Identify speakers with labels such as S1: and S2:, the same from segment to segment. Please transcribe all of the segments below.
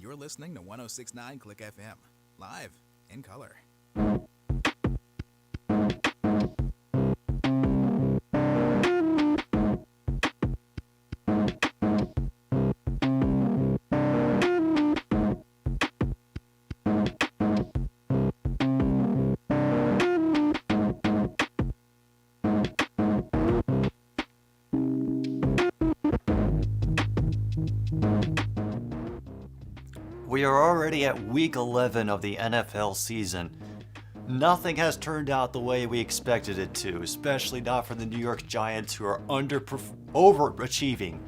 S1: You're listening to 1069 Click FM, live in color.
S2: We are already at week 11 of the NFL season. Nothing has turned out the way we expected it to, especially not for the New York Giants, who are overachieving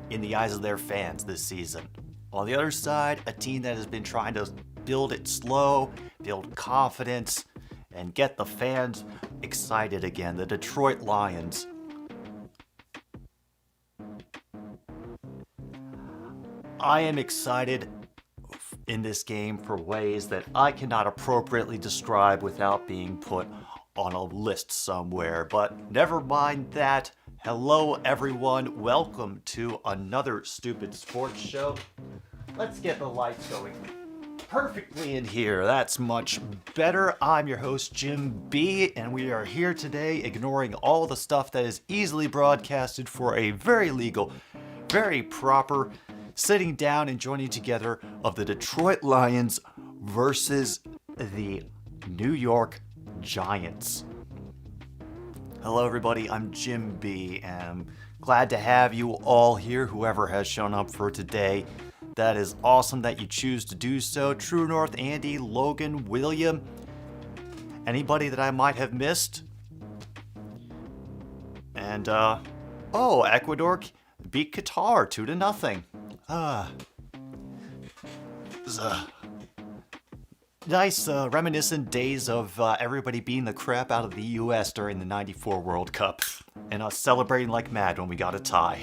S2: in the eyes of their fans this season. On the other side, a team that has been trying to build it slow, build confidence, and get the fans excited again, the Detroit Lions. I am excited in this game for ways that I cannot appropriately describe without being put on a list somewhere. But never mind that. Hello everyone, welcome to another stupid sports show. Let's get the lights going perfectly in here. That's much better. I'm your host Jim B, and we are here today ignoring all the stuff that is easily broadcasted for a very legal, very proper sitting down and joining together of the Detroit Lions versus the New York Giants. Hello everybody, I'm Jim B, and I'm glad to have you all here, whoever has shown up for today. That is awesome that you choose to do so. True North, Andy, Logan, William, anybody that I might have missed. And, Ecuador beat Qatar 2-0. Nice reminiscent days of everybody beating the crap out of the U.S. during the '94 World Cup and us celebrating like mad when we got a tie.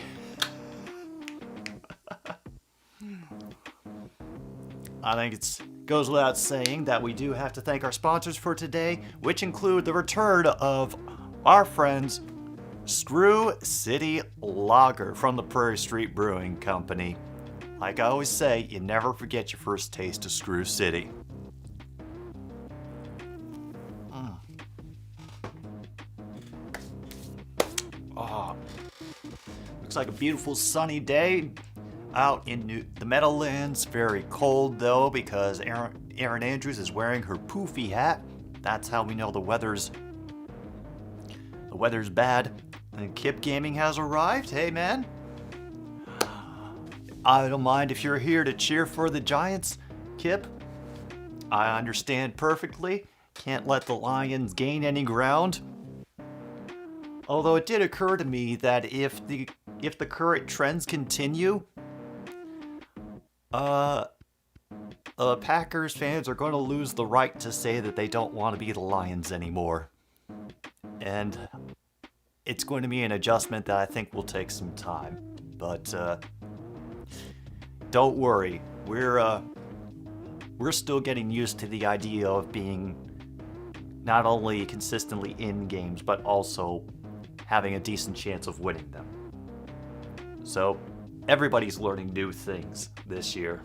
S2: I think it goes without saying that we do have to thank our sponsors for today, which include the return of our friends Screw City Lager from the Prairie Street Brewing Company. Like I always say, you never forget your first taste of Screw City. Looks like a beautiful sunny day out in the Meadowlands. Very cold though, because Erin Andrews is wearing her poofy hat. That's how we know the weather's bad. And Kip Gaming has arrived. Hey man. I don't mind if you're here to cheer for the Giants, Kip. I understand perfectly. Can't let the Lions gain any ground. Although it did occur to me that if the current trends continue, Packers fans are going to lose the right to say that they don't want to be the Lions anymore. And it's going to be an adjustment that I think will take some time. But don't worry, we're still getting used to the idea of being not only consistently in games, but also having a decent chance of winning them. So everybody's learning new things this year.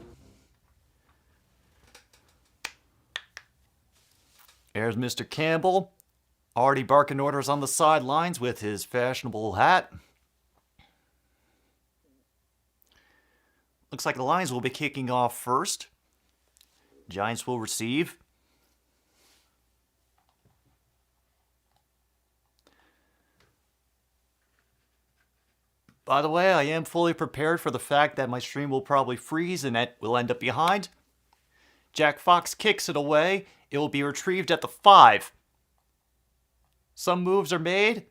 S2: There's Mr. Campbell, already barking orders on the sidelines with his fashionable hat. Looks like the Lions will be kicking off first. Giants will receive. By the way, I am fully prepared for the fact that my stream will probably freeze and it will end up behind. Jack Fox kicks it away. It will be retrieved at the 5. Some moves are made.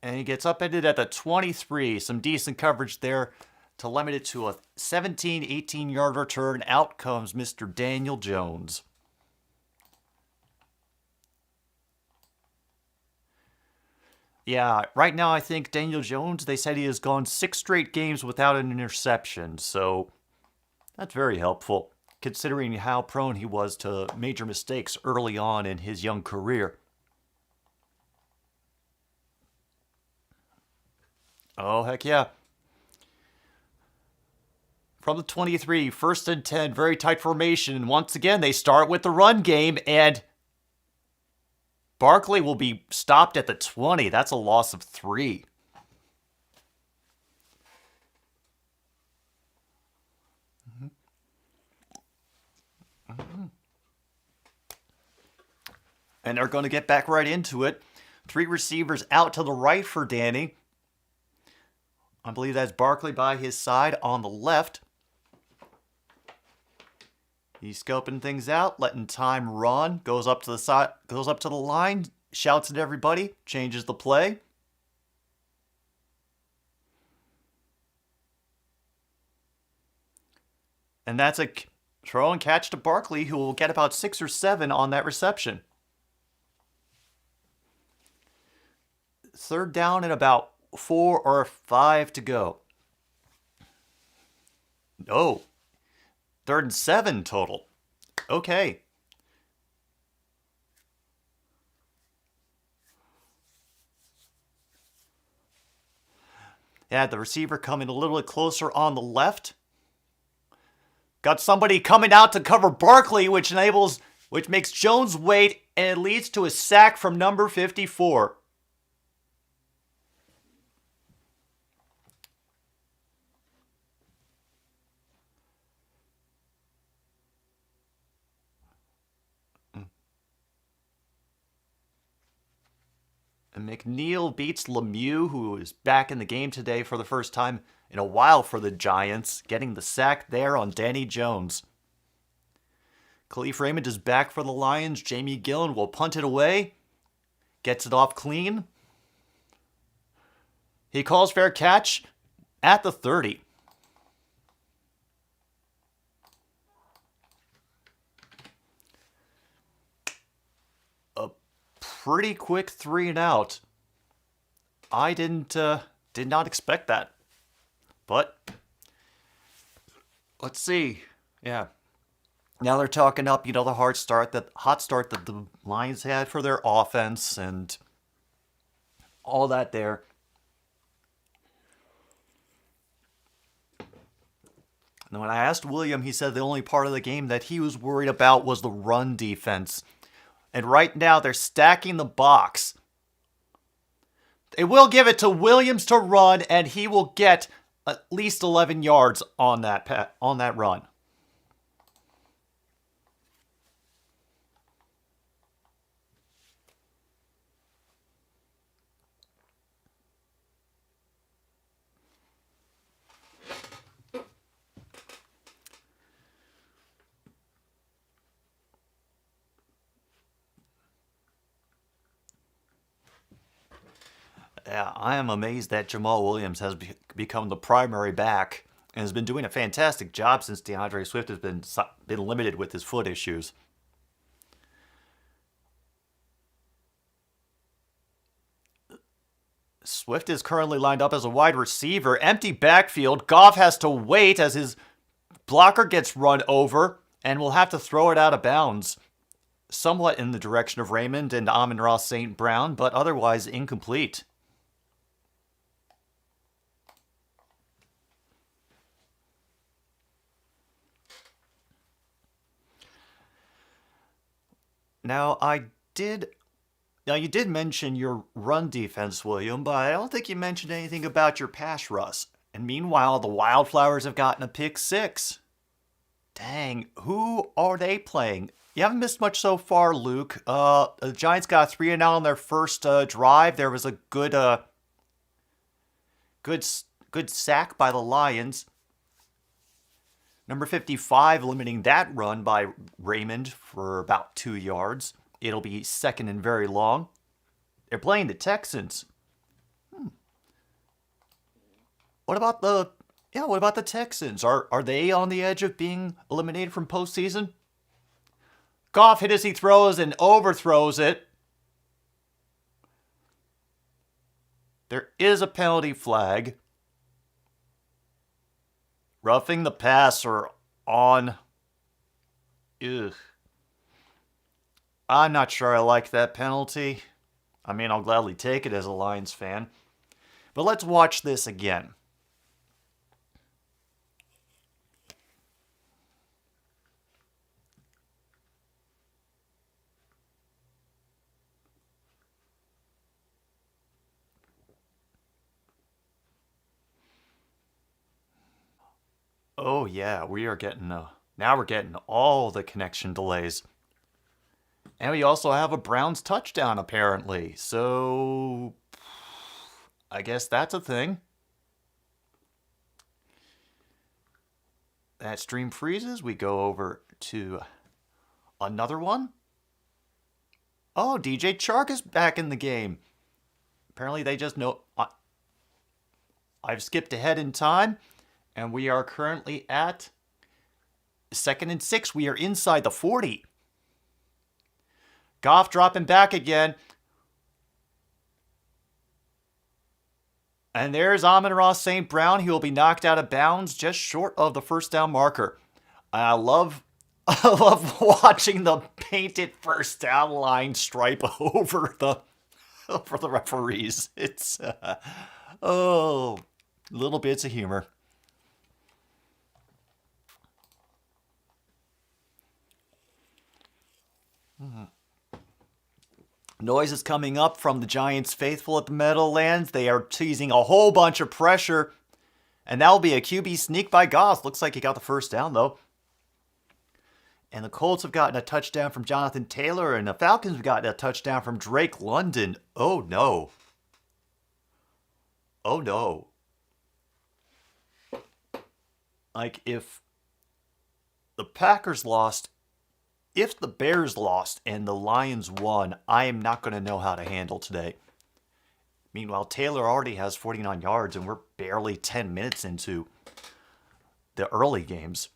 S2: And he gets upended at the 23. Some decent coverage there to limit it to a 18-yard return. Out comes Mr. Daniel Jones. Yeah, right now I think Daniel Jones, they said he has gone 6 straight games without an interception, so that's very helpful, considering how prone he was to major mistakes early on in his young career. Oh, heck yeah. from the 23, 1st and 10, very tight formation. And once again, they start with the run game, and Barkley will be stopped at the 20. That's a loss of 3. And they're going to get back right into it. 3 receivers out to the right for Danny. I believe that's Barkley by his side on the left. He's scoping things out, letting time run. Goes up to the side, goes up to the line, shouts at everybody, changes the play. And that's a throw and catch to Barkley, who will get about 6 or 7 on that reception. 3rd down and about 4 or 5 to go. No. 3rd and 7 total. Okay. Yeah, the receiver coming a little bit closer on the left. Got somebody coming out to cover Barkley, which makes Jones wait, and it leads to a sack from number 54. And McNeil beats Lemieux, who is back in the game today for the first time in a while for the Giants, getting the sack there on Danny Jones. Khalif Raymond is back for the Lions. Jamie Gillen will punt it away. Gets it off clean. He calls fair catch at the 30. Pretty quick 3 and out. I did not expect that. But let's see. Yeah. Now they're talking up, the hot start that the Lions had for their offense and all that there. And when I asked William, he said the only part of the game that he was worried about was the run defense. And right now, they're stacking the box. They will give it to Williams to run, and he will get at least 11 yards on that run. Yeah, I am amazed that Jamal Williams has become the primary back and has been doing a fantastic job since DeAndre Swift has been limited with his foot issues. Swift is currently lined up as a wide receiver. Empty backfield. Goff has to wait as his blocker gets run over and will have to throw it out of bounds. Somewhat in the direction of Raymond and Amon-Ra St. Brown, but otherwise incomplete. Now, you did mention your run defense, William, but I don't think you mentioned anything about your pass rush. And meanwhile, the Wildflowers have gotten a pick 6. Dang, who are they playing? You haven't missed much so far, Luke. The Giants got 3 and out on their first drive. There was a good sack by the Lions. Number 55 limiting that run by Raymond for about 2 yards. It'll be 2nd and very long. They're playing the Texans. What about the Texans? Are they on the edge of being eliminated from postseason? Goff hit as he throws and overthrows it. There is a penalty flag. Roughing the passer on. Ugh. I'm not sure I like that penalty. I mean, I'll gladly take it as a Lions fan. But let's watch this again. Oh yeah, we are getting now we're getting all the connection delays. And we also have a Browns touchdown apparently. So I guess that's a thing. That stream freezes. We go over to another one. Oh, DJ Chark is back in the game. Apparently they just know I've skipped ahead in time, and we are currently at 2nd and 6. We are inside the 40. Goff dropping back again. And there's Amon-Ra St. Brown. He will be knocked out of bounds just short of the first down marker. I love watching the painted first down line stripe over the referees. It's little bits of humor. Noise is coming up from the Giants faithful at the Meadowlands. They are teasing a whole bunch of pressure. And that'll be a QB sneak by Goss. Looks like he got the first down, though. And the Colts have gotten a touchdown from Jonathan Taylor. And the Falcons have gotten a touchdown from Drake London. Oh, no. Oh, no. Like, if the Packers lost, if the Bears lost and the Lions won, I am not going to know how to handle today. Meanwhile, Taylor already has 49 yards, and we're barely 10 minutes into the early games.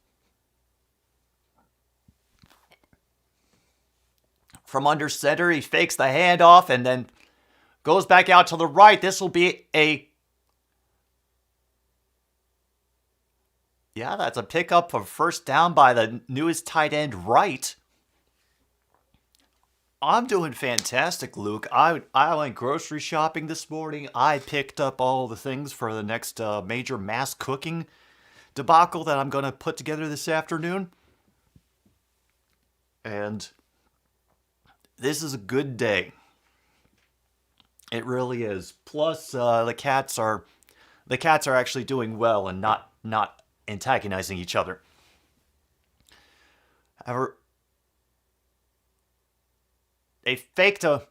S2: From under center, he fakes the handoff and then goes back out to the right. This will be yeah, that's a pickup of first down by the newest tight end, Wright. I'm doing fantastic, Luke. I went grocery shopping this morning. I picked up all the things for the next major mass cooking debacle that I'm going to put together this afternoon. And this is a good day. It really is. Plus, the cats are actually doing well and not antagonizing each other. However, They faked a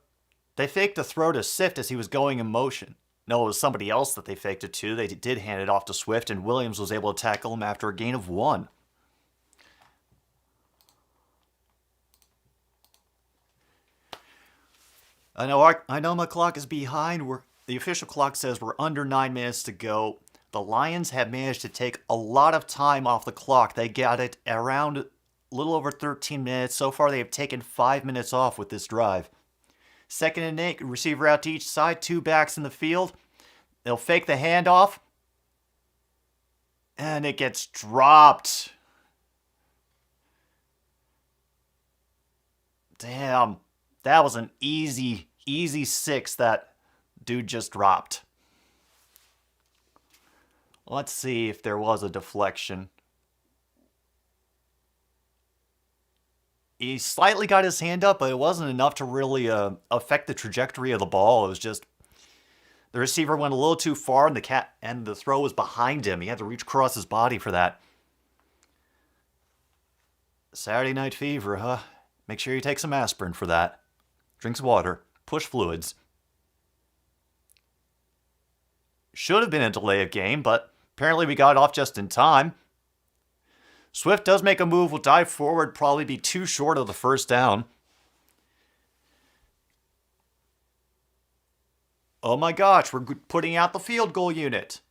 S2: throw to Swift as he was going in motion. No, it was somebody else that they faked it to. They did hand it off to Swift, and Williams was able to tackle him after a gain of 1. I know my clock is behind. The official clock says we're under 9 minutes to go. The Lions have managed to take a lot of time off the clock. They got it around a little over 13 minutes. So far, they have taken 5 minutes off with this drive. 2nd and 8, receiver out to each side, 2 backs in the field. They'll fake the handoff. And it gets dropped. Damn, that was an easy 6 that dude just dropped. Let's see if there was a deflection. He slightly got his hand up, but it wasn't enough to really affect the trajectory of the ball. It was just the receiver went a little too far, and the throw was behind him. He had to reach across his body for that. Saturday Night Fever, huh? Make sure you take some aspirin for that. Drink some water. Push fluids. Should have been a delay of game, but apparently we got off just in time. Swift does make a move, will dive forward, probably be too short of the first down. Oh my gosh, we're putting out the field goal unit.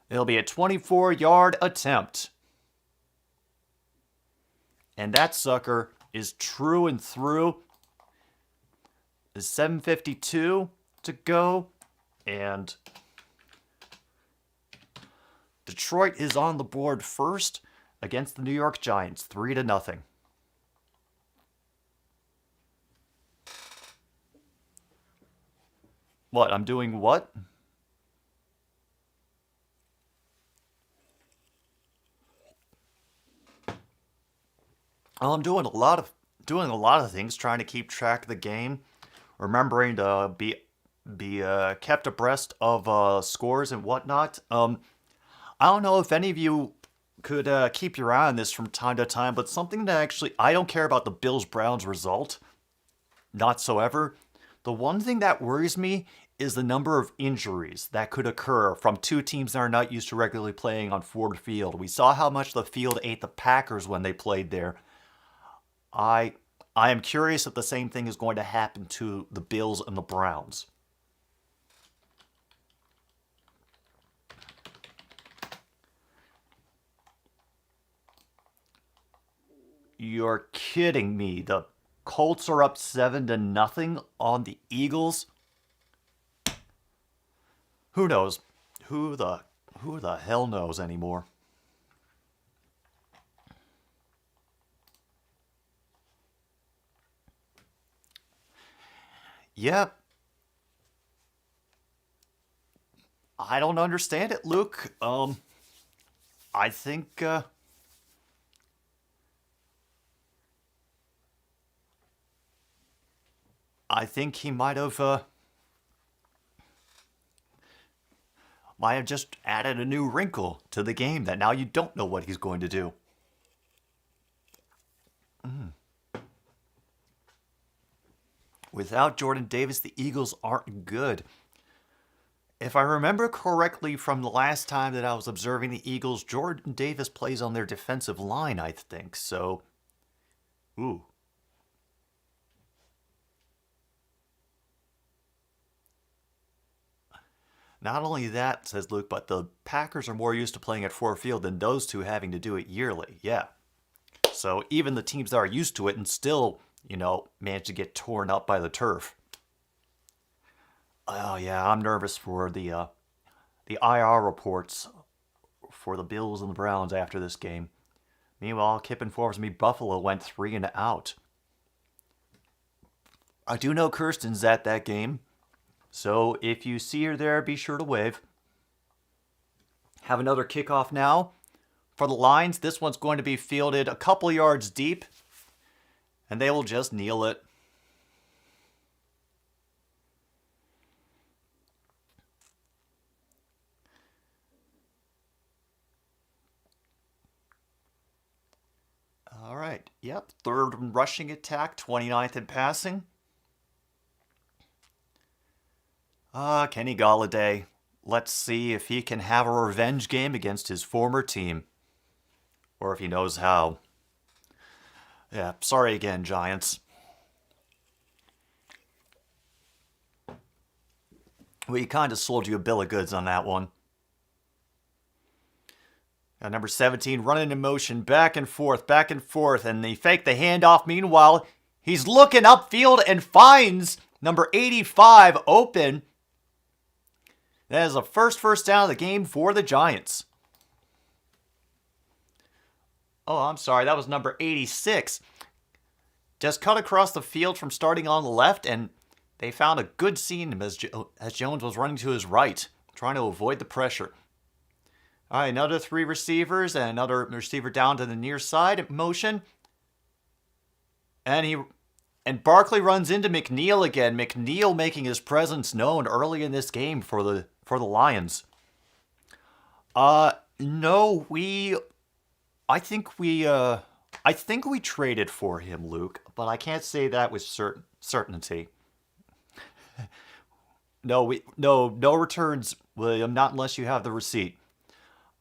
S2: It'll be a 24-yard attempt. And that sucker is true and through. There's 7:52 to go. And Detroit is on the board first against the New York Giants, 3-0. What? I'm doing what? Well, I'm doing a lot of things, trying to keep track of the game, remembering to be kept abreast of scores and whatnot. I don't know if any of you could keep your eye on this from time to time, but something that actually I don't care about the Bills-Browns result, not so ever. The one thing that worries me is the number of injuries that could occur from two teams that are not used to regularly playing on Ford Field. We saw how much the field ate the Packers when they played there. I am curious if the same thing is going to happen to the Bills and the Browns. You're kidding me. The Colts are up 7-0 on the Eagles. Who knows? Who the hell knows anymore? Yep. I don't understand it, Luke. I think he might have just added a new wrinkle to the game that now you don't know what he's going to do. Without Jordan Davis, the Eagles aren't good. If I remember correctly from the last time that I was observing the Eagles, Jordan Davis plays on their defensive line, I think. So, ooh. Not only that, says Luke, but the Packers are more used to playing at Ford Field than those two having to do it yearly. Yeah. So even the teams that are used to it and still, manage to get torn up by the turf. Oh yeah, I'm nervous for the IR reports for the Bills and the Browns after this game. Meanwhile, Kip informs me Buffalo went 3 and out. I do know Kirsten's at that game, so if you see her there, be sure to wave. Have another kickoff now. For the Lions, this one's going to be fielded a couple yards deep, and they will just kneel it. All right, yep, third rushing attack, 29th in passing. Kenny Golladay. Let's see if he can have a revenge game against his former team. Or if he knows how. Yeah, sorry again, Giants. We kind of sold you a bill of goods on that one. Number 17 running in motion, back and forth, and they fake the handoff. Meanwhile, he's looking upfield and finds number 85 open. That is the first down of the game for the Giants. Oh, I'm sorry, that was number 86. Just cut across the field from starting on the left, and they found a good seam as Jones was running to his right, trying to avoid the pressure. All right, another 3 receivers and another receiver down to the near side motion. And Barkley runs into McNeil again. McNeil making his presence known early in this game for the Lions. No, I think we traded for him, Luke, but I can't say that with certainty. No returns, William, not unless you have the receipt.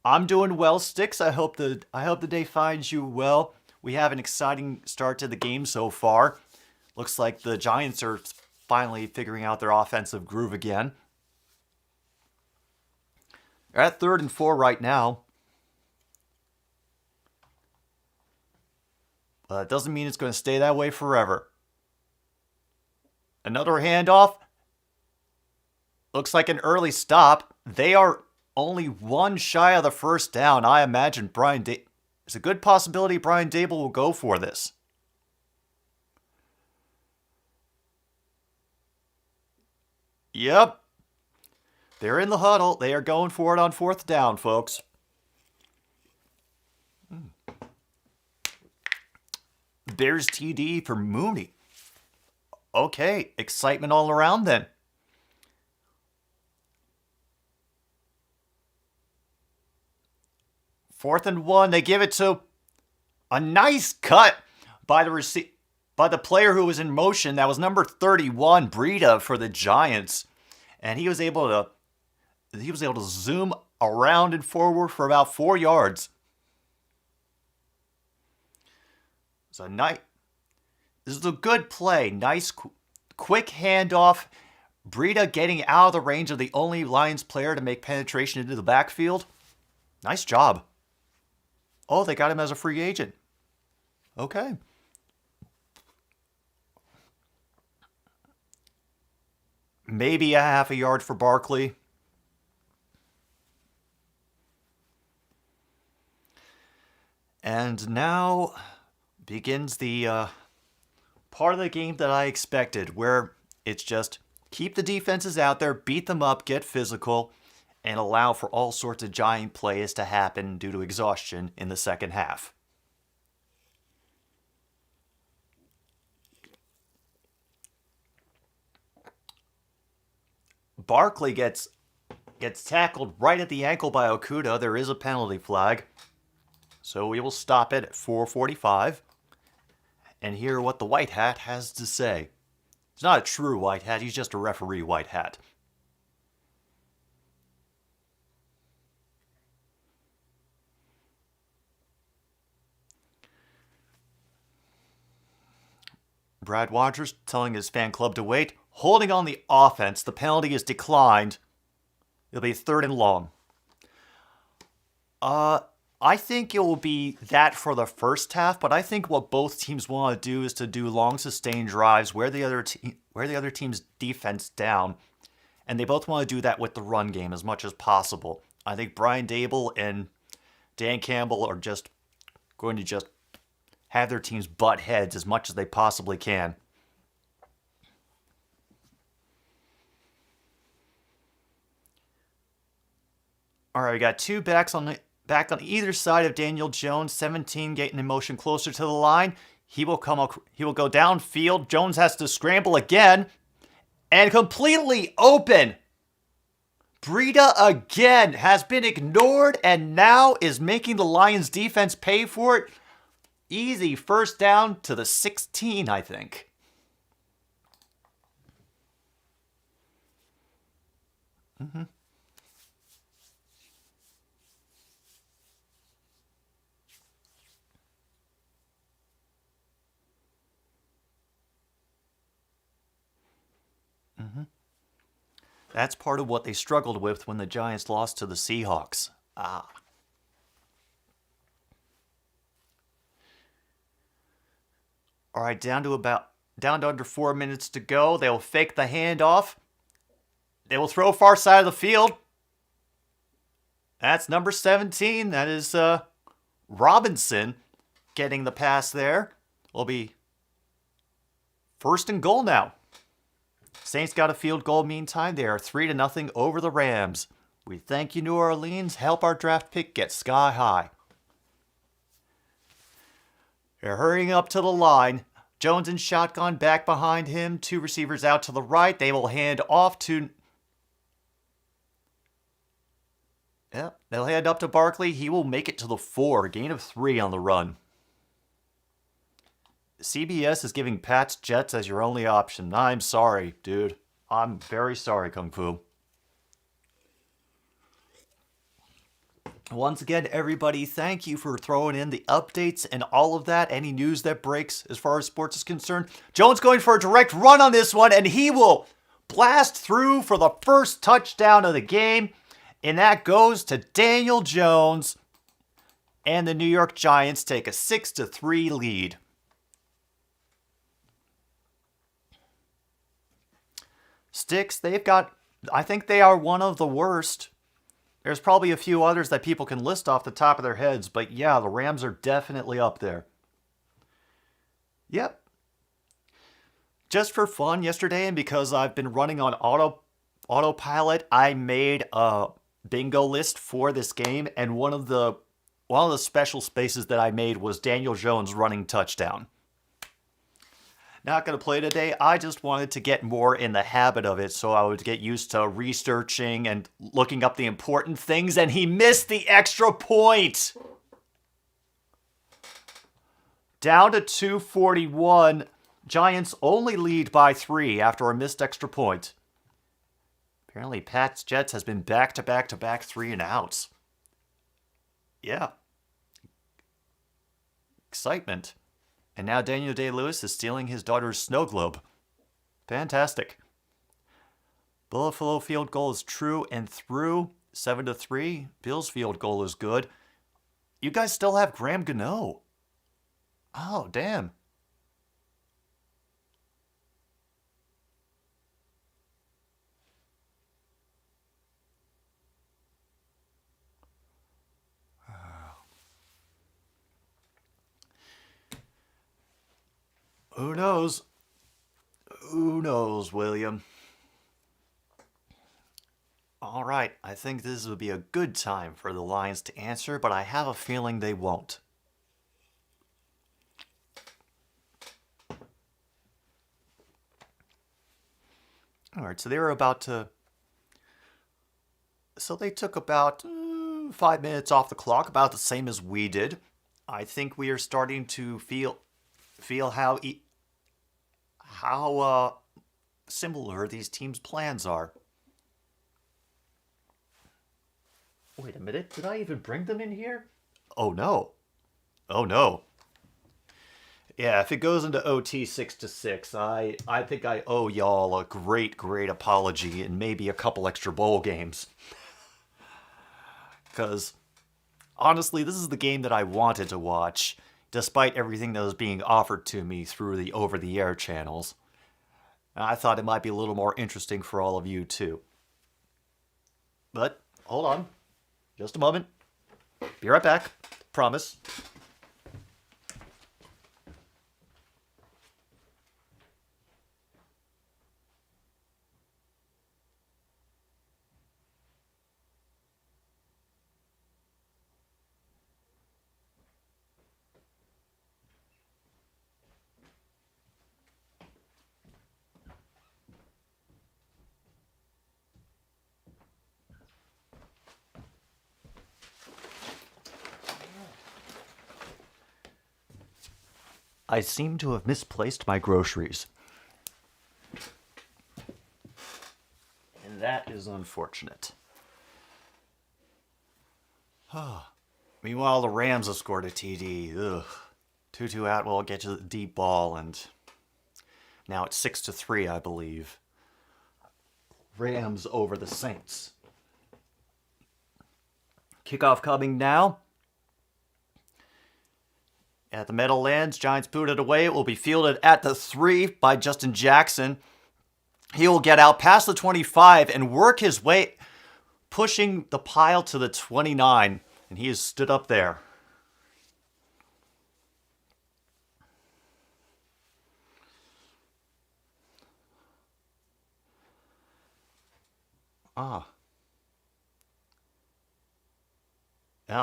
S2: I'm doing well, Sticks. I hope the day finds you well. We have an exciting start to the game so far. Looks like the Giants are finally figuring out their offensive groove again. They're at 3rd and 4 right now. But it doesn't mean it's going to stay that way forever. Another handoff. Looks like an early stop. They are only 1 shy of the first down. I imagine there's a good possibility Brian Dable will go for this. Yep, They're in the huddle. They are going for it on 4th down, folks. Bears TD for Mooney. Okay, excitement all around then. Fourth and 1, they give it to a nice cut by the player who was in motion. That was number 31, Breida, for the Giants, and he was able to zoom around and forward for about 4 yards. This is a good play. Nice, quick handoff. Breida getting out of the range of the only Lions player to make penetration into the backfield. Nice job. Oh, they got him as a free agent. Okay. Maybe a half a yard for Barkley. And now begins the part of the game that I expected, where it's just keep the defenses out there, beat them up, get physical, and allow for all sorts of giant plays to happen due to exhaustion in the second half. Barkley gets tackled right at the ankle by Okudah. There is a penalty flag. So we will stop it at 4:45 and hear what the white hat has to say. He's not a true white hat, he's just a referee white hat. Brad Rogers telling his fan club to wait. Holding on the offense, the penalty is declined. It'll be 3rd and long. I think it will be that for the first half, but I think what both teams want to do is to do long sustained drives, wear the other team's defense down, and they both want to do that with the run game as much as possible. I think Brian Dable and Dan Campbell are just going to just have their teams butt heads as much as they possibly can. All right, we got 2 backs back on either side of Daniel Jones. 17 getting in motion closer to the line. He will go downfield. Jones has to scramble again, and completely open. Breida again has been ignored and now is making the Lions defense pay for it. Easy first down to the 16, I think. That's part of what they struggled with when the Giants lost to the Seahawks. All right, down to under 4 minutes to go. They'll fake the handoff. They will throw far side of the field. That's number 17. That is Robinson getting the pass there. Will be 1st and goal now. Saints got a field goal meantime. They are 3-0 over the Rams. We thank you, New Orleans. Help our draft pick get sky high. They're hurrying up to the line. Jones in shotgun, back behind him. 2 receivers out to the right. They will hand off to... Yep, they'll hand up to Barkley. He will make it to the 4. Gain of 3 on the run. CBS is giving Pats Jets as your only option. I'm sorry, dude. I'm very sorry, Kung Fu. Once again, everybody, thank you for throwing in the updates and all of that. Any news that breaks as far as sports is concerned. Jones going for a direct run on this one, and he will blast through for the first touchdown of the game. And that goes to Daniel Jones. And the New York Giants take a 6-3 lead. Sticks, I think they are one of the worst. There's probably a few others that people can list off the top of their heads, but yeah, the Rams are definitely up there. Yep. Just for fun yesterday, and because I've been running on autopilot, I made a bingo list for this game, and one of the special spaces that I made was Daniel Jones running touchdown. Not going to play today. I just wanted to get more in the habit of it so I would get used to researching and looking up the important things, and he missed the extra point. Down to 241. Giants only lead by 3 after a missed extra point. Apparently, Pats Jets has been back-to-back-to-back 3-and-outs. Yeah. Excitement. And now Daniel Day-Lewis is stealing his daughter's snow globe. Fantastic. Buffalo field goal is true and through. 7-3. Bills field goal is good. You guys still have Graham Gano. Oh, damn. Who knows? Who knows, William? All right, I think this would be a good time for the Lions to answer, but I have a feeling they won't. All right, so they were about to... So they took about 5 minutes off the clock, about the same as we did. I think we are starting to feel how similar these teams' plans are. Wait a minute, did I even bring them in here? Oh no. Oh no. Yeah, if it goes into OT 6-6, I think I owe y'all a great apology and maybe a couple extra bowl games. Because, honestly, this is the game that I wanted to watch, despite everything that was being offered to me through the over-the-air channels. I thought it might be a little more interesting for all of you, too. But, hold on. Just a moment. Be right back. Promise. I seem to have misplaced my groceries. And that is unfortunate. Meanwhile, the Rams have scored a TD. Ugh. Tutu Atwell gets the deep ball, and now it's 6-3, I believe. Rams over the Saints. Kickoff coming now. At the Meadowlands, Giants boot it away. It will be fielded at the 3 by Justin Jackson. He will get out past the 25 and work his way, pushing the pile to the 29. And he has stood up there. Now,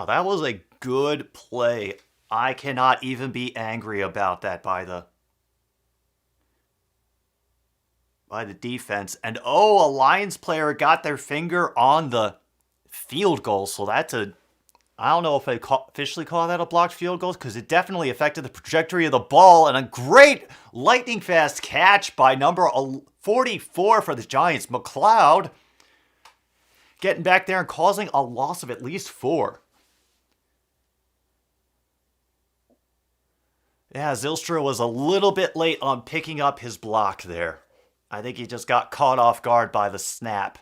S2: that was a good play. I cannot even be angry about that by the defense. And a Lions player got their finger on the field goal. So that's I don't know if I officially call that a blocked field goal, because it definitely affected the trajectory of the ball. And a great lightning fast catch by number 44 for the Giants, McLeod, getting back there and causing a loss of at least 4. Yeah, Zylstra was a little bit late on picking up his block there. I think he just got caught off guard by the snap.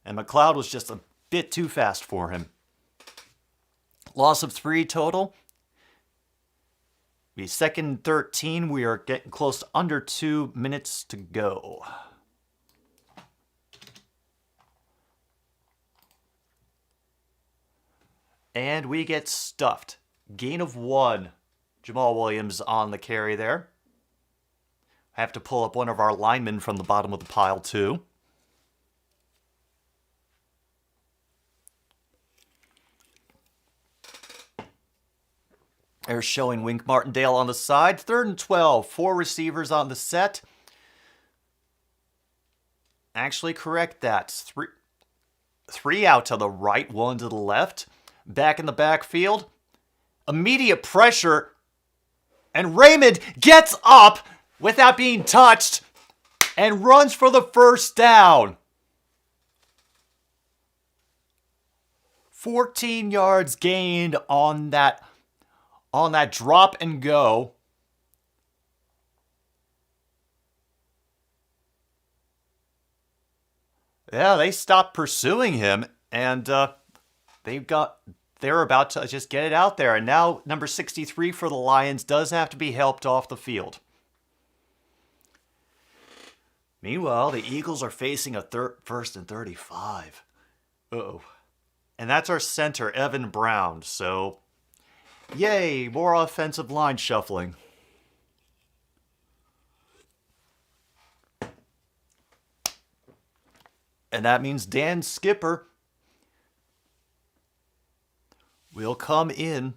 S2: And McLeod was just a bit too fast for him. Loss of 3 total. Be 2nd and 13. We are getting close to under 2 minutes to go. And we get stuffed. Gain of 1. Jamal Williams on the carry there. Have to pull up one of our linemen from the bottom of the pile, too. They're showing Wink Martindale on the side. 3rd and 12. 4 receivers on the set. Actually, correct that. Three out to the right, 1 to the left. Back in the backfield. Immediate pressure. And Raymond gets up without being touched and runs for the first down. 14 yards gained on that drop and go. Yeah, they stopped pursuing him, and they're about to just get it out there. And now number 63 for the Lions does have to be helped off the field. Meanwhile, the Eagles are facing a 1st and 35. Uh-oh. And that's our center, Evan Brown. So, yay, more offensive line shuffling. And that means Dan Skipper will come in.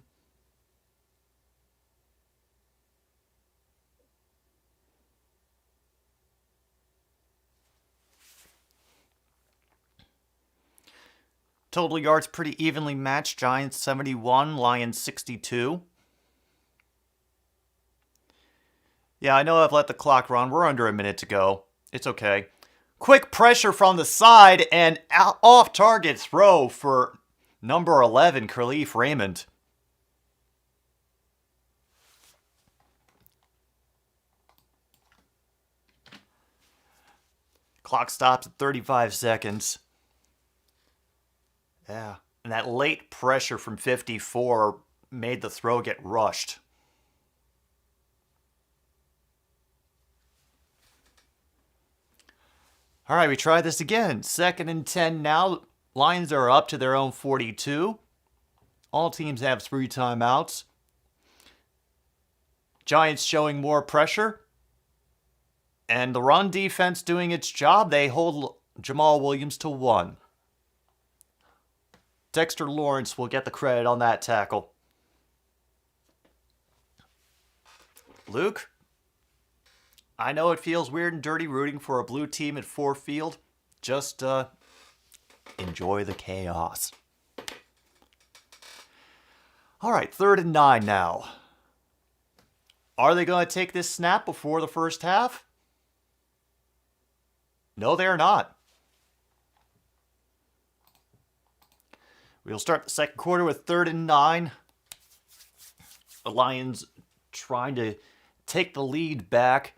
S2: Total yards pretty evenly matched. Giants 71, Lions 62. Yeah, I know I've let the clock run. We're under a minute to go. It's okay. Quick pressure from the side and off-target throw for number 11, Khalif Raymond. Clock stops at 35 seconds. Yeah, and that late pressure from 54 made the throw get rushed. All right, we try this again. 2nd and 10 now. Lions are up to their own 42. All teams have 3 timeouts. Giants showing more pressure. And the run defense doing its job. They hold Jamal Williams to 1. Dexter Lawrence will get the credit on that tackle. Luke, I know it feels weird and dirty rooting for a blue team at Ford Field. Just enjoy the chaos. All right, 3rd and 9 now. Are they going to take this snap before the first half? No, they're not. We'll start the second quarter with 3rd and 9. The Lions trying to take the lead back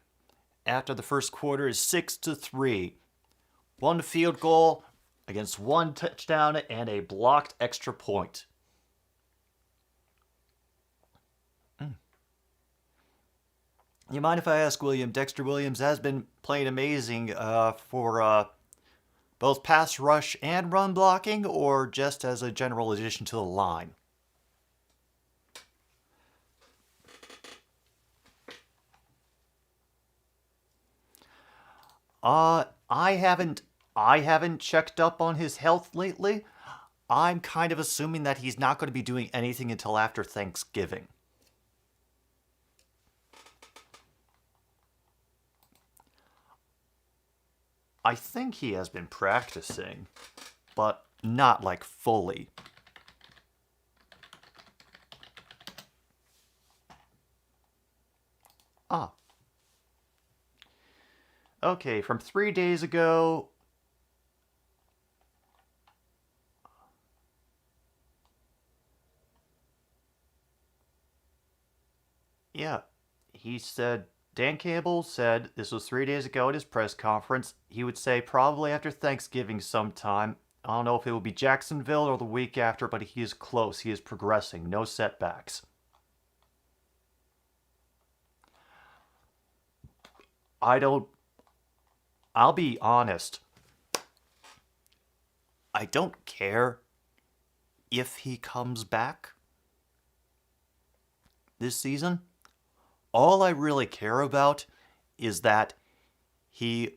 S2: after the first quarter is 6-3. 1 field goal against 1 touchdown and a blocked extra point. You mind if I ask William? Dexter Williams has been playing amazing for both pass rush and run blocking, or just as a general addition to the line? I haven't checked up on his health lately. I'm kind of assuming that he's not going to be doing anything until after Thanksgiving. I think he has been practicing, but not like fully. Ah. Okay, from 3 days ago. Yeah, he said, Dan Campbell said, this was 3 days ago at his press conference, he would say probably after Thanksgiving sometime. I don't know if it will be Jacksonville or the week after, but he is close. He is progressing. No setbacks. I'll be honest. I don't care if he comes back this season. All I really care about is that he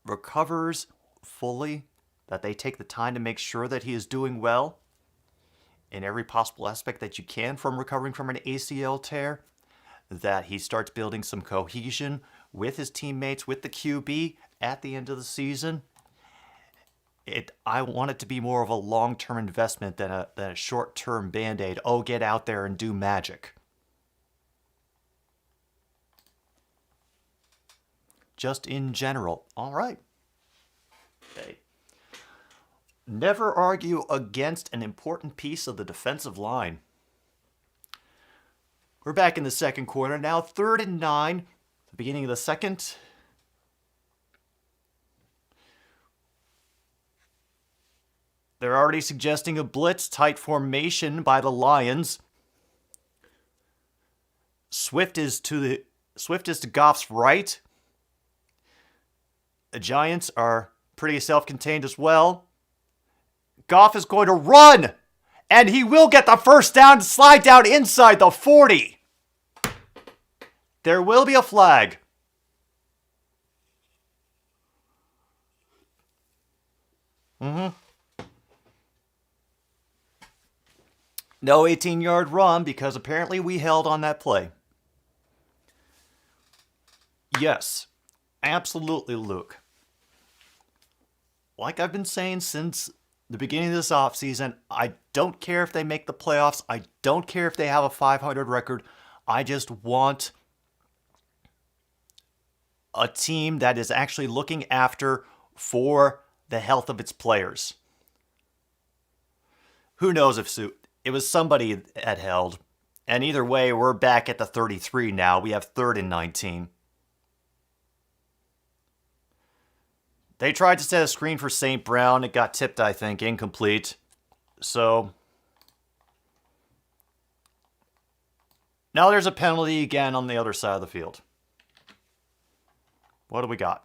S2: recovers fully, that they take the time to make sure that he is doing well in every possible aspect that you can from recovering from an ACL tear, that he starts building some cohesion with his teammates, with the QB at the end of the season. I want it to be more of a long-term investment than a short-term Band-Aid. Oh, get out there and do magic. Just in general. All right. Okay. Never argue against an important piece of the defensive line. We're back in the second quarter now. 3rd and 9. The beginning of the second. They're already suggesting a blitz, tight formation by the Lions. Swift is to Goff's right. The Giants are pretty self-contained as well. Goff is going to run, and he will get the first down, slide down inside the 40. There will be a flag. No 18-yard run because apparently we held on that play. Yes, absolutely, Luke. Like I've been saying since the beginning of this offseason, I don't care if they make the playoffs. I don't care if they have a 500 record. I just want a team that is actually looking after for the health of its players. Who knows if it was somebody that held. And either way, we're back at the 33 now. We have 3rd and 19. They tried to set a screen for St. Brown. It got tipped, I think, incomplete. So now there's a penalty again on the other side of the field. What do we got?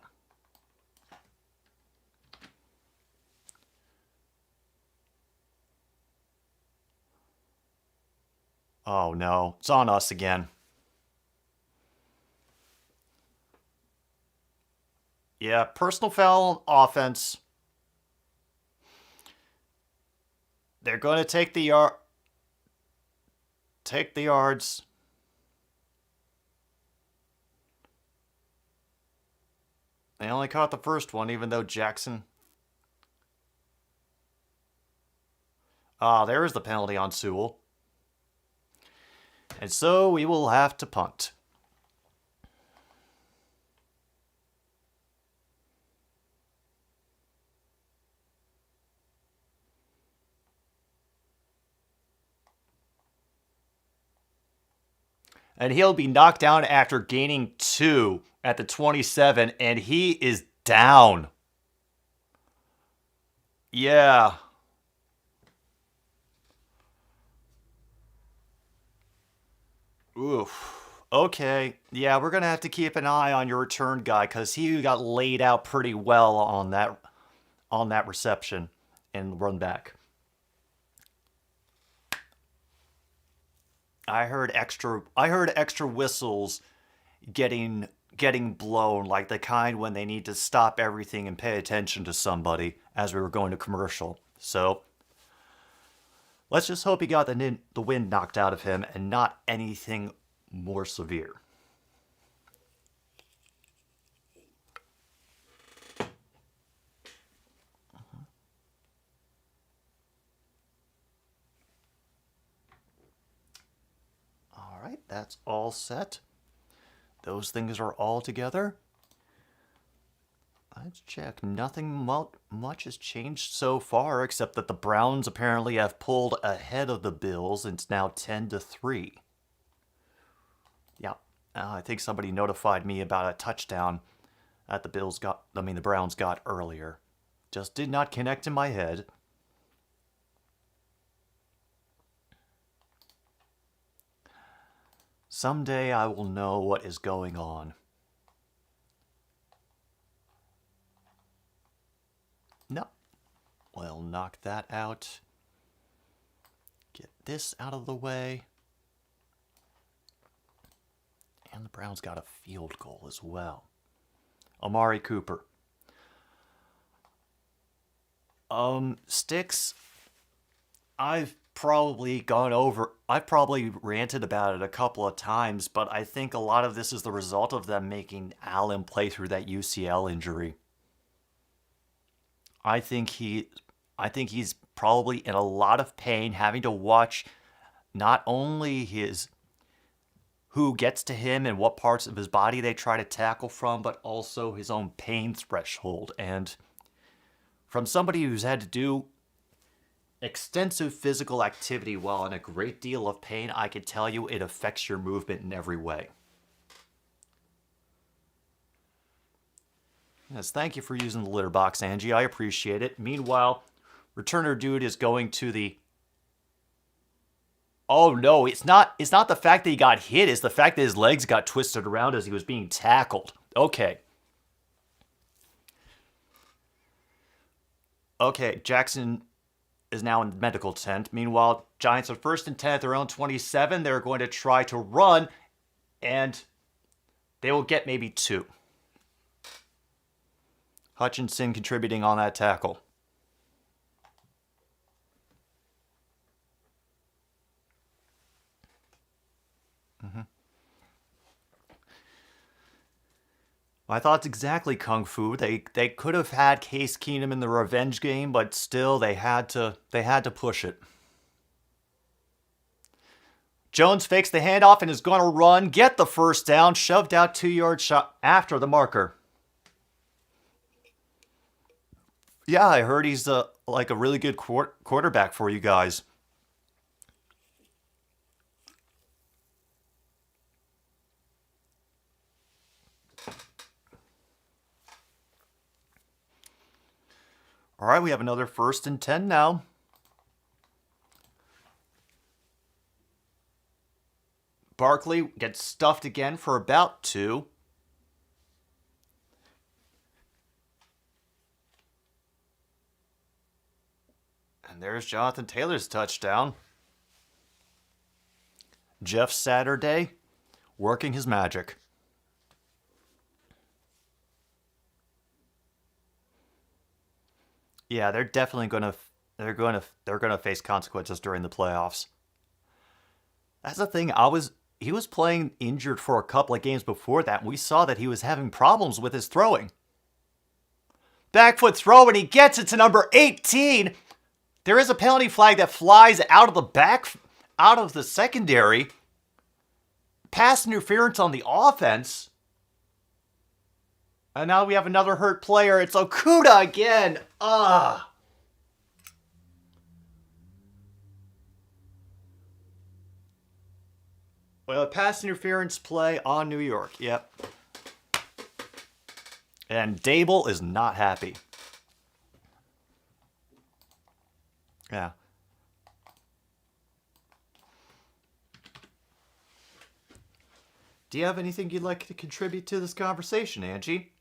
S2: Oh no, it's on us again. Yeah, personal foul offense. They're going to take the yards. They only caught the first one, even though Jackson. There is the penalty on Sewell. And so we will have to punt. And he'll be knocked down after gaining 2 at the 27, and he is down. Yeah. Oof. Okay. Yeah, we're going to have to keep an eye on your return guy because he got laid out pretty well on that reception and run back. I heard extra whistles getting blown, like the kind when they need to stop everything and pay attention to somebody as we were going to commercial. So let's just hope he got the wind knocked out of him and not anything more severe. All right, that's all set. Those things are all together. Let's check. Nothing much has changed so far, except that the Browns apparently have pulled ahead of the Bills, and it's now 10-3. Yeah, I think somebody notified me about a touchdown that the Browns got earlier. Just did not connect in my head. Someday I will know what is going on. No. We'll knock that out. Get this out of the way. And the Browns got a field goal as well. Amari Cooper. Sticks, I've probably ranted about it a couple of times, but I think a lot of this is the result of them making Allen play through that UCL injury. I think he's probably in a lot of pain, having to watch not only who gets to him and what parts of his body they try to tackle from, but also his own pain threshold. And from somebody who's had to do extensive physical activity while in a great deal of pain, I can tell you it affects your movement in every way. Yes, thank you for using the litter box, Angie. I appreciate it. Meanwhile, Returner Dude is going to the... Oh no, it's not the fact that he got hit, it's the fact that his legs got twisted around as he was being tackled. Okay. Okay, Jackson is now in the medical tent. Meanwhile, Giants are 1st and 10 at their own 27. They're going to try to run, and they will get maybe 2. Hutchinson contributing on that tackle. I thought it's exactly Kung Fu. They could have had Case Keenum in the revenge game, but still they had to push it. Jones fakes the handoff and is going to run, get the first down, shoved out 2-yard shot after the marker. Yeah, I heard he's like a really good quarterback for you guys. All right, we have another 1st and 10 now. Barkley gets stuffed again for about 2. And there's Jonathan Taylor's touchdown. Jeff Saturday working his magic. Yeah, they're definitely going to face consequences during the playoffs. That's the thing. He was playing injured for a couple of games before that, and we saw that he was having problems with his throwing. Back foot throw, and he gets it to number 18. There is a penalty flag that flies out of the secondary. Pass interference on the offense. And now we have another hurt player. It's Okuda again. Well, a pass interference play on New York. Yep. And Dable is not happy. Yeah. Do you have anything you'd like to contribute to this conversation, Angie?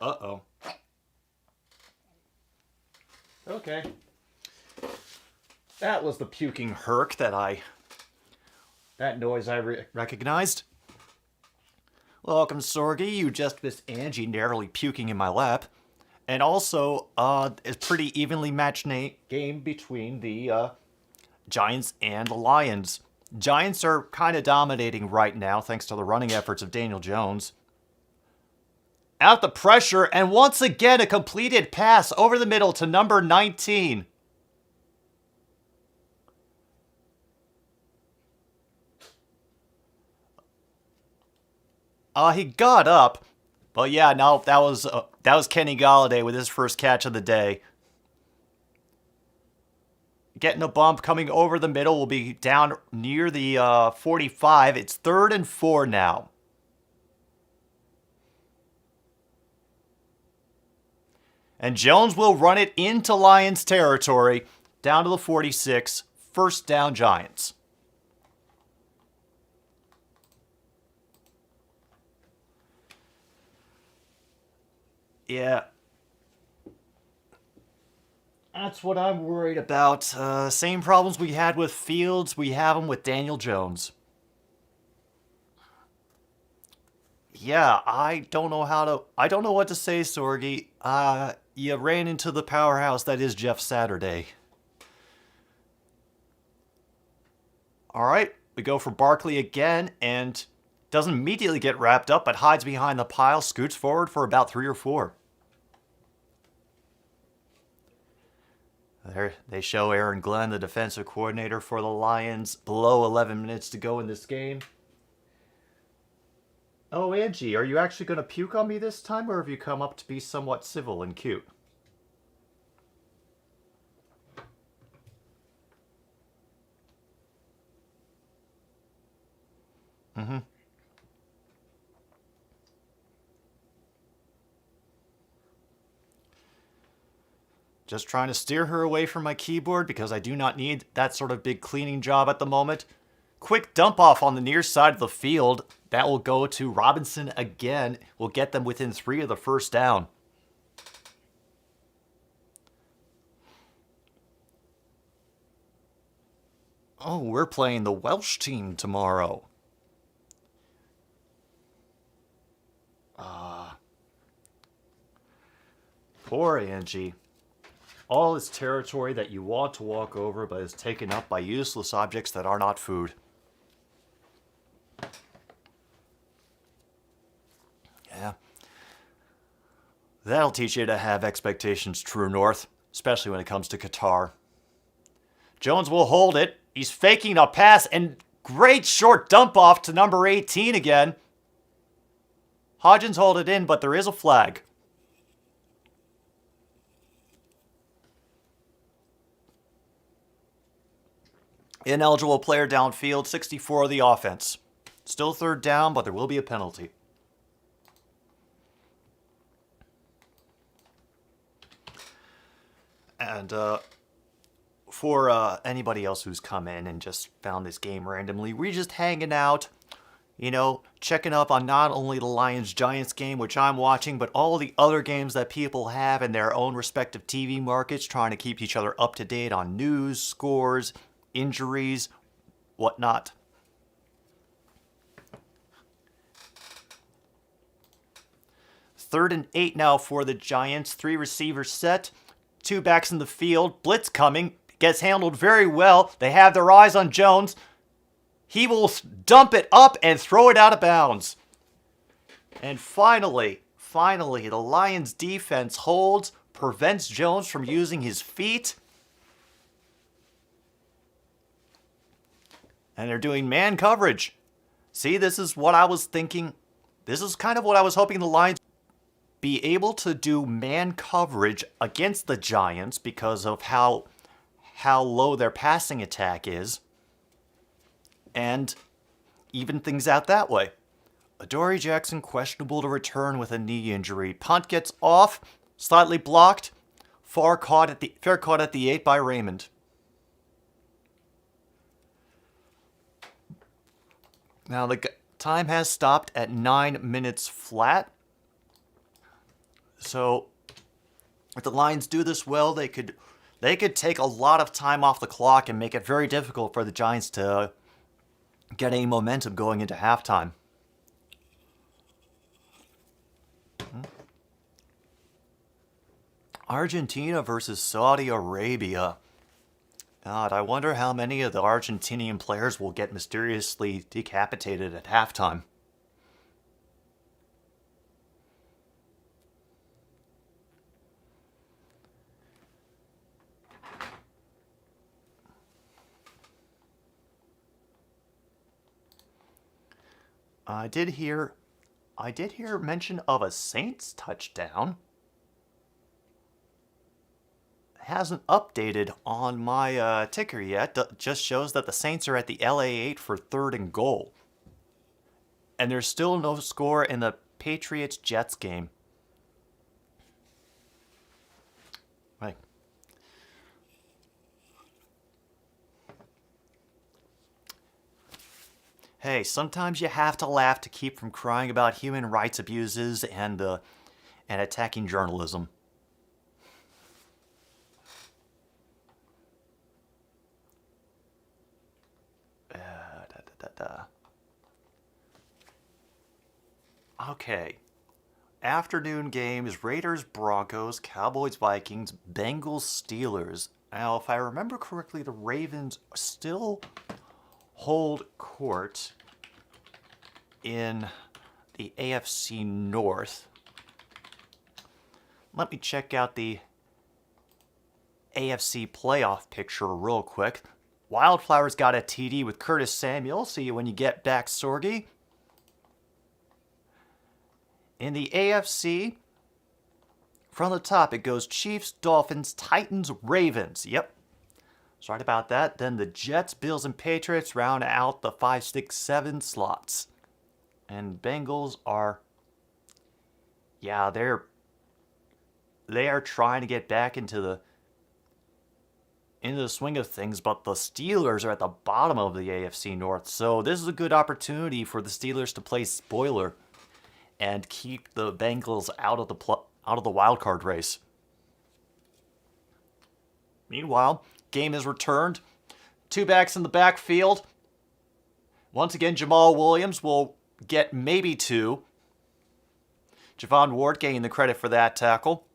S2: Uh-oh. Okay. That was the puking herc that noise I recognized. Welcome, Sorgi. You just missed Angie narrowly puking in my lap. And also, a pretty evenly matched game between the Giants and the Lions. Giants are kind of dominating right now thanks to the running efforts of Daniel Jones. Out the pressure, and once again a completed pass over the middle to number 19. He got up, but yeah, no, that was Kenny Golladay with his first catch of the day. Getting a bump, coming over the middle, will be down near the 45. It's 3rd and 4 now. And Jones will run it into Lions territory, down to the 46. First down, Giants. Yeah. That's what I'm worried about. Same problems we had with Fields, we have them with Daniel Jones. Yeah, I don't know what to say, Sorgi. You ran into the powerhouse that is Jeff Saturday. Alright, we go for Barkley again, and doesn't immediately get wrapped up, but hides behind the pile, scoots forward for about 3 or 4. There, they show Aaron Glenn, the defensive coordinator for the Lions, below 11 minutes to go in this game. Oh, Angie, are you actually going to puke on me this time, or have you come up to be somewhat civil and cute? Mm-hmm. Just trying to steer her away from my keyboard because I do not need that sort of big cleaning job at the moment. Quick dump off on the near side of the field. That will go to Robinson again. Will get them within 3 of the first down. Oh, we're playing the Welsh team tomorrow. Poor Angie. All this territory that you want to walk over but is taken up by useless objects that are not food. Yeah. That'll teach you to have expectations, true north, especially when it comes to Qatar. Jones will hold it. He's faking a pass, and great short dump off to number 18 again. Hodgins hold it in, but there is a flag. Ineligible player downfield, 64 of the offense. Still 3rd down, but there will be a penalty. And for anybody else who's come in and just found this game randomly, we're just hanging out, you know, checking up on not only the Lions-Giants game, which I'm watching, but all the other games that people have in their own respective TV markets, trying to keep each other up to date on news, scores, injuries, whatnot. Third and 8 now for the Giants. 3 receivers set. 2 backs in the field. Blitz coming. Gets handled very well. They have their eyes on Jones. He will dump it up and throw it out of bounds. And finally, the Lions defense holds, prevents Jones from using his feet. And they're doing man coverage. See, this is what I was thinking. This is kind of what I was hoping the Lions be able to do man coverage against the Giants because of how low their passing attack is. And even things out that way. Adoree Jackson questionable to return with a knee injury. Punt gets off, slightly blocked. Fair caught at the 8 by Raymond. Now the time has stopped at 9 minutes flat. So if the Lions do this well, they could take a lot of time off the clock and make it very difficult for the Giants to get any momentum going into halftime. Argentina versus Saudi Arabia. God, I wonder how many of the Argentinian players will get mysteriously decapitated at halftime. I did hear mention of a Saints touchdown. Hasn't updated on my ticker yet. Just shows that the Saints are at the LA8 for 3rd and goal. And there's still no score in the Patriots-Jets game. Right. Hey, sometimes you have to laugh to keep from crying about human rights abuses and attacking journalism. Okay. Afternoon games, Raiders, Broncos, Cowboys, Vikings, Bengals, Steelers. Now, if I remember correctly, the Ravens still hold court in the AFC North. Let me check out the AFC playoff picture real quick. Wildflowers got a TD with Curtis Samuel. See you when you get back, Sorgi. In the AFC, from the top, it goes Chiefs, Dolphins, Titans, Ravens. Yep. Sorry about that. Then the Jets, Bills, and Patriots round out the 5, 6, 7 slots. And Bengals are, yeah, they are trying to get back into the swing of things, but the Steelers are at the bottom of the AFC North. So this is a good opportunity for the Steelers to play spoiler and keep the Bengals out of the wild card race. Meanwhile, game is returned. 2 backs in the backfield. Once again, Jamal Williams will get maybe 2. Javon Ward getting the credit for that tackle.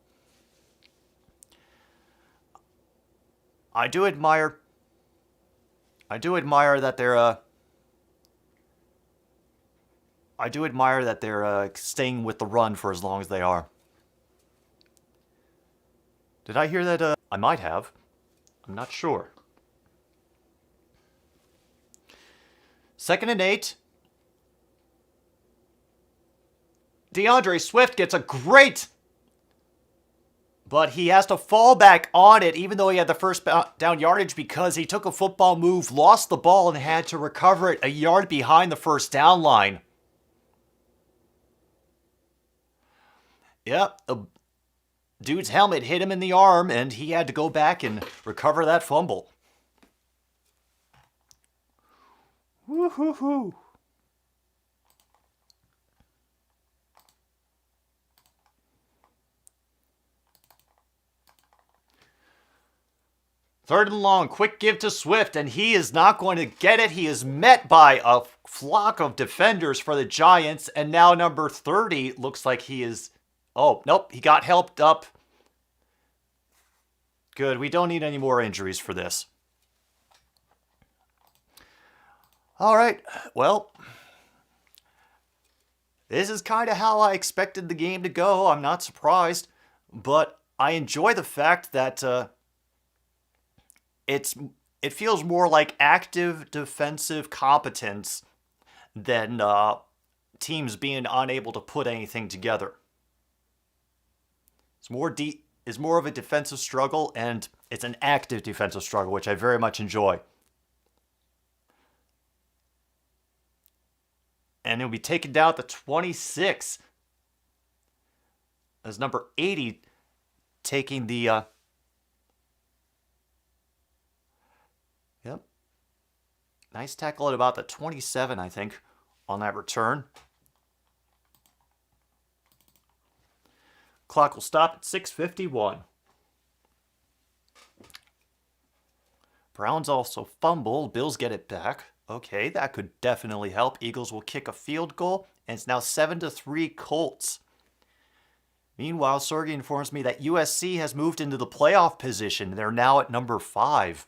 S2: I do admire that they're staying with the run for as long as they are. Did I hear that? I might have. I'm not sure. 2nd and 8. DeAndre Swift gets a great, but he has to fall back on it even though he had the first down yardage because he took a football move, lost the ball, and had to recover it a yard behind the first down line. Yep, the dude's helmet hit him in the arm, and he had to go back and recover that fumble. Woo-hoo-hoo. Third and long, quick give to Swift, and he is not going to get it. He is met by a flock of defenders for the Giants, and now number 30 looks like he is... Oh, nope, he got helped up. Good, we don't need any more injuries for this. All right, well, this is kind of how I expected the game to go. I'm not surprised, but I enjoy the fact that it feels more like active defensive competence than teams being unable to put anything together. It's more of a defensive struggle, and it's an active defensive struggle, which I very much enjoy. And it'll be taken down at the 26 as number 80 taking the... Yep. Nice tackle at about the 27, I think, on that return. Clock will stop at 6:51. Browns also fumble. Bills get it back. Okay, that could definitely help. Eagles will kick a field goal, and it's now 7-3 Colts. Meanwhile, Sergey informs me that USC has moved into the playoff position. They're now at number 5.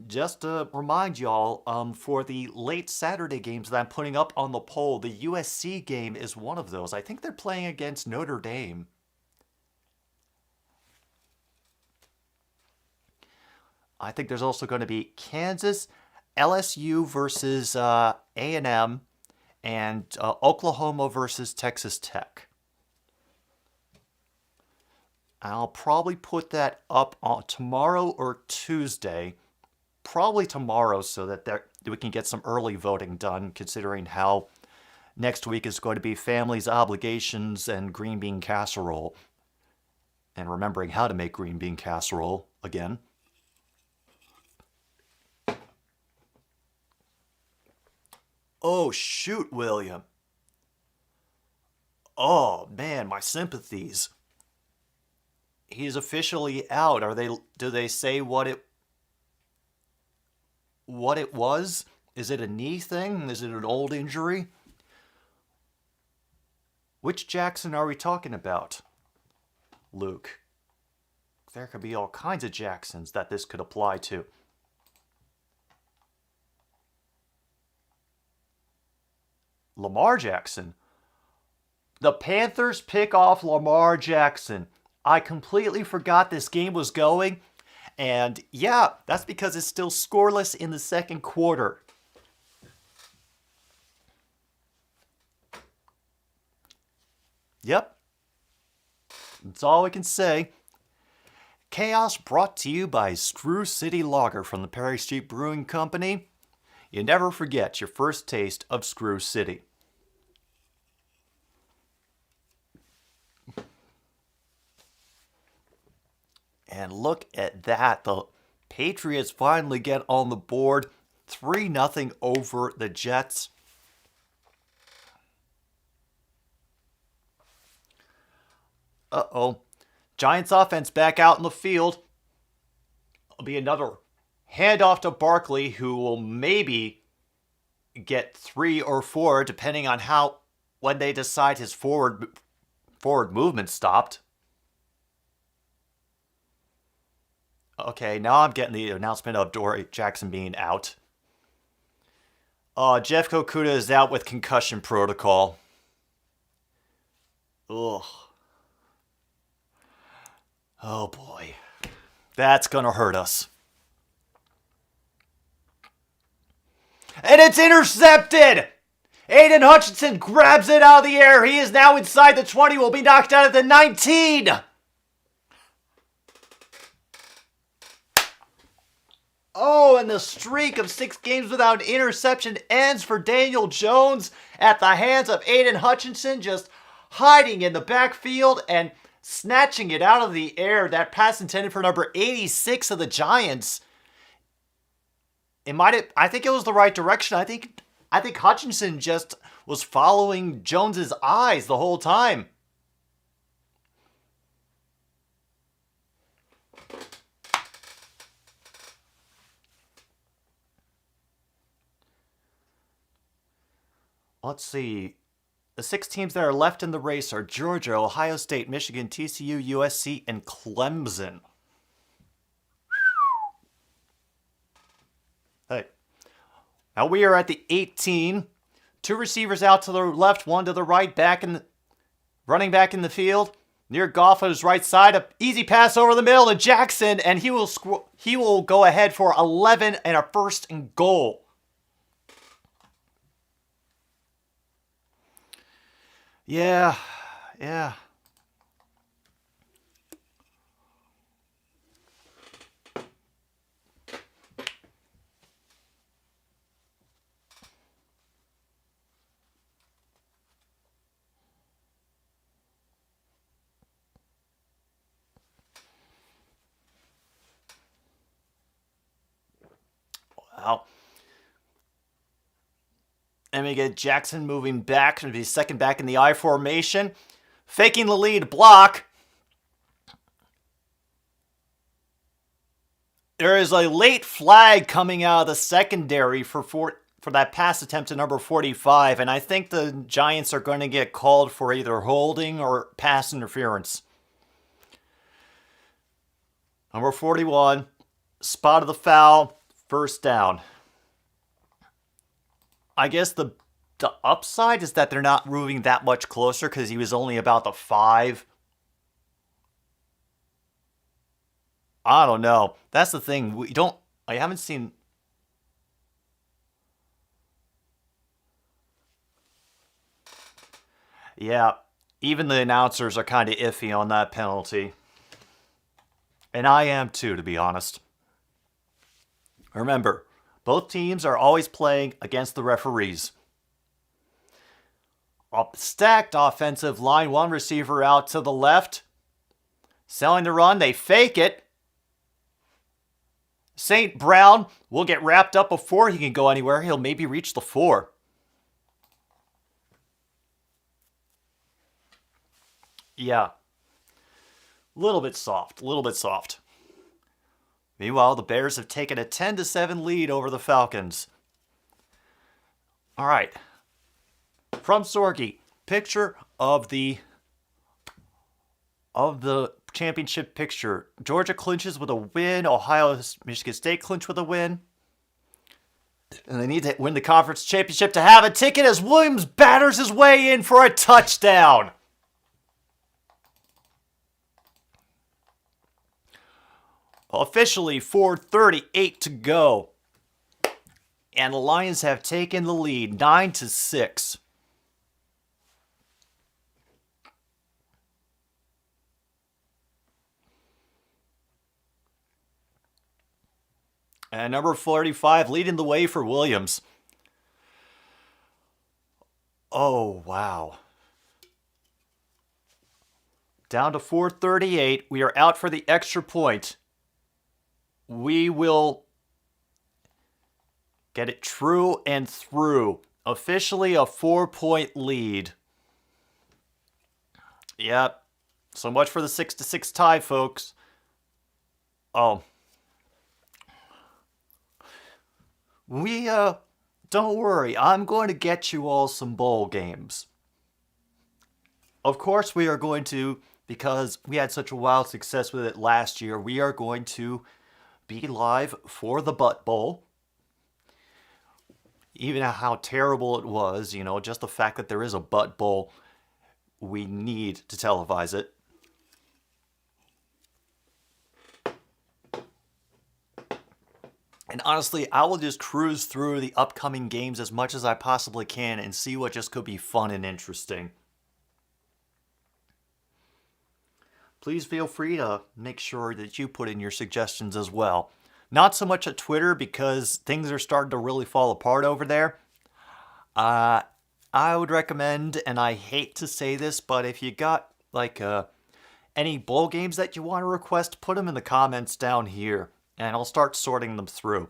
S2: Just to remind y'all, for the late Saturday games that I'm putting up on the poll, the USC game is one of those. I think they're playing against Notre Dame. I think there's also going to be Kansas, LSU versus A&M, and Oklahoma versus Texas Tech. I'll probably put that up on tomorrow or Tuesday. Probably tomorrow so that we can get some early voting done, considering how next week is going to be families, obligations, and green bean casserole. And remembering how to make green bean casserole again. Oh, shoot, William. Oh, man, my sympathies. He's officially out. Do they say what it was? Is it a knee thing? Is it an old injury? Which Jackson are we talking about, Luke? There could be all kinds of Jacksons that this could apply to. Lamar Jackson. The Panthers pick off Lamar Jackson. I completely forgot this game was going. And yeah, that's because it's still scoreless in the second quarter. Yep. That's all we can say. Chaos brought to you by Screw City Lager from the Perry Street Brewing Company. You never forget your first taste of Screw City. And look at that. The Patriots finally get on the board. 3-0 over the Jets. Uh-oh. Giants offense back out in the field. It'll be another handoff to Barkley, who will maybe get 3 or 4, depending on when they decide his forward movement stopped. Okay, now I'm getting the announcement of Dory Jackson being out. Jeff Okudah is out with concussion protocol. Ugh. Oh boy. That's gonna hurt us. And it's intercepted! Aiden Hutchinson grabs it out of the air. He is now inside the 20. Will be knocked out at the 19. Oh, and the streak of 6 games without an interception ends for Daniel Jones at the hands of Aiden Hutchinson, just hiding in the backfield and snatching it out of the air. That pass intended for number 86 of the Giants. I think it was the right direction. I think Hutchinson just was following Jones's eyes the whole time. Let's see. The 6 teams that are left in the race are Georgia, Ohio State, Michigan, TCU, USC, and Clemson. Hey. Now we are at the 18. 2 receivers out to the left, 1 to the right, running back in the field. Near Goff on his right side, a easy pass over the middle to Jackson, and he will go ahead for 11 and a 1st and goal. Yeah. Wow. And we get Jackson moving back to be second back in the I formation. Faking the lead block. There is a late flag coming out of the secondary for that pass attempt to number 45. And I think the Giants are going to get called for either holding or pass interference. Number 41. Spotted the foul. 1st down. I guess the upside is that they're not moving that much closer because he was only about the 5. I don't know. That's the thing. I haven't seen. Yeah, even the announcers are kind of iffy on that penalty. And I am too, to be honest. Remember, both teams are always playing against the referees. A stacked offensive line, 1 receiver out to the left. Selling the run, they fake it. St. Brown will get wrapped up before he can go anywhere. He'll maybe reach the 4. Yeah. A little bit soft. Meanwhile, the Bears have taken a 10-7 lead over the Falcons. All right. From Sorgi, picture of the championship picture. Georgia clinches with a win. Michigan State clinch with a win. And they need to win the conference championship to have a ticket as Williams batters his way in for a touchdown. Officially 4:38 to go. And the Lions have taken the lead 9-6. And number 45 leading the way for Williams. Oh, wow. Down to 4:38. We are out for the extra point. We will get it true and through. Officially a 4-point lead. Yep. So much for the 6-6 tie, folks. Oh. Don't worry. I'm going to get you all some bowl games. Of course we are going to, because we had such a wild success with it last year, we are going to be live for the Butt Bowl. Even how terrible it was, just the fact that there is a Butt Bowl, we need to televise it. And honestly, I will just cruise through the upcoming games as much as I possibly can and see what just could be fun and interesting. Please feel free to make sure that you put in your suggestions as well. Not so much at Twitter because things are starting to really fall apart over there. I would recommend, and I hate to say this, but if you got any bowl games that you want to request, put them in the comments down here, and I'll start sorting them through.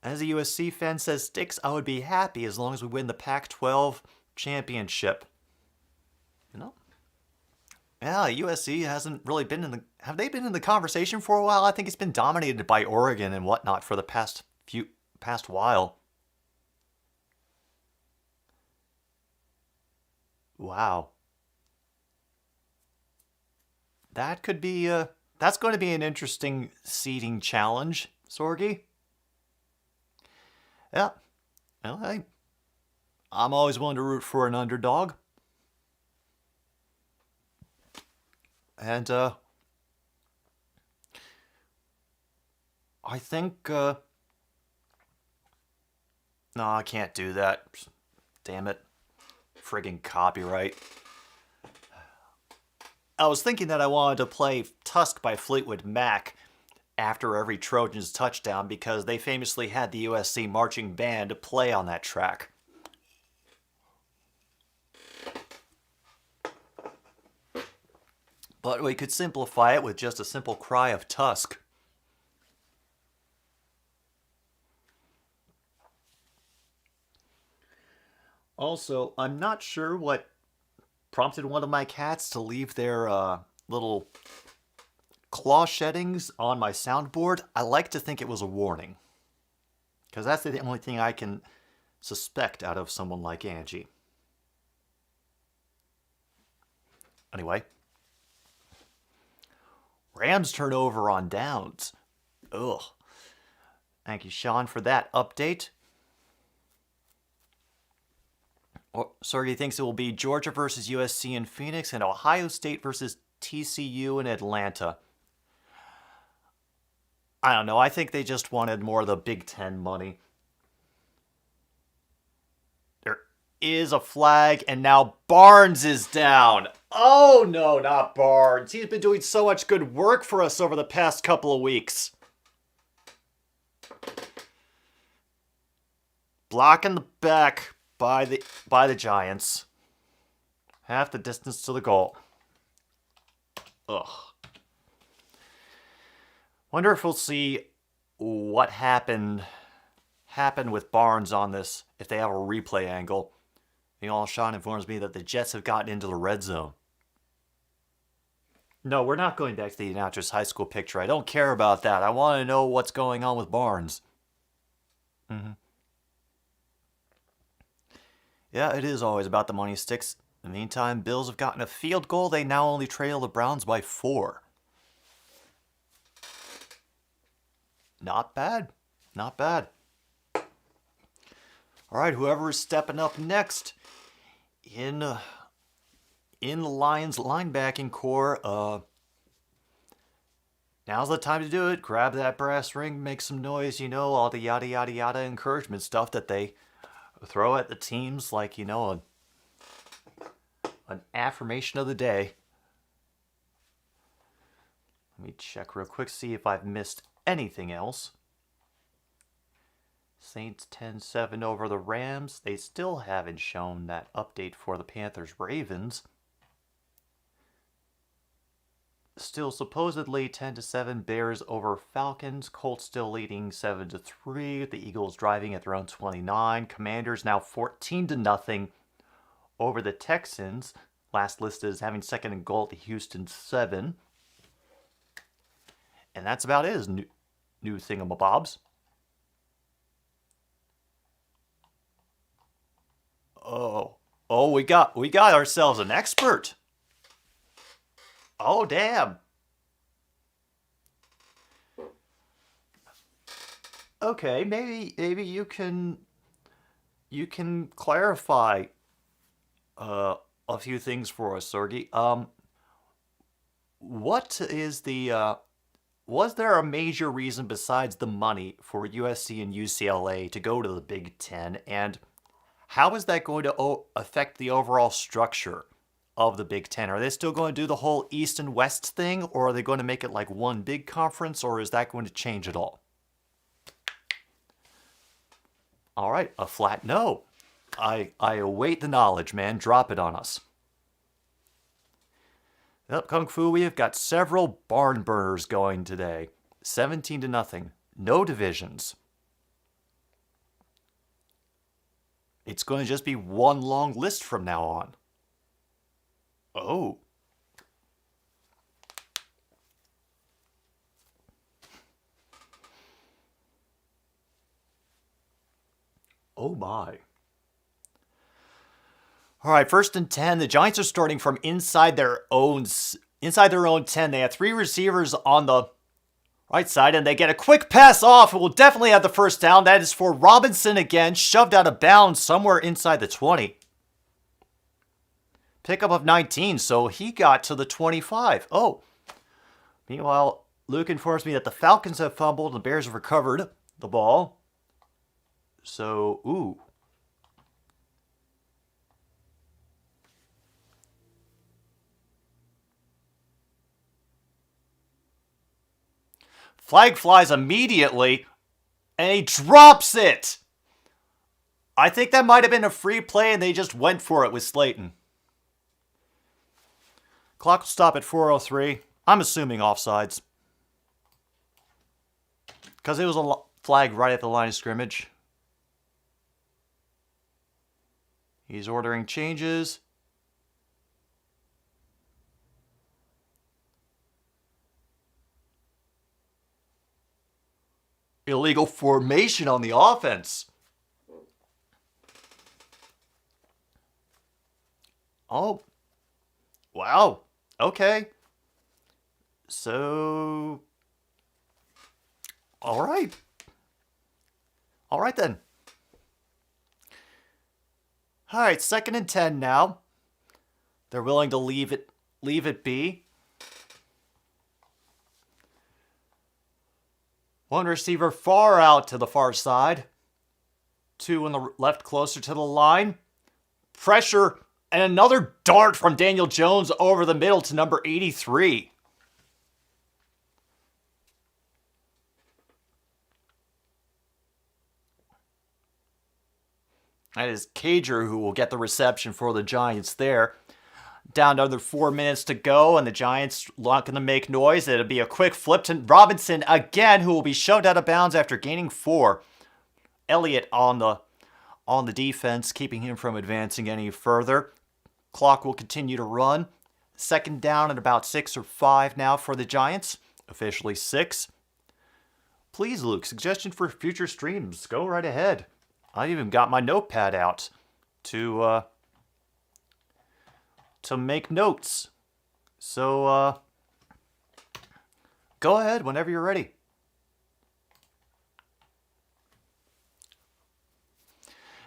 S2: As a USC fan, says Sticks, I would be happy as long as we win the Pac-12 championship. Yeah, USC hasn't really been in the... Have they been in the conversation for a while? I think it's been dominated by Oregon and whatnot for the past while. Wow. That could be... that's going to be an interesting seeding challenge, Sorgi. Yeah. Well, hey. I'm always willing to root for an underdog. And, I think, no, I can't do that. Damn it. Friggin' copyright. I was thinking that I wanted to play Tusk by Fleetwood Mac after every Trojans touchdown because they famously had the USC marching band play on that track. But we could simplify it with just a simple cry of Tusk. Also, I'm not sure what prompted one of my cats to leave their little claw sheddings on my soundboard. I like to think it was a warning. Because that's the only thing I can suspect out of someone like Angie. Anyway. Rams turnover on downs. Ugh. Thank you, Sean, for that update. Sergey thinks it will be Georgia versus USC in Phoenix and Ohio State versus TCU in Atlanta. I don't know. I think they just wanted more of the Big Ten money. There is a flag, and now Barnes is down. Oh, no, not Barnes. He's been doing so much good work for us over the past couple of weeks. Blocking the back by the Giants. Half the distance to the goal. Ugh. Wonder if we'll see what happened with Barnes on this, if they have a replay angle. Sean informs me that the Jets have gotten into the red zone. No, we're not going back to the Natchez High School picture. I don't care about that. I want to know what's going on with Barnes. Yeah, it is always about the money, Sticks. In the meantime, Bills have gotten a field goal. They now only trail the Browns by 4. Not bad. Not bad. All right, whoever is stepping up next in the Lions linebacking core, now's the time to do it. Grab that brass ring, make some noise, all the yada yada yada encouragement stuff that they throw at the teams, like, an affirmation of the day. Let me check real quick, see if I've missed anything else. Saints 10-7 over the Rams. They still haven't shown that update for the Panthers-Ravens. Still supposedly 10-7 Bears over Falcons. Colts still leading 7-3. The Eagles driving at their own 29. Commanders now 14-0 over the Texans. Last listed as having second and goal at the Houston 7. And that's about it, new thingamabobs. Oh, we got ourselves an expert. Oh, damn. Okay, maybe you can clarify a few things for us, Sergey. What is the was there a major reason besides the money for USC and UCLA to go to the Big Ten, and how is that going to affect the overall structure of the Big Ten? Are they still going to do the whole East and West thing, or are they going to make it like one big conference, or is that going to change at all? All right, a flat no. I await the knowledge, man. Drop it on us. Yep, Kung Fu, we have got several barn burners going today. 17-0. No divisions. It's going to just be one long list from now on. Oh. Oh my. All right, 1st and 10. The Giants are starting from inside their own 10. They have 3 receivers on the right side, and they get a quick pass off. It will definitely have the first down. That is for Robinson again, shoved out of bounds somewhere inside the 20. Pickup of 19, so he got to the 25. Oh. Meanwhile, Luke informs me that the Falcons have fumbled and the Bears have recovered the ball. So, ooh. Flag flies immediately, and he drops it. I think that might have been a free play, and they just went for it with Slayton. Clock will stop at 4:03. I'm assuming offsides, because it was a flag right at the line of scrimmage. He's ordering changes. Illegal formation on the offense. Oh. Wow. Okay. So. All right. All right then. All right, 2nd and 10 now. They're willing to leave it be. One receiver far out to the far side. 2 on the left closer to the line. Pressure and another dart from Daniel Jones over the middle to number 83. That is Cager who will get the reception for the Giants there. Down to under 4 minutes to go, and the Giants not going to make noise. It'll be a quick flip to Robinson again, who will be shoved out of bounds after gaining 4. Elliott on the defense, keeping him from advancing any further. Clock will continue to run. 2nd down at about 6 or 5 now for the Giants. Officially 6. Please, Luke, suggestion for future streams. Go right ahead. I even got my notepad out to to make notes. So, go ahead whenever you're ready.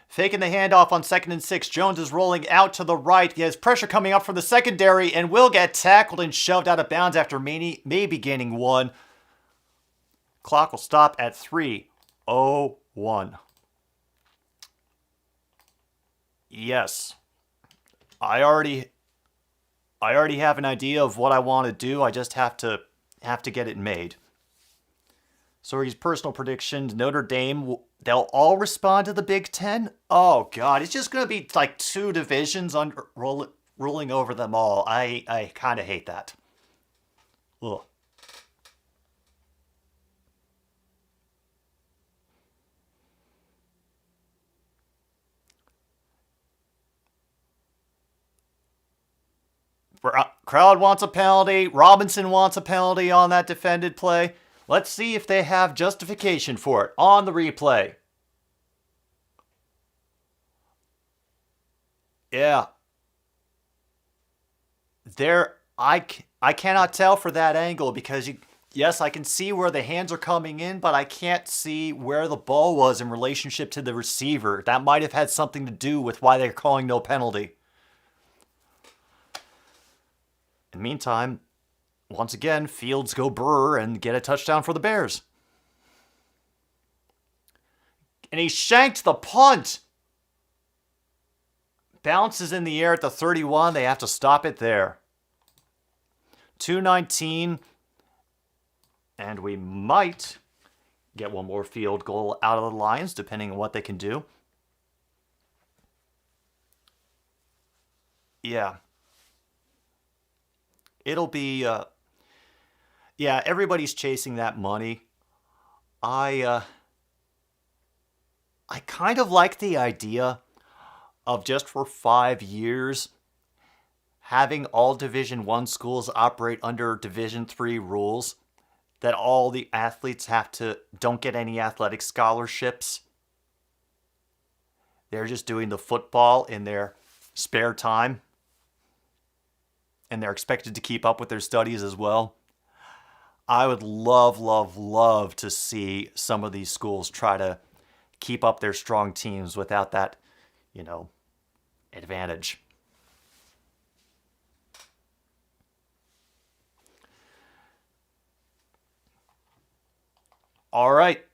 S2: Faking the handoff on 2nd and 6. Jones is rolling out to the right. He has pressure coming up from the secondary and will get tackled and shoved out of bounds after maybe gaining 1. Clock will stop at 3:01. Yes. I already have an idea of what I want to do. I just have to get it made. So his personal predictions: Notre Dame, they'll all respond to the Big Ten. Oh God, it's just gonna be like 2 divisions ruling over them all. I kind of hate that. Ugh. Crowd wants a penalty. Robinson wants a penalty on that defended play. Let's see if they have justification for it on the replay. Yeah. I cannot tell for that angle because yes, I can see where the hands are coming in, but I can't see where the ball was in relationship to the receiver. That might have had something to do with why they're calling no penalty. In the meantime, once again, Fields go brr and get a touchdown for the Bears. And he shanked the punt. Bounces in the air at the 31. They have to stop it there. 2:19. And we might get one more field goal out of the Lions, depending on what they can do. Yeah. It'll be, yeah, everybody's chasing that money. I kind of like the idea of just for 5 years having all Division I schools operate under Division III rules, that all the athletes don't get any athletic scholarships. They're just doing the football in their spare time. And they're expected to keep up with their studies as well. I would love, love, love to see some of these schools try to keep up their strong teams without that, advantage. All right.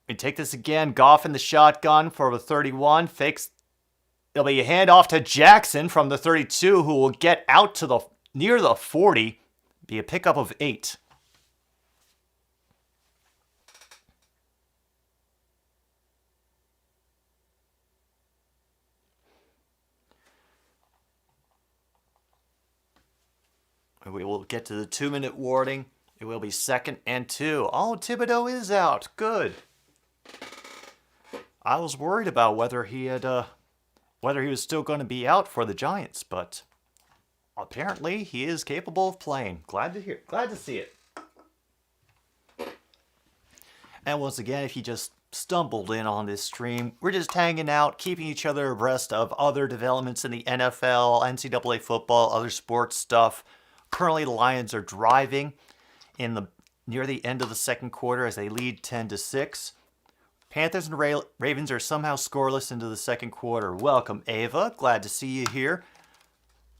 S2: We take this again. Goff in the shotgun for the 31. Fakes. It'll be a handoff to Jackson from the 32, who will get out to near the 40. Be a pickup of 8. We will get to the 2-minute warning. It will be 2nd and 2. Oh, Thibodeau is out. Good. I was worried about whether he was still going to be out for the Giants, but apparently he is capable of playing. Glad to see it. And once again, if you just stumbled in on this stream, we're just hanging out, keeping each other abreast of other developments in the NFL, NCAA football, other sports stuff. Currently, the Lions are driving near the end of the second quarter as they lead 10-6. Panthers and Ravens are somehow scoreless into the second quarter. Welcome, Ava. Glad to see you here.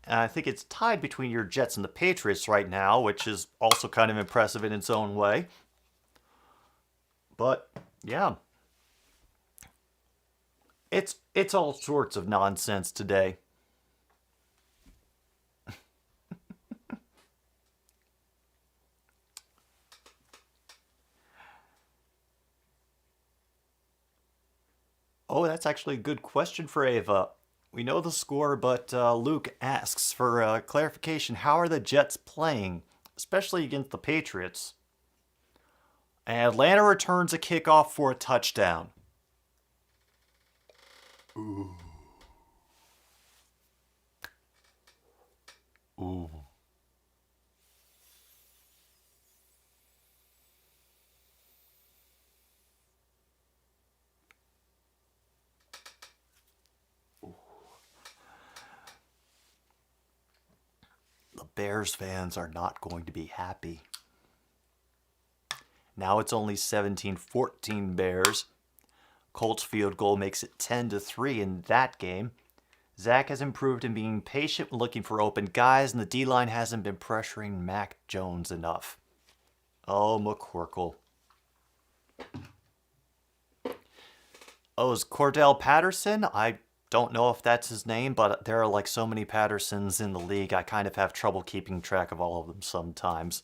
S2: I think it's tied between your Jets and the Patriots right now, which is also kind of impressive in its own way. But, yeah. It's all sorts of nonsense today. Oh, that's actually a good question for Ava. We know the score, but Luke asks for clarification. How are the Jets playing, especially against the Patriots? Atlanta returns a kickoff for a touchdown. Ooh. Ooh. Bears fans are not going to be happy. Now it's only 17-14 Bears. Colts field goal makes it 10-3 in that game. Zach has improved in being patient when looking for open guys, and the D-line hasn't been pressuring Mac Jones enough. Oh, McCorkle. Oh, is Cordell Patterson? I don't know if that's his name, but there are like so many Pattersons in the league, I kind of have trouble keeping track of all of them sometimes.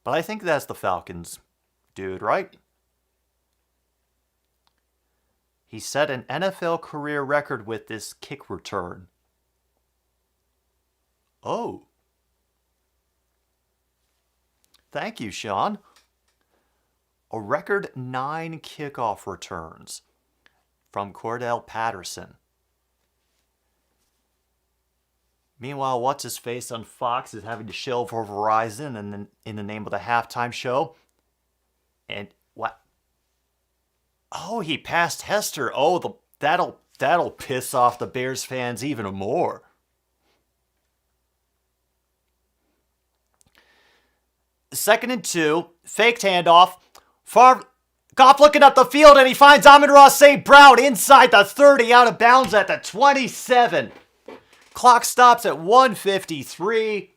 S2: But I think that's the Falcons dude, right? He set an NFL career record with this kick return. Oh. Thank you, Sean. A record 9 kickoff returns from Cordell Patterson. Meanwhile, what's-his-face on Fox is having to shill for Verizon and in the name of the halftime show. And what? Oh, he passed Hester. Oh, that'll piss off the Bears fans even more. 2nd and 2, faked handoff. Goff looking up the field, and he finds Amon-Ra St. Brown inside the 30, out of bounds at the 27. Clock stops at 1:53.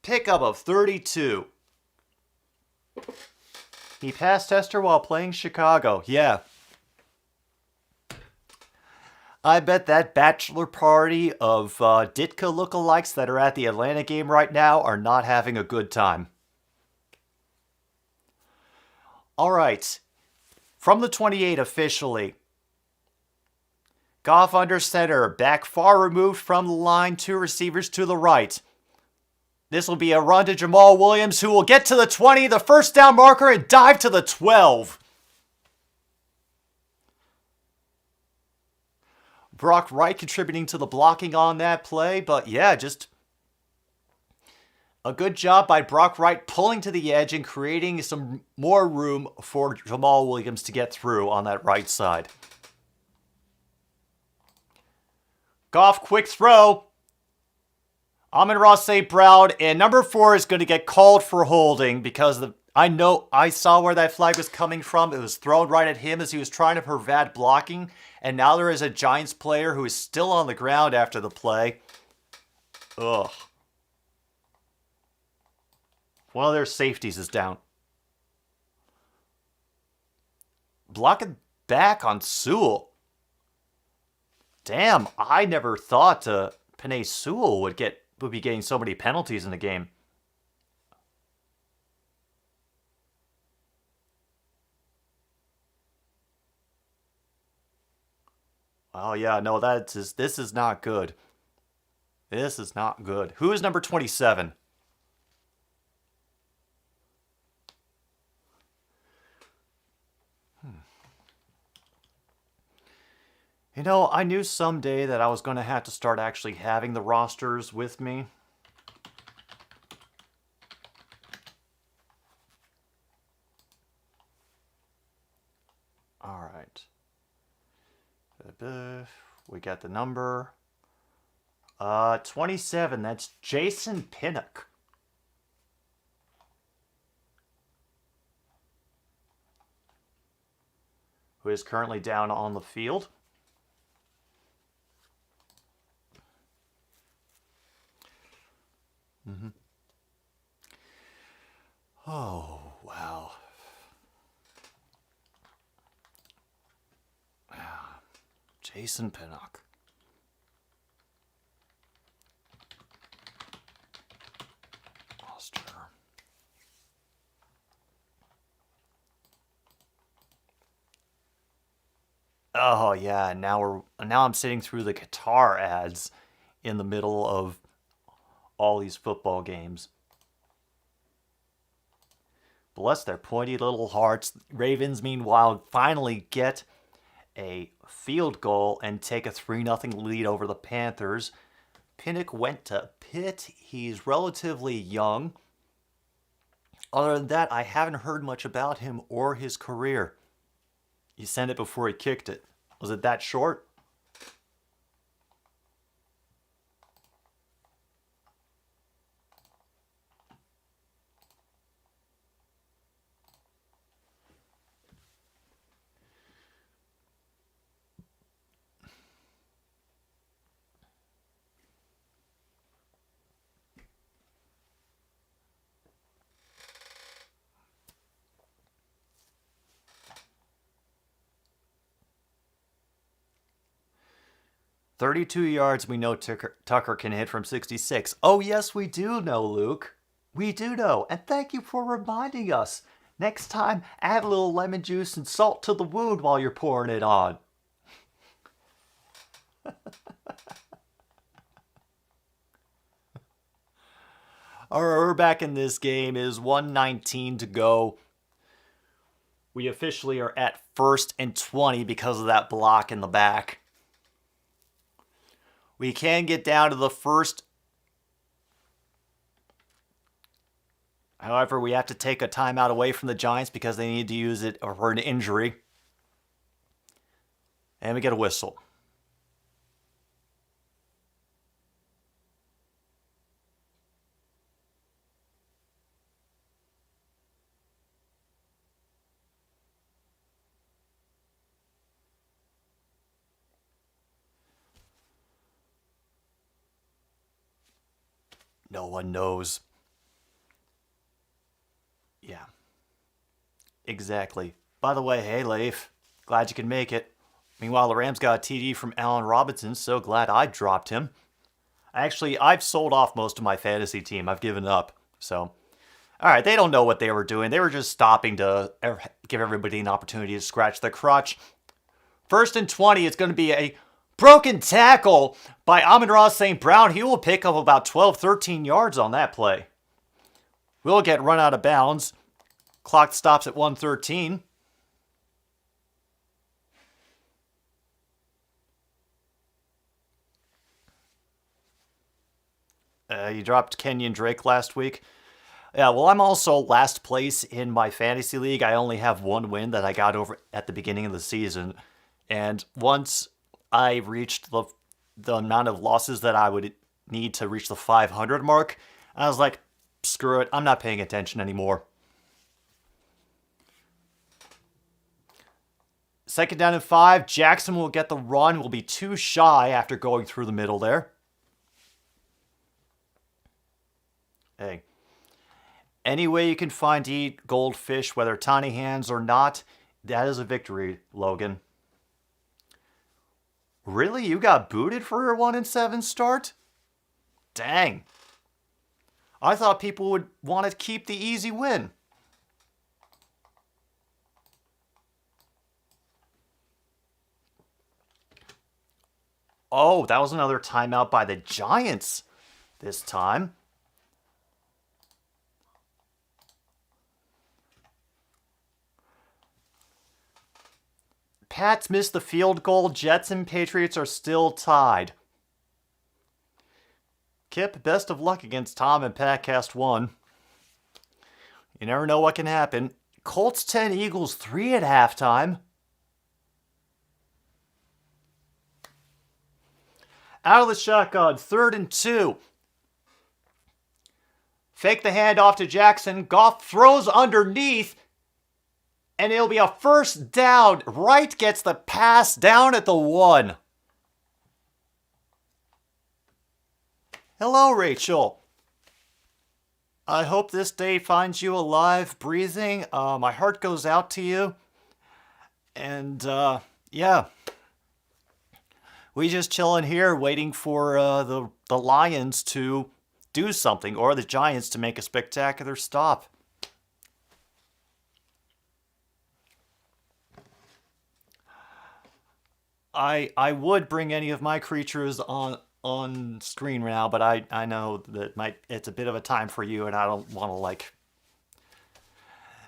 S2: Pickup of 32. He passed Hester while playing Chicago. Yeah. I bet that bachelor party of Ditka lookalikes that are at the Atlanta game right now are not having a good time. All right. From the 28 officially. Goff under center. Back far removed from the line. 2 receivers to the right. This will be a run to Jamal Williams, who will get to the 20, the first down marker, and dive to the 12. Brock Wright contributing to the blocking on that play, but yeah, just a good job by Brock Wright pulling to the edge and creating some more room for Jamal Williams to get through on that right side. Goff, quick throw. Amon-Ra St. Brown, and number 4 is going to get called for holding because I saw where that flag was coming from. It was thrown right at him as he was trying to prevent blocking, and now there is a Giants player who is still on the ground after the play. Ugh. One of their safeties is down. Blocking back on Sewell. Damn, I never thought Penei Sewell would be getting so many penalties in the game. Oh yeah, no, this is not good. This is not good. Who is number 27? You know, I knew someday that I was going to have to start actually having the rosters with me. All right. We got the number. 27, that's Jason Pinnock. Who is currently down on the field. Mm-hmm. Oh, wow. Jason Pinnock. Roster. Oh yeah, now I'm sitting through the Qatar ads in the middle of all these football games. Bless their pointy little hearts. Ravens, meanwhile, finally get a field goal and take a 3-0 lead over the Panthers. Pinnock went to Pitt. He's relatively young. Other than that, I haven't heard much about him or his career. He sent it before he kicked it. Was it that short? 32 yards, we know Tucker can hit from 66. Oh, yes, we do know, Luke. We do know. And thank you for reminding us. Next time, add a little lemon juice and salt to the wound while you're pouring it on. All right, we're back in this game. It is 1:19 to go. We officially are at 1st and 20 because of that block in the back. We can get down to the first. However, we have to take a timeout away from the Giants because they need to use it for an injury. And we get a whistle. No one knows. Yeah. Exactly. By the way, hey, Leif. Glad you can make it. Meanwhile, the Rams got a TD from Allen Robinson, so glad I dropped him. Actually, I've sold off most of my fantasy team. I've given up. So, alright, they don't know what they were doing. They were just stopping to give everybody an opportunity to scratch their crotch. 1st and 20, it's going to be a broken tackle by Amon-Ra St. Brown. He will pick up about 12, 13 yards on that play. We'll get run out of bounds. Clock stops at 1:13. You dropped Kenyon Drake last week. Yeah, well, I'm also last place in my fantasy league. I only have one win that I got over at the beginning of the season. And once I reached the amount of losses that I would need to reach the 500 mark, I was like, screw it, I'm not paying attention anymore. 2nd down and 5. Jackson will get the run. Will be too shy after going through the middle there. Hey. Any way you can find to eat goldfish, whether tiny hands or not, that is a victory, Logan. Really? You got booted for your 1-7 start? Dang. I thought people would want to keep the easy win. Oh, that was another timeout by the Giants this time. Pats missed the field goal. Jets and Patriots are still tied. Kip, best of luck against Tom and Patcast 1. You never know what can happen. Colts 10, Eagles 3 at halftime. Out of the shotgun, 3rd and 2. Fake the handoff to Jackson. Goff throws underneath. And it'll be a 1st down. Wright gets the pass down at the 1. Hello, Rachel. I hope this day finds you alive, breathing. My heart goes out to you. And, yeah. We just chilling here waiting for the Lions to do something, or the Giants to make a spectacular stop. I would bring any of my creatures on screen now, but I know that it's a bit of a time for you, and I don't want to like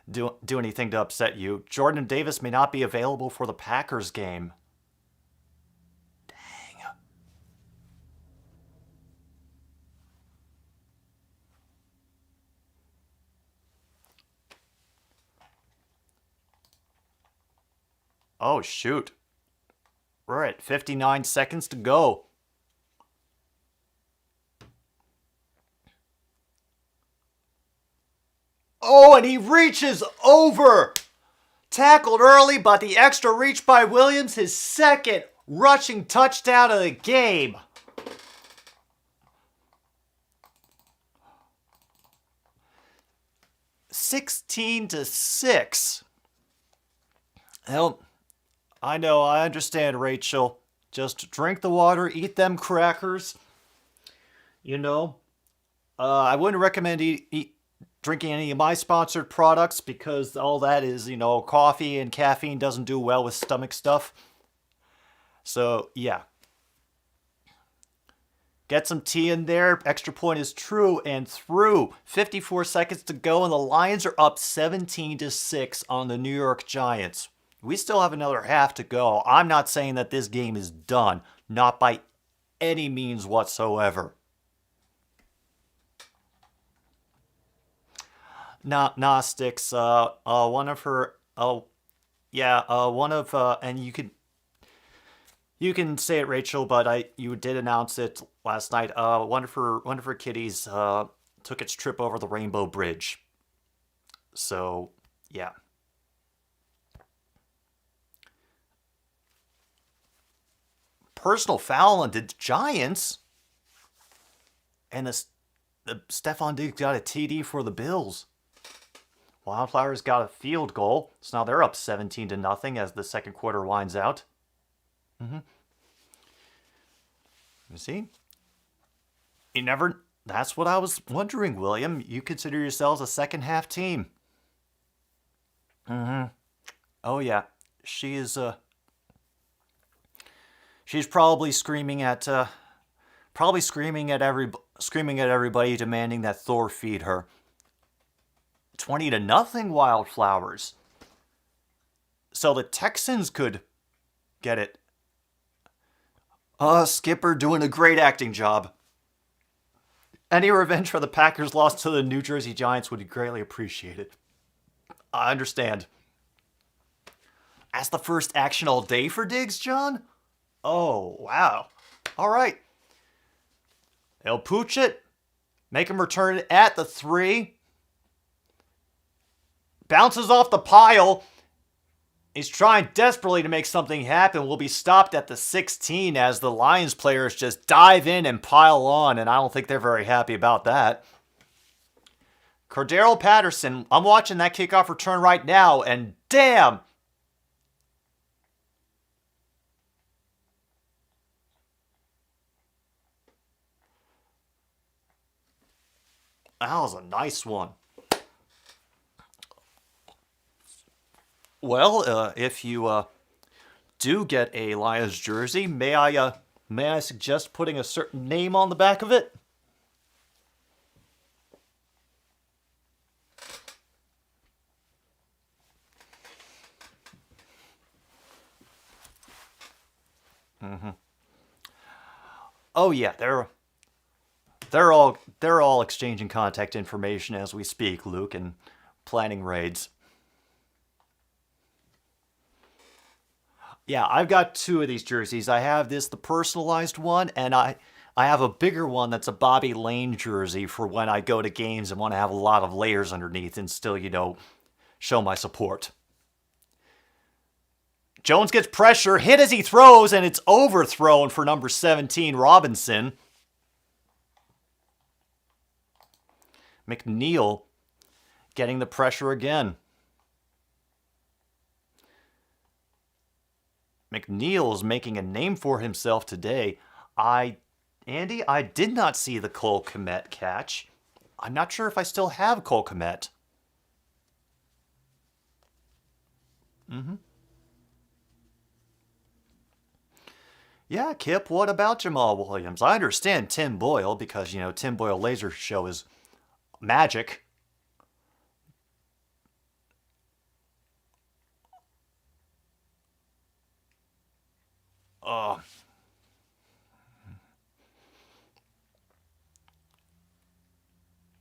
S2: do anything to upset you. Jordan Davis may not be available for the Packers game. Oh, shoot. We're at 59 seconds to go. Oh, and he reaches over. Tackled early, but the extra reach by Williams, his 2nd rushing touchdown of the game. (16-6). Well, I know, I understand, Rachel. Just drink the water, eat them crackers. You know, I wouldn't recommend drinking any of my sponsored products because all that is, coffee and caffeine doesn't do well with stomach stuff. So, yeah. Get some tea in there. Extra point is true and through. 54 seconds to go, and the Lions are up 17-6 on the New York Giants. We still have another half to go. I'm not saying that this game is done. Not by any means whatsoever. Gnostics, one of her, and you can say it, Rachel, but you did announce it last night. One of her kitties took its trip over the Rainbow Bridge. So, yeah. Personal foul on the Giants, and the Stephon Diggs got a TD for the Bills. Wildflowers got a field goal, so now they're up 17-0 as the second quarter winds out. You see? That's what I was wondering, William. You consider yourselves a second half team. Oh yeah. She's probably screaming at everybody, demanding that Thor feed her. 20-0 Wildflowers. So the Texans could get it. Skipper doing a great acting job. Any revenge for the Packers' loss to the New Jersey Giants would be greatly appreciated. I understand. That's the first action all day for Diggs, John? Oh, wow. All right. They'll pooch it. Make him return it at the 3. Bounces off the pile. He's trying desperately to make something happen. Will be stopped at the 16 as the Lions players just dive in and pile on, and I don't think they're very happy about that. Cordero Patterson, I'm watching that kickoff return right now, and damn! That was a nice one. Well, if you do get a Lions jersey, may I suggest putting a certain name on the back of it? Oh yeah, they're all exchanging contact information as we speak, Luke, and planning raids. Yeah, I've got 2 of these jerseys. I have the personalized one, and I have a bigger one that's a Bobby Lane jersey for when I go to games and want to have a lot of layers underneath and still, show my support. Jones gets pressure, hit as he throws, and it's overthrown for number 17, Robinson. McNeil getting the pressure again. McNeil's making a name for himself today. Andy, I did not see the Cole Kmet catch. I'm not sure if I still have Cole Kmet. Yeah, Kip, what about Jamal Williams? I understand Tim Boyle because, Tim Boyle Laser Show is magic.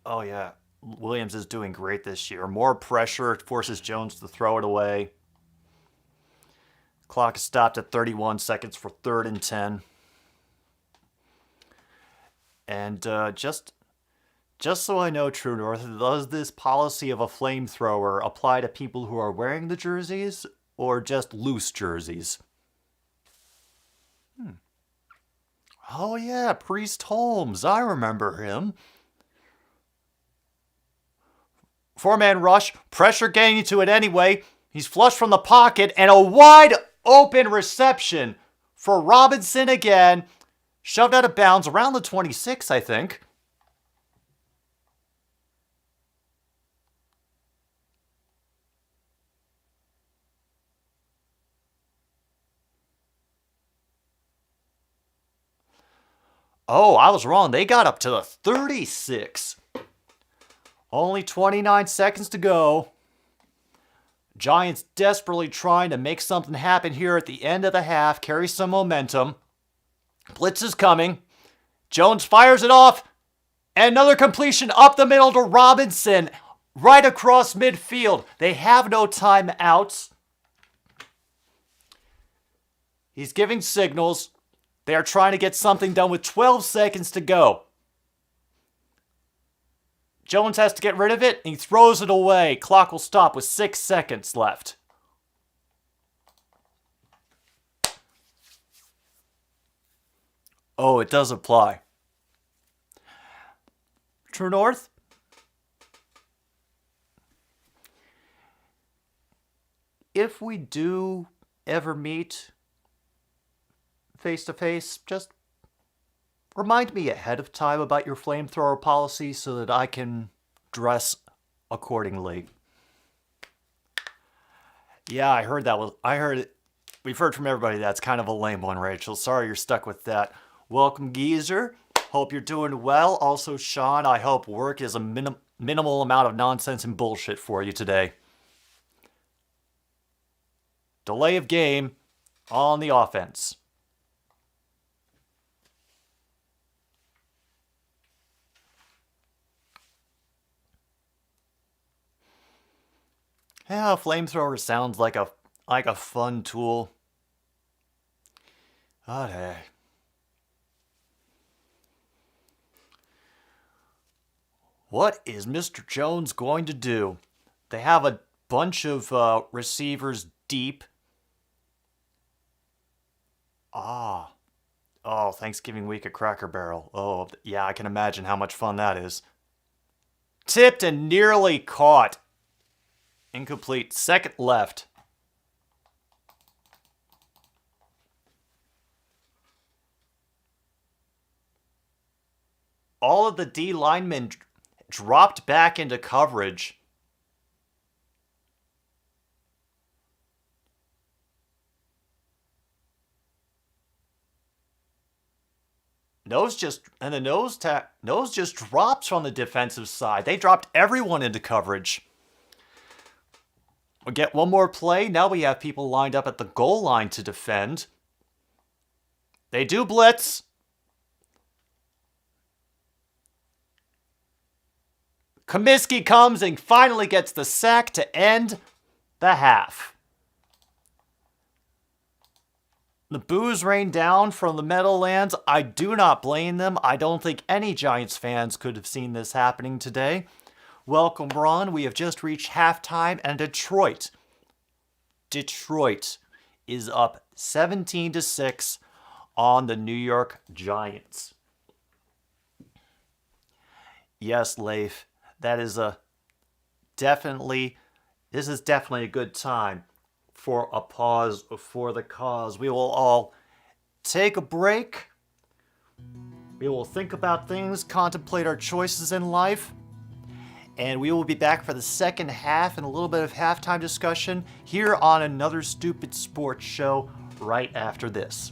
S2: Oh, yeah. Williams is doing great this year. More pressure forces Jones to throw it away. Clock is stopped at 31 seconds for 3rd and 10. And just so I know, True North, does this policy of a flamethrower apply to people who are wearing the jerseys or just loose jerseys? Oh yeah, Priest Holmes. I remember him. 4-man rush, pressure getting into it anyway. He's flushed from the pocket, and a wide open reception for Robinson again. Shoved out of bounds around the 26, I think. Oh, I was wrong. They got up to the 36. Only 29 seconds to go. Giants desperately trying to make something happen here at the end of the half. Carry some momentum. Blitz is coming. Jones fires it off. And another completion up the middle to Robinson. Right across midfield. They have no timeouts. He's giving signals. They are trying to get something done with 12 seconds to go. Jones has to get rid of it, and he throws it away. Clock will stop with 6 seconds left. Oh, it does apply. True North? If we do ever meet face-to-face, just remind me ahead of time about your flamethrower policy so that I can dress accordingly. Yeah, I heard it. We've heard from everybody that's kind of a lame one, Rachel. Sorry you're stuck with that. Welcome, Geezer. Hope you're doing well. Also, Sean, I hope work is a minimal amount of nonsense and bullshit for you today. Delay of game on the offense. Yeah, flamethrower sounds like a fun tool. But hey. What is Mr. Jones going to do? They have a bunch of receivers deep. Oh, Thanksgiving week at Cracker Barrel. Oh, yeah, I can imagine how much fun that is. Tipped and nearly caught. Incomplete. Second left. All of the D linemen dropped back into coverage. Nose just drops from the defensive side. They dropped everyone into coverage. We'll get one more play. Now we have people lined up at the goal line to defend. They do blitz. Comiskey comes and finally gets the sack to end the half. The boos rain down from the Meadowlands. I do not blame them. I don't think any Giants fans could have seen this happening today. Welcome, Ron. We have just reached halftime, and Detroit is up 17-6 on the New York Giants. Yes, Leif, this is definitely a good time for a pause for the cause. We will all take a break. We will think about things, contemplate our choices in life. And we will be back for the second half and a little bit of halftime discussion here on Another Stupid Sports Show right after this.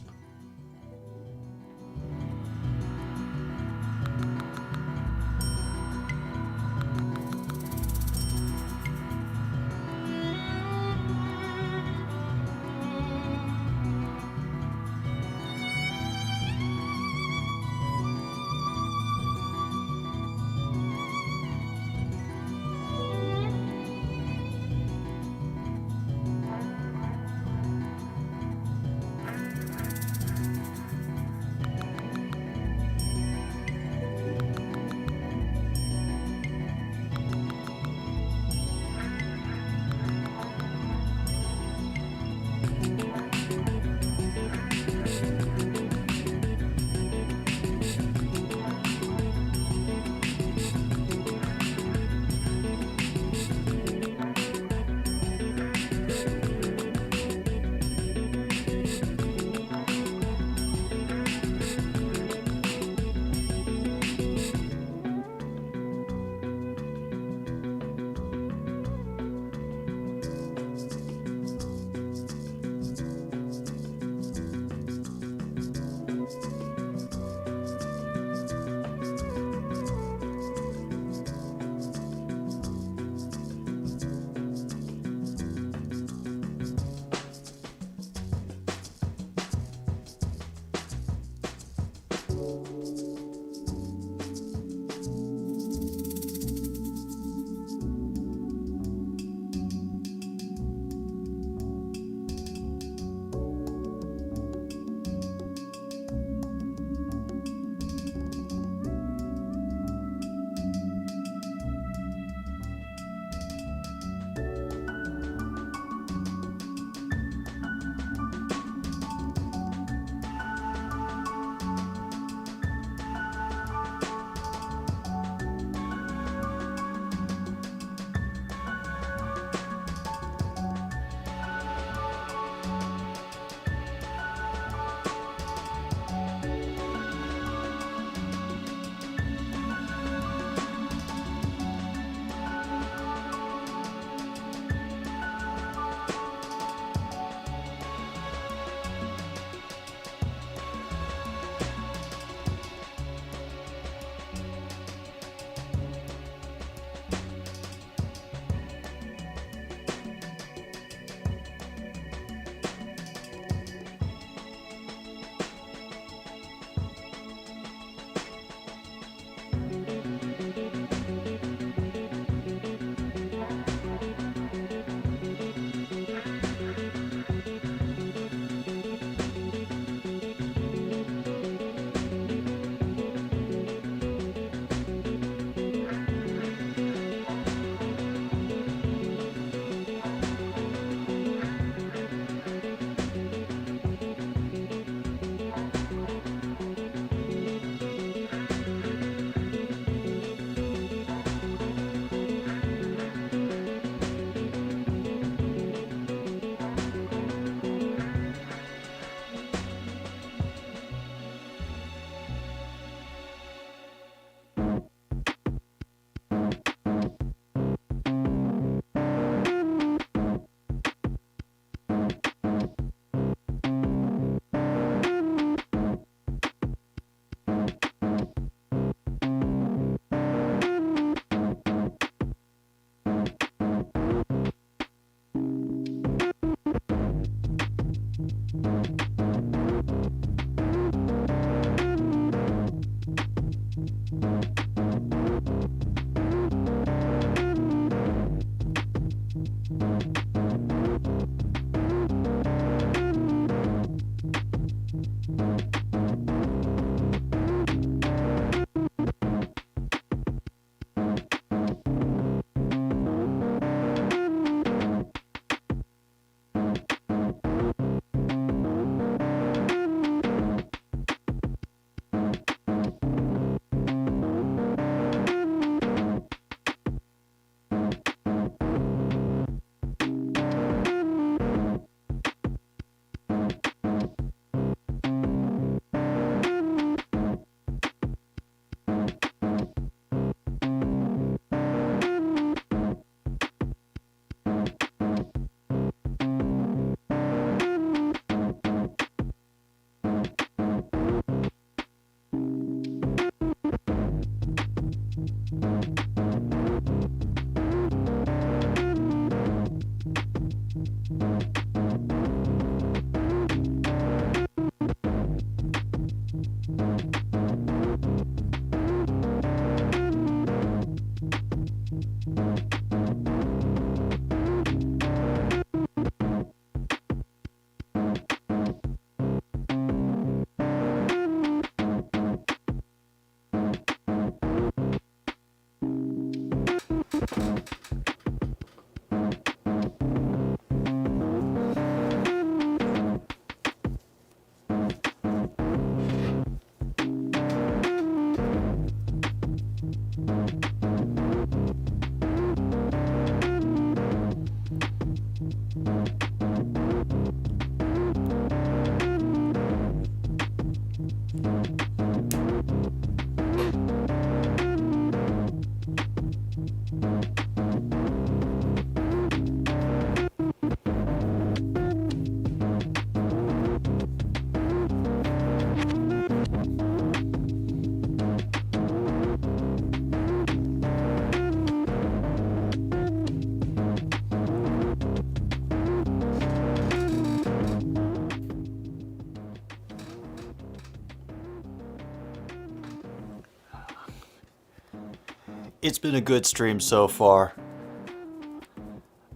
S2: It's been a good stream so far.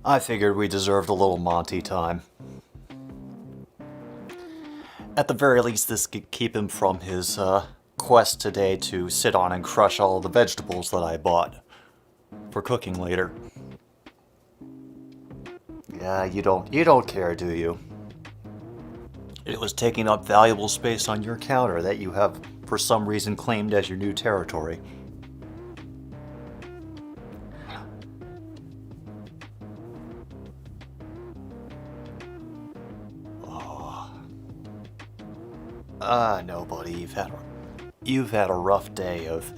S2: I figured we deserved a little Monty time. At the very least, this could keep him from his quest today to sit on and crush all the vegetables that I bought for cooking later. Yeah, you don't care, do you? It was taking up valuable space on your counter that you have for some reason claimed as your new territory. No, buddy, you've had a rough day of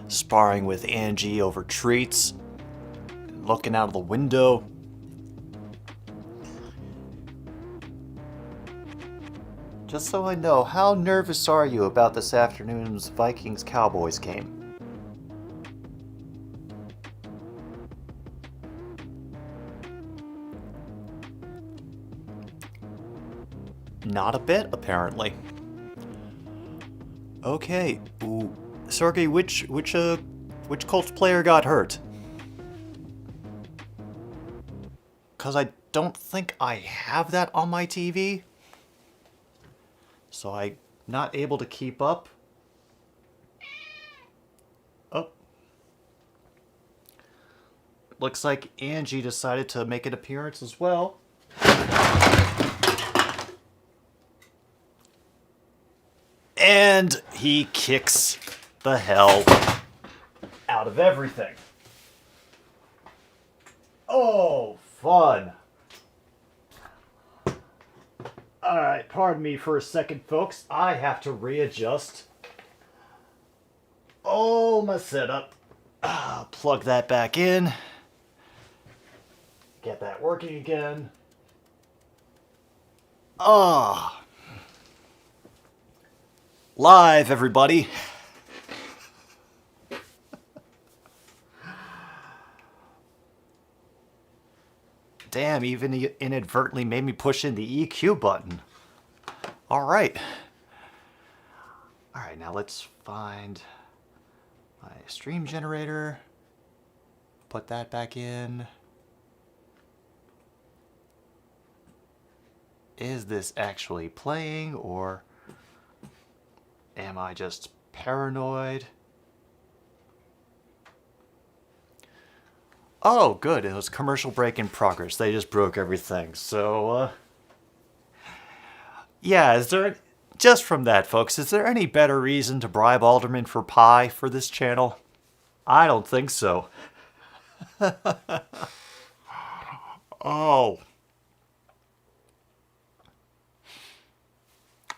S2: sparring with Angie over treats, looking out of the window. Just so I know, how nervous are you about this afternoon's Vikings-Cowboys game? Not a bit, apparently. Okay, ooh. Sergey, which Colts player got hurt? 'Cause I don't think I have that on my TV. So I'm not able to keep up. Oh. Looks like Angie decided to make an appearance as well. And he kicks the hell out of everything. Oh, fun. Alright, pardon me for a second, folks. I have to readjust my setup. Plug that back in. Get that working again. Live, everybody. Damn, even inadvertently made me push in the EQ button. All right. All right, now let's find my stream generator. Put that back in. Is this actually playing, or am I just paranoid? Oh, good. It was commercial break in progress. They just broke everything. So, yeah, just from that, folks, is there any better reason to bribe aldermen for pie for this channel? I don't think so. Oh.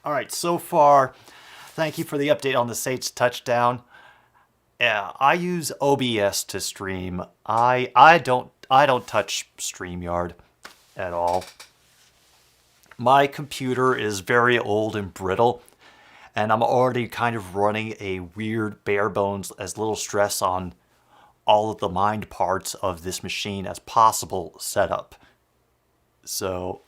S2: All right, so far, thank you for the update on the Saints touchdown. Yeah, I use OBS to stream. I don't touch StreamYard at all. My computer is very old and brittle, and I'm already kind of running a weird bare bones, as little stress on all of the mind parts of this machine as possible setup. So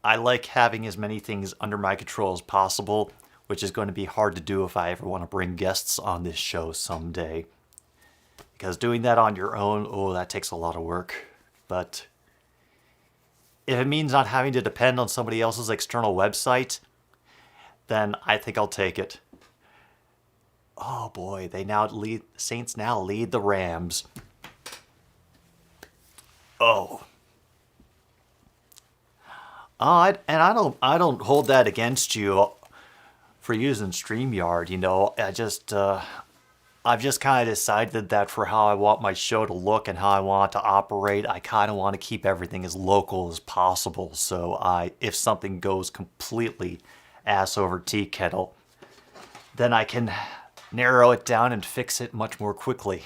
S2: I like having as many things under my control as possible, which is going to be hard to do if I ever want to bring guests on this show someday. Because doing that on your own, oh, that takes a lot of work. But if it means not having to depend on somebody else's external website, then I think I'll take it. Oh boy, the Saints now lead the Rams. Oh. I don't hold that against you for using StreamYard. You know, I've just kind of decided that for how I want my show to look and how I want it to operate, I kind of want to keep everything as local as possible. So if something goes completely ass over tea kettle, then I can narrow it down and fix it much more quickly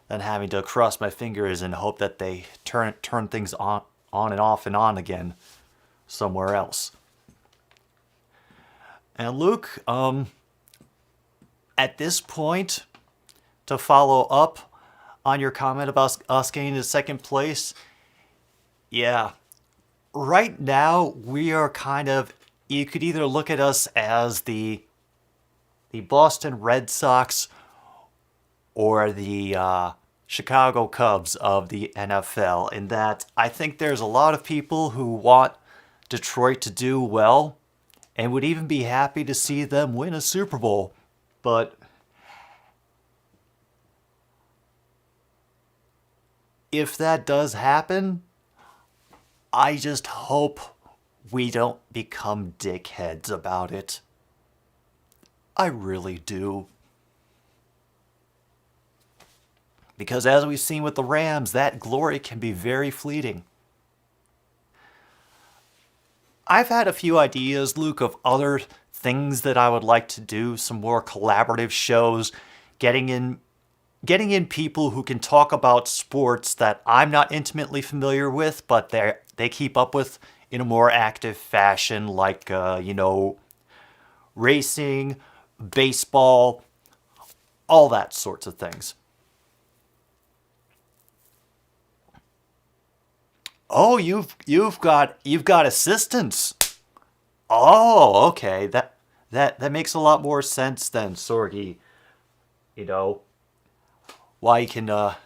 S2: than having to cross my fingers and hope that they turn things on and off and on again somewhere else. And Luke, at this point, to follow up on your comment about us getting to second place, yeah, right now we are kind of, you could either look at us as the Boston Red Sox or the Chicago Cubs of the NFL, in that I think there's a lot of people who want Detroit to do well and would even be happy to see them win a Super Bowl. But if that does happen, I just hope we don't become dickheads about it. I really do. Because as we've seen with the Rams, that glory can be very fleeting. I've had a few ideas, Luke, of other things that I would like to do, some more collaborative shows, getting in people who can talk about sports that I'm not intimately familiar with, but they keep up with in a more active fashion, like, racing, baseball, all that sorts of things. Oh, you've got assistants. Oh, okay. That makes a lot more sense then, Sorgi. You know, why you can have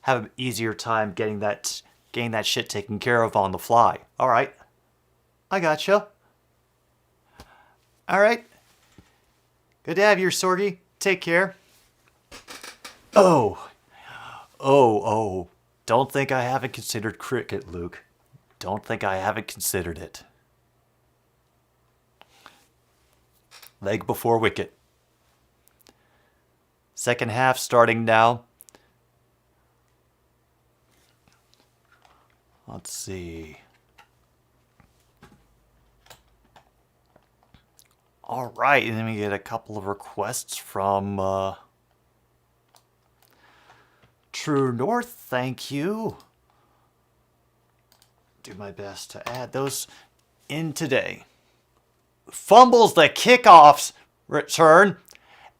S2: an easier time getting that shit taken care of on the fly. All right, I gotcha. All right. Good to have you, Sorgi. Take care. Oh. Don't think I haven't considered cricket, Luke. Don't think I haven't considered it. Leg before wicket. Second half starting now. Let's see. All right, and then we get a couple of requests from True North. Thank you. Do my best to add those in today. Fumbles the kickoff's return,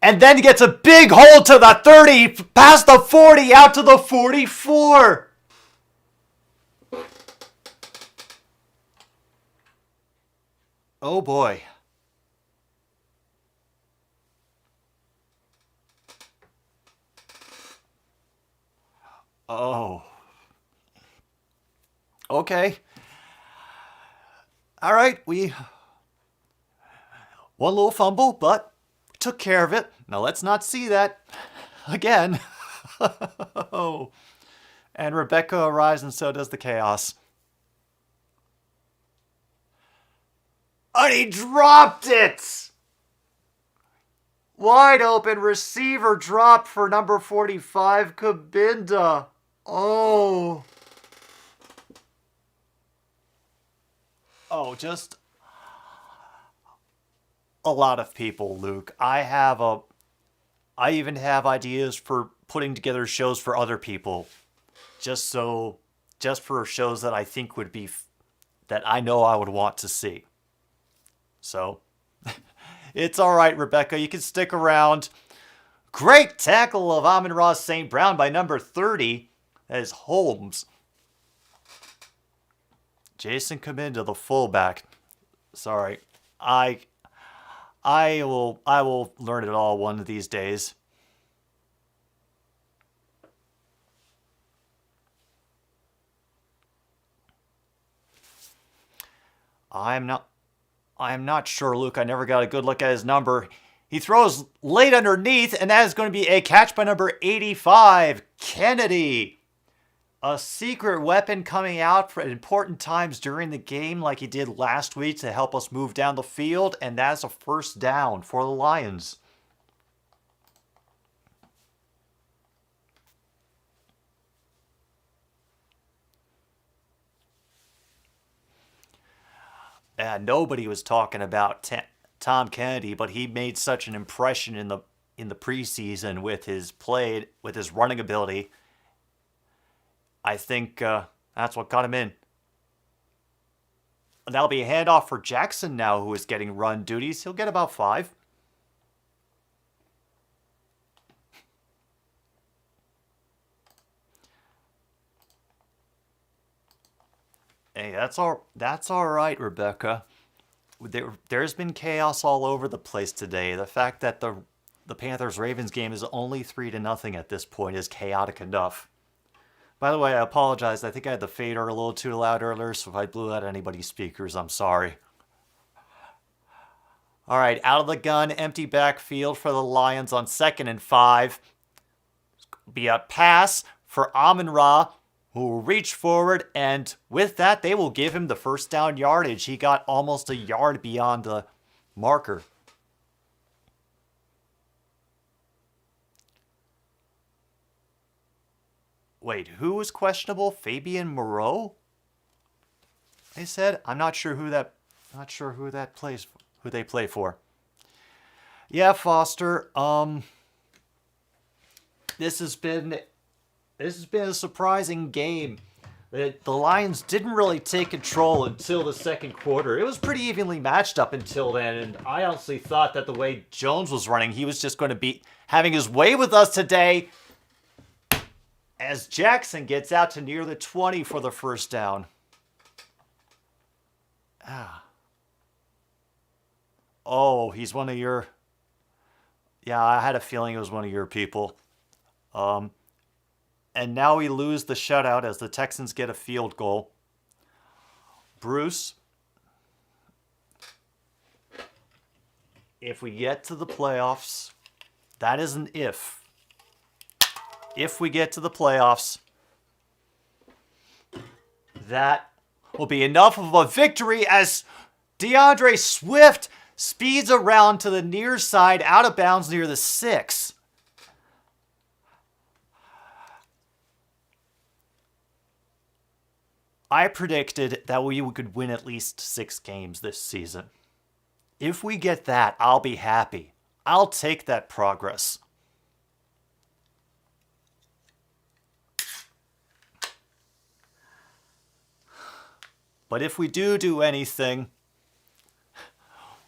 S2: and then gets a big hole to the 30, past the 40, out to the 44. Oh boy. Oh. Okay. All right, we one little fumble, but we took care of it. Now let's not see that again. Oh. And Rebecca arrives, and so does the chaos. And he dropped it! Wide open receiver drop for number 45, Kabinda. Oh. Oh, just a lot of people, Luke. I even have ideas for putting together shows for other people. Just for shows that I think would be, that I know I would want to see. So, it's all right, Rebecca. You can stick around. Great tackle of Amon-Ra St. Brown by number 30. That is Holmes. Jason Kabinda, the fullback. Sorry, I will learn it all one of these days. I am not sure, Luke. I never got a good look at his number. He throws late underneath, and that is going to be a catch by number 85, Kennedy. A secret weapon coming out for important times during the game like he did last week to help us move down the field, and that's a first down for the Lions. And nobody was talking about Tom Kennedy, but he made such an impression in the preseason with his running ability. I think that's what got him in. That'll be a handoff for Jackson now, who is getting run duties. He'll get about 5. Hey, that's all right, Rebecca. There's been chaos all over the place today. The fact that the Panthers-Ravens game is only 3-0 at this point is chaotic enough. By the way, I apologize. I think I had the fader a little too loud earlier, so if I blew out anybody's speakers, I'm sorry. All right, out of the gun, empty backfield for the Lions on 2nd and 5. Be a pass for Amon-Ra, who will reach forward, and with that, they will give him the first down yardage. He got almost a yard beyond the marker. Wait, who was questionable? Fabian Moreau? They said. I'm not sure who they play for. Yeah, Foster. This has been a surprising game. The Lions didn't really take control until the second quarter. It was pretty evenly matched up until then, and I honestly thought that the way Jones was running, he was just going to be having his way with us today. As Jackson gets out to near the 20 for the first down. Oh, he's one of your... Yeah, I had a feeling it was one of your people. And now we lose the shutout as the Texans get a field goal. Bruce, if we get to the playoffs, that is an if. If we get to the playoffs, that will be enough of a victory as DeAndre Swift speeds around to the near side, out of bounds near the 6. I predicted that we could win at least 6 games this season. If we get that, I'll be happy. I'll take that progress. But if we do anything,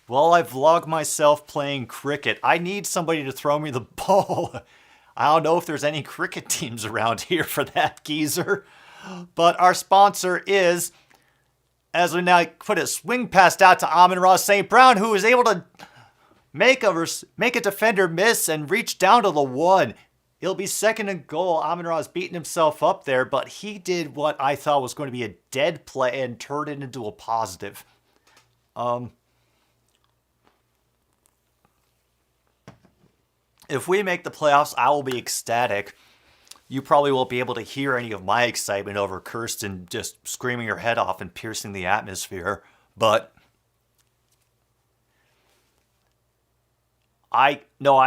S2: well, I vlog myself playing cricket. I need somebody to throw me the ball. I don't know if there's any cricket teams around here for that, geezer. But our sponsor is As we now put a swing pass out to Amon-Ra St. Brown, who is able to make a defender miss and reach down to the one. It'll be second and goal. Amon-Ra's beating himself up there, but he did what I thought was going to be a dead play and turned it into a positive. If we make the playoffs, I will be ecstatic. You probably won't be able to hear any of my excitement over Kirsten just screaming her head off and piercing the atmosphere, but I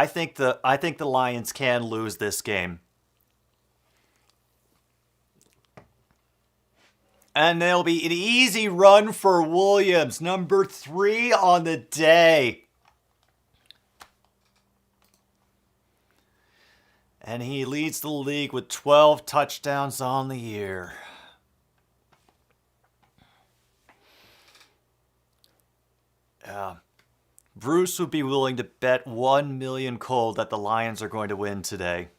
S2: think the Lions can lose this game. And there'll be an easy run for Williams, number 3 on the day. And he leads the league with 12 touchdowns on the year. Yeah. Bruce would be willing to bet 1 million cold that the Lions are going to win today.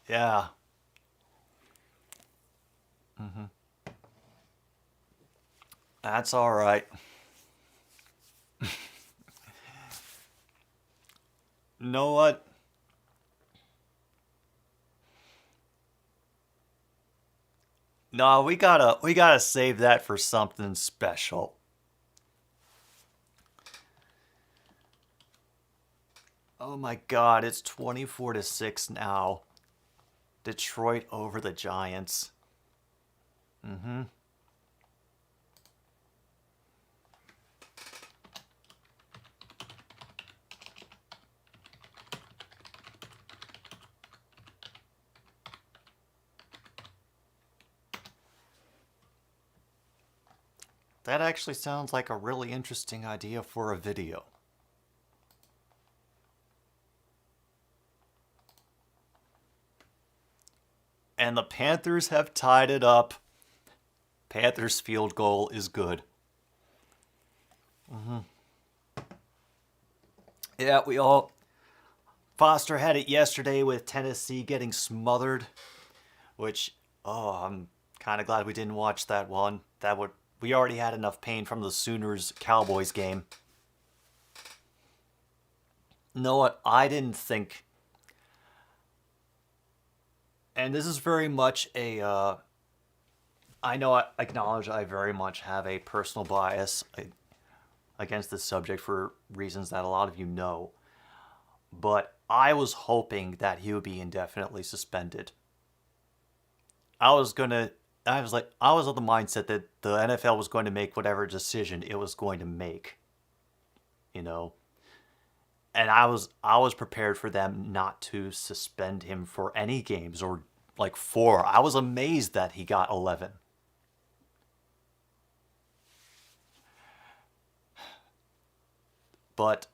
S2: Yeah. That's all right. You know what? No, we gotta save that for something special. Oh my God, it's 24-6 now. Detroit over the Giants. That actually sounds like a really interesting idea for a video. And the Panthers have tied it up. Panthers field goal is good. Yeah, Foster had it yesterday with Tennessee getting smothered, which, I'm kind of glad we didn't watch that one. We already had enough pain from the Sooners-Cowboys game. You know what? I didn't think... And this is very much a... I acknowledge I very much have a personal bias against this subject for reasons that a lot of you know. But I was hoping that he would be indefinitely suspended. I was of the mindset that the NFL was going to make whatever decision it was going to make. You know? And I was prepared for them not to suspend him for any games, or like 4. I was amazed that he got 11. But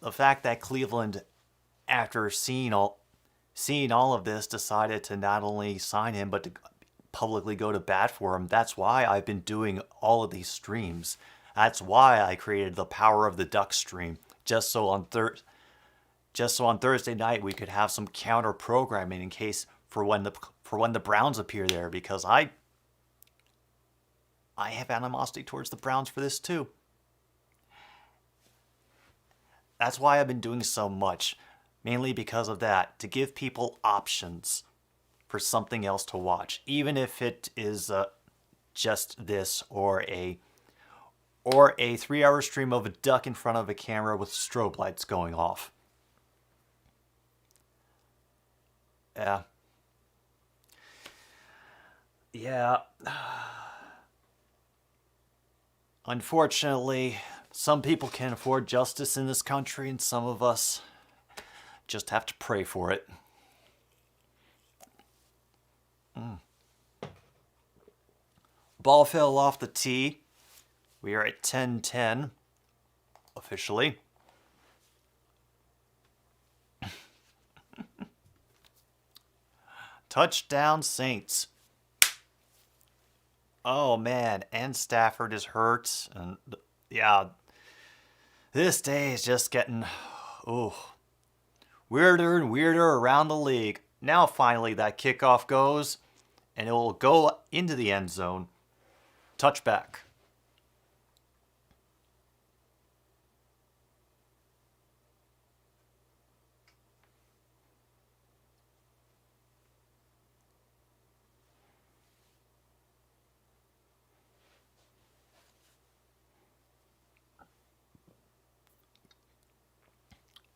S2: the fact that Cleveland, after seeing all of this, decided to not only sign him, but to publicly go to bat for him, that's why I've been doing all of these streams. That's why I created the Power of the Duck stream, just so on Thursday night we could have some counter programming in case for when the Browns appear there, because I have animosity towards the Browns for this too. That's why I've been doing so much, mainly because of that, to give people options for something else to watch, even if it is just this or a 3-hour stream of a duck in front of a camera with strobe lights going off. Yeah. Unfortunately, some people can afford justice in this country, and some of us just have to pray for it. Ball fell off the tee. We are at 10-10 officially. Touchdown Saints. Oh man, and Stafford is hurt, and yeah, this day is just getting weirder and weirder around the league. Now finally that kickoff goes, and it will go into the end zone. Touchback.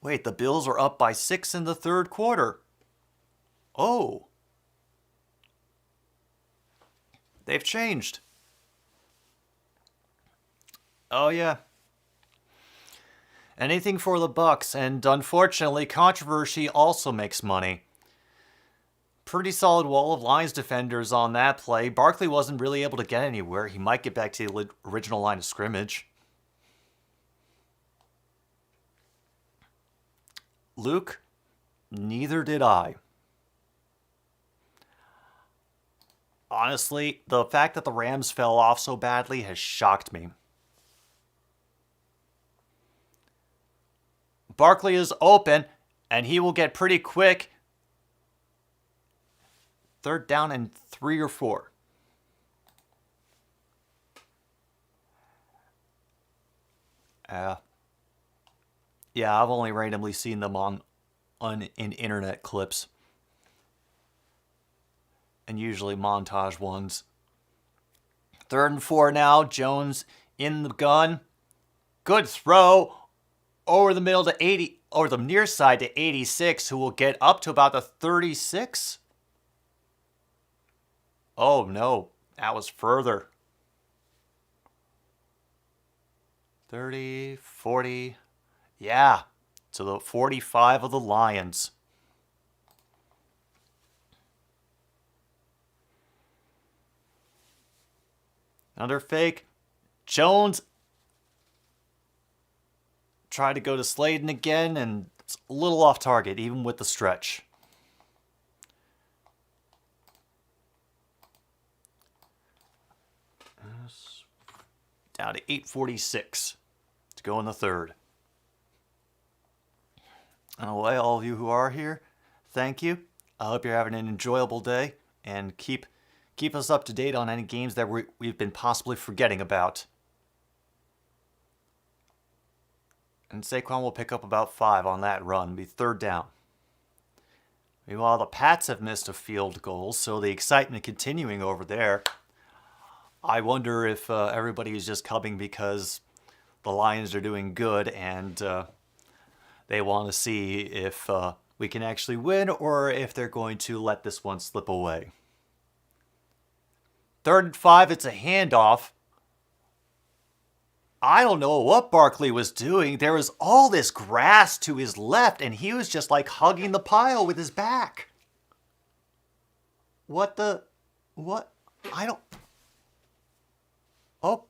S2: Wait, the Bills are up by 6 in the third quarter. Oh. They've changed. Oh, yeah. Anything for the Bucks, and unfortunately, controversy also makes money. Pretty solid wall of Lions defenders on that play. Barkley wasn't really able to get anywhere. He might get back to the original line of scrimmage. Luke, neither did I. Honestly, the fact that the Rams fell off so badly has shocked me. Barkley is open, and he will get pretty quick. Third down and 3 or 4. Yeah, I've only randomly seen them in internet clips. And usually montage ones. 3rd and 4 now. Jones in the gun. Good throw over the middle to 80, or the near side to 86, who will get up to about the 36. Oh no, that was further. 30, 40. Yeah, to the 45 of the Lions. Another fake. Jones tried to go to Sladen again, and it's a little off target, even with the stretch. Down to 8:46 to go in the third. And away, all of you who are here, thank you. I hope you're having an enjoyable day, and keep us up to date on any games that we've been possibly forgetting about. And Saquon will pick up about 5 on that run, be 3rd down. Meanwhile, the Pats have missed a field goal, so the excitement continuing over there. I wonder if everybody is just coming because the Lions are doing good and they want to see if we can actually win or if they're going to let this one slip away. 3rd and 5, it's a handoff. I don't know what Barkley was doing. There was all this grass to his left, and he was just like hugging the pile with his back. What? I don't... Oh.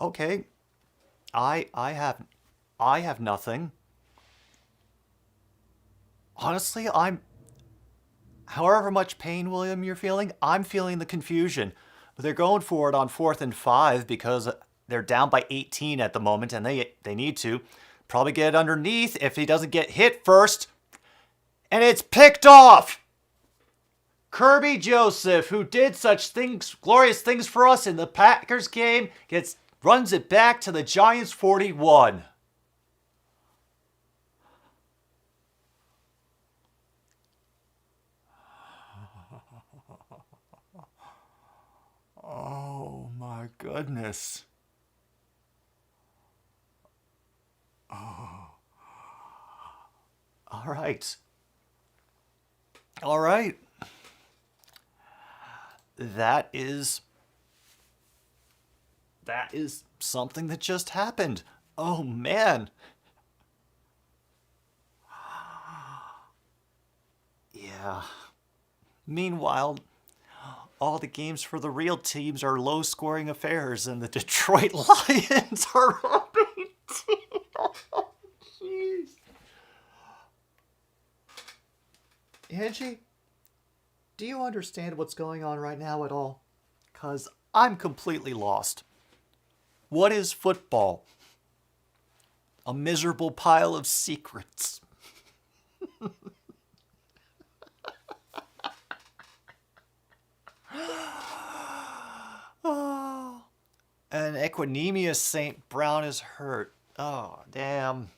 S2: Okay. I have nothing. Honestly, however much pain, William, you're feeling, I'm feeling the confusion. But they're going for it on 4th and 5 because they're down by 18 at the moment, and they need to probably get underneath if he doesn't get hit first. And it's picked off! Kirby Joseph, who did such things, glorious things for us in the Packers game, runs it back to the Giants 41. Oh my goodness. Oh. All right. That is something that just happened. Oh man. Yeah. Meanwhile, all the games for the real teams are low-scoring affairs, and the Detroit Lions are up 18. Oh, jeez. Angie, do you understand what's going on right now at all? 'Cause I'm completely lost. What is football? A miserable pile of secrets. and Equinemius St. Brown is hurt. Oh, damn.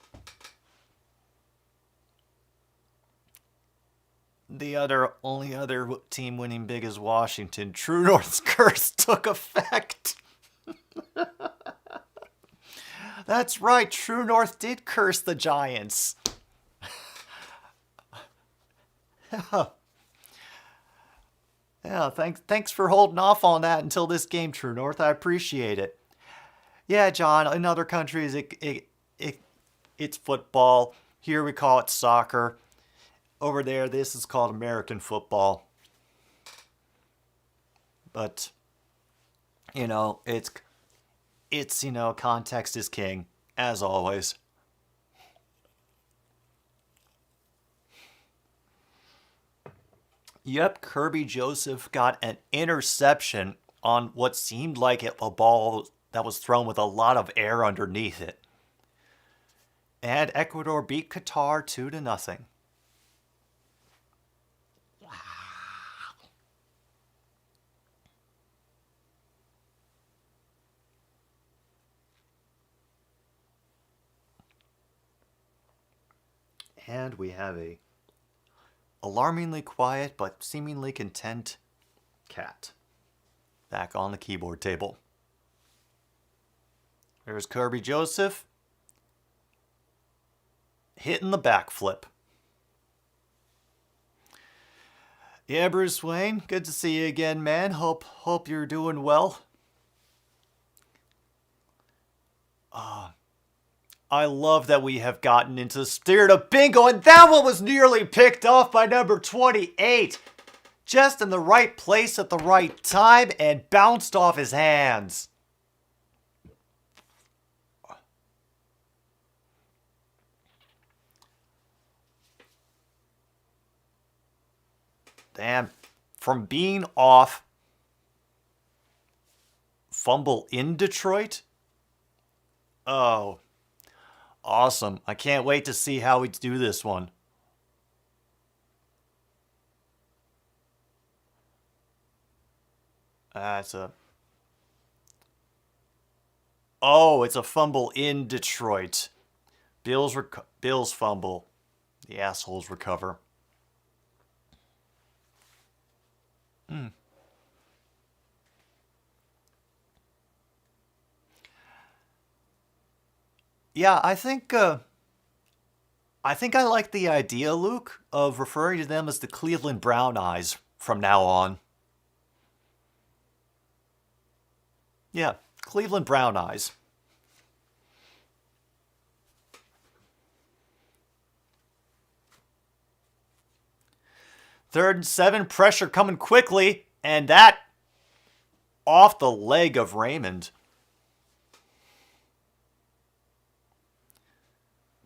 S2: The only other team winning big is Washington. True North's curse took effect. That's right, True North did curse the Giants. Yeah, thanks for holding off on that until this game, True North. I appreciate it. Yeah, John, in other countries, it's football. Here we call it soccer. Over there, this is called American football. But, you know, it's context is king, as always. Yep, Kirby Joseph got an interception on what seemed like a ball that was thrown with a lot of air underneath it. And Ecuador beat Qatar 2-0. And we have a alarmingly quiet but seemingly content cat back on the keyboard table. There's Kirby Joseph hitting the backflip. Yeah, Bruce Wayne, good to see you again, man. Hope you're doing well. I love that we have gotten into the spirit of bingo, and that one was nearly picked off by number 28. Just in the right place at the right time and bounced off his hands. Damn, from being off fumble in Detroit? Oh. Awesome. I can't wait to see how we do this one. It's a fumble in Detroit. Bills fumble. The assholes recover. Yeah, I think I like the idea, Luke, of referring to them as the Cleveland Brown Eyes from now on. Yeah, Cleveland Brown Eyes. Third and 7, pressure coming quickly, and that off the leg of Raymond.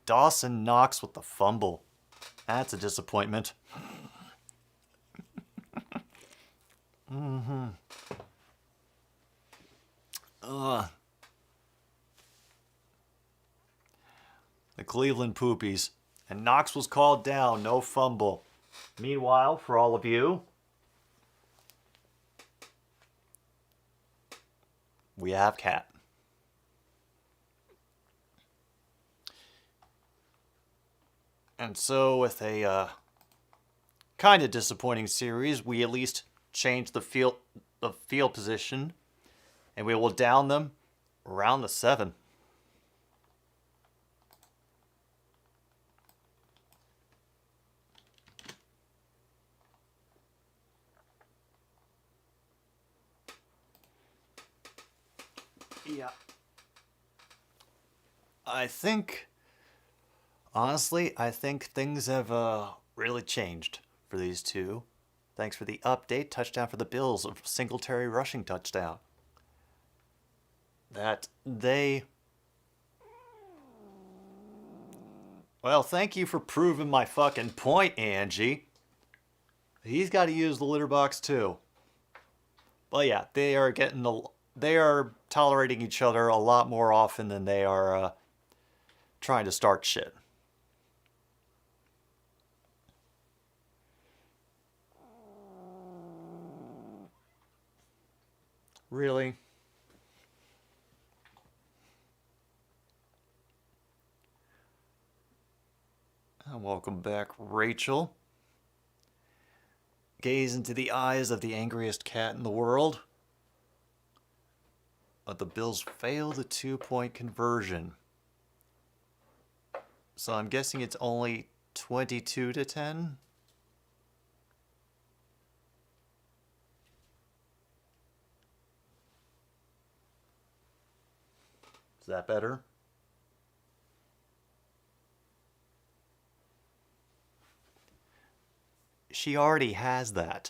S2: Dawson Knox with the fumble. That's a disappointment. The Cleveland Poopies. And Knox was called down, no fumble. Meanwhile, for all of you, we have Cat. And so with a kind of disappointing series, we at least changed the field position, and we will down them around the 7. Yeah. Honestly, I think things have really changed for these two. Thanks for the update. Touchdown for the Bills. A Singletary rushing touchdown. Well, thank you for proving my fucking point, Angie. He's got to use the litter box too. But yeah, they are tolerating each other a lot more often than they are trying to start shit. Really? Welcome back, Rachel. Gaze into the eyes of the angriest cat in the world. But the Bills fail the 2-point conversion. So I'm guessing it's only 22-10. Is that better? She already has that.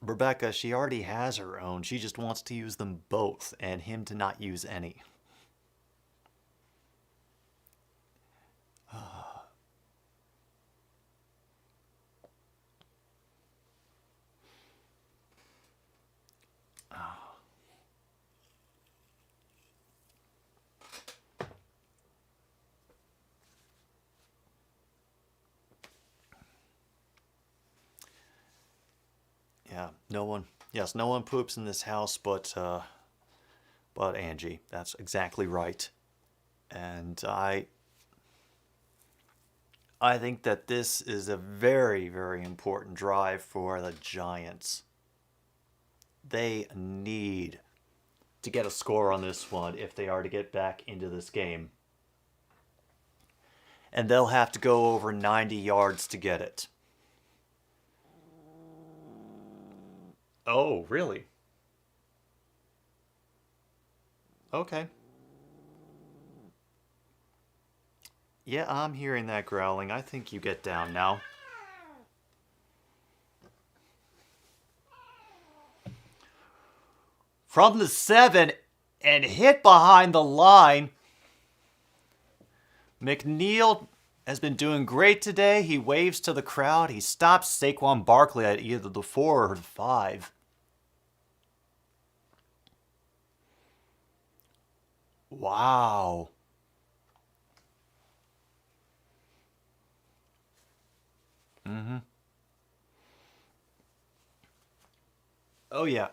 S2: Rebecca, she already has her own. She just wants to use them both and him to not use any. Yeah, no one poops in this house but Angie. That's exactly right. And I think that this is a very, very important drive for the Giants. They need to get a score on this one if they are to get back into this game. And they'll have to go over 90 yards to get it. Oh, really? Okay. Yeah, I'm hearing that growling. I think you get down now. From the 7 and hit behind the line. McNeil has been doing great today. He waves to the crowd. He stops Saquon Barkley at either the 4 or the 5. Wow. Oh, yeah.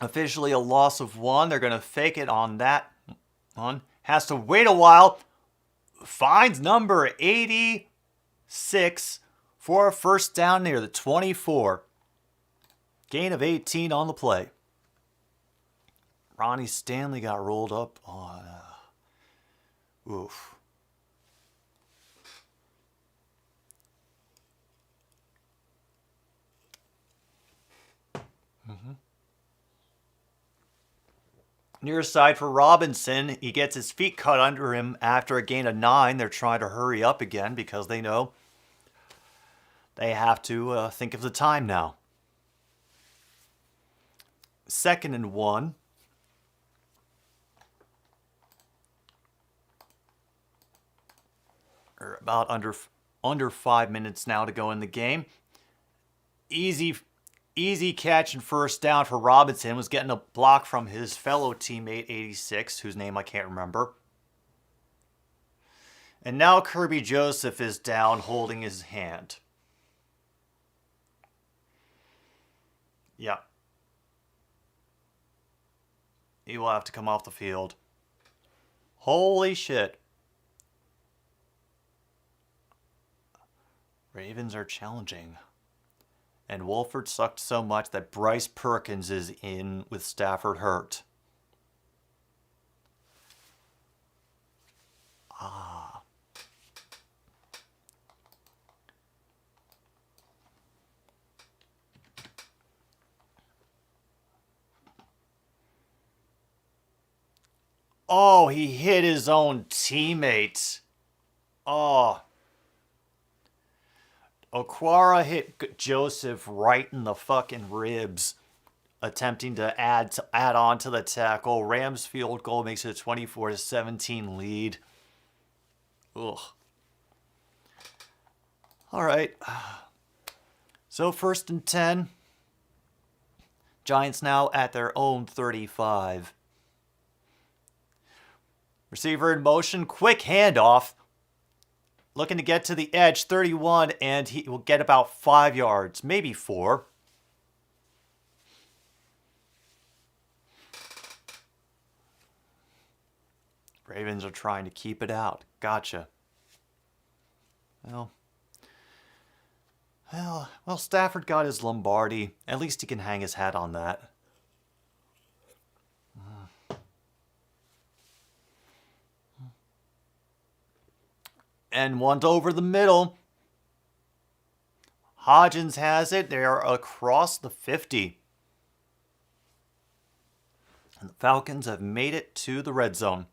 S2: Officially a loss of 1. They're going to fake it on that one. Has to wait a while. Finds number 86 for a first down near the 24. Gain of 18 on the play. Ronnie Stanley got rolled up on... oof. Near side for Robinson. He gets his feet cut under him after a gain of 9. They're trying to hurry up again because they know they have to think of the time now. 2nd and 1. Or about under 5 minutes now to go in the game. Easy catch and first down for Robinson. Was getting a block from his fellow teammate 86, whose name I can't remember. And now Kirby Joseph is down holding his hand. Yeah. He will have to come off the field. Holy shit. Ravens are challenging. And Wolford sucked so much that Bryce Perkins is in with Stafford hurt. Oh, he hit his own teammate. Oh. Okwara hit Joseph right in the fucking ribs, attempting to add on to the tackle. Rams field goal makes it a 24-17 lead. Ugh. All right. So 1st and 10. Giants now at their own 35. Receiver in motion, quick handoff. Looking to get to the edge, 31, and he will get about 5 yards, maybe 4. Ravens are trying to keep it out. Gotcha. Well, Stafford got his Lombardi. At least he can hang his hat on that. And one over the middle. Hodgins has it. They're across the 50. And the Falcons have made it to the red zone.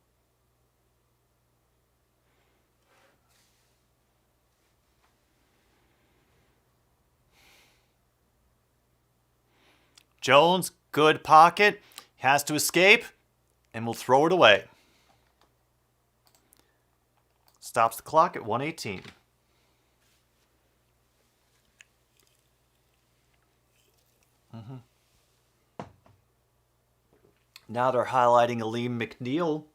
S2: Jones, good pocket. Has to escape. And will throw it away. Stops the clock at 1:18. Now they're highlighting Aleem McNeil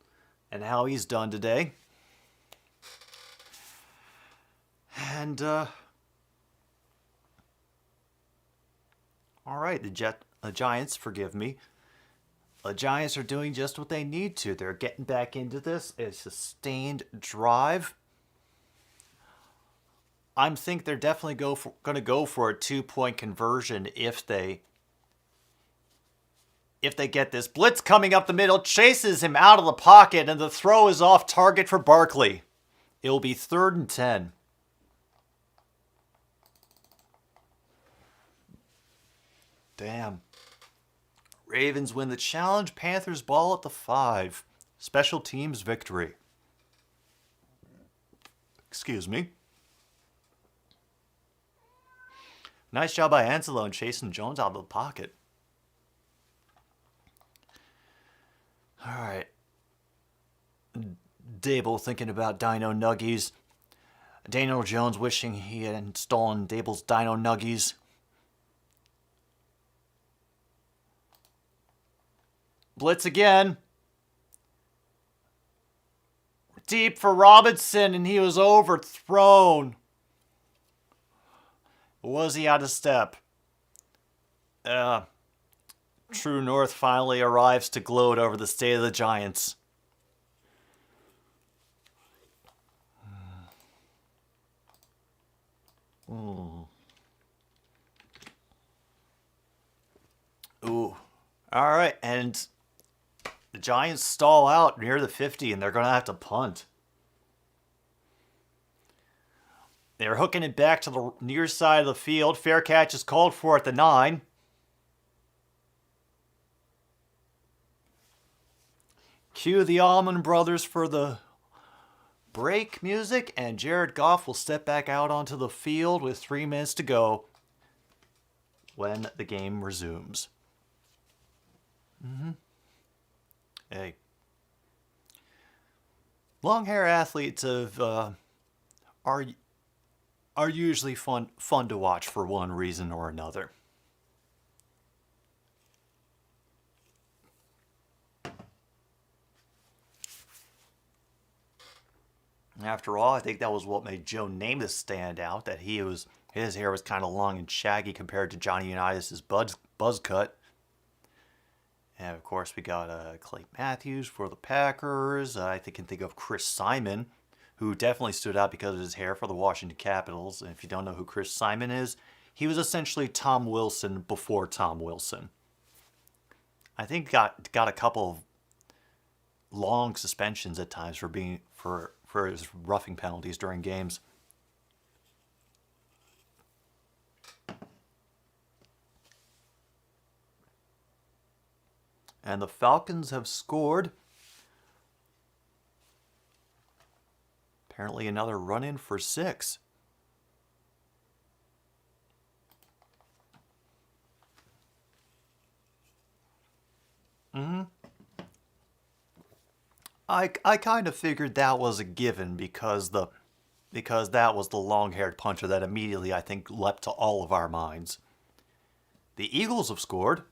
S2: and how he's done today. And, all right, the Giants, forgive me. The Giants are doing just what they need to. They're getting back into this. A sustained drive. I think they're definitely going to go for a 2-point conversion if they get this. Blitz coming up the middle, chases him out of the pocket, and the throw is off target for Barkley. It'll be 3rd and 10. Damn. Ravens win the challenge. Panthers ball at the 5. Special teams victory. Excuse me. Nice job by Anselo and chasing Jones out of the pocket. All right. Dable thinking about Dino Nuggies. Daniel Jones wishing he had stolen Dable's Dino Nuggies. Blitz again. Deep for Robinson, and he was overthrown. Was he out of step? True North finally arrives to gloat over the state of the Giants. Ooh. All right, and the Giants stall out near the 50, and they're going to have to punt. They're hooking it back to the near side of the field. Fair catch is called for at the 9. Cue the Allman Brothers for the break music, and Jared Goff will step back out onto the field with 3 minutes to go when the game resumes. Hey. Long hair athletes are usually fun to watch for one reason or another. After all, I think that was what made Joe Namath stand out, that his hair was kind of long and shaggy compared to Johnny Unitas' buzz cut. And of course, we got Clay Matthews for the Packers. I can think of Chris Simon, who definitely stood out because of his hair for the Washington Capitals. And if you don't know who Chris Simon is, he was essentially Tom Wilson before Tom Wilson. I think got a couple of long suspensions at times for his roughing penalties during games. And the Falcons have scored. Apparently another run-in for 6. I kind of figured that was a given because that was the long-haired puncher that immediately, I think, leapt to all of our minds. The Eagles have scored.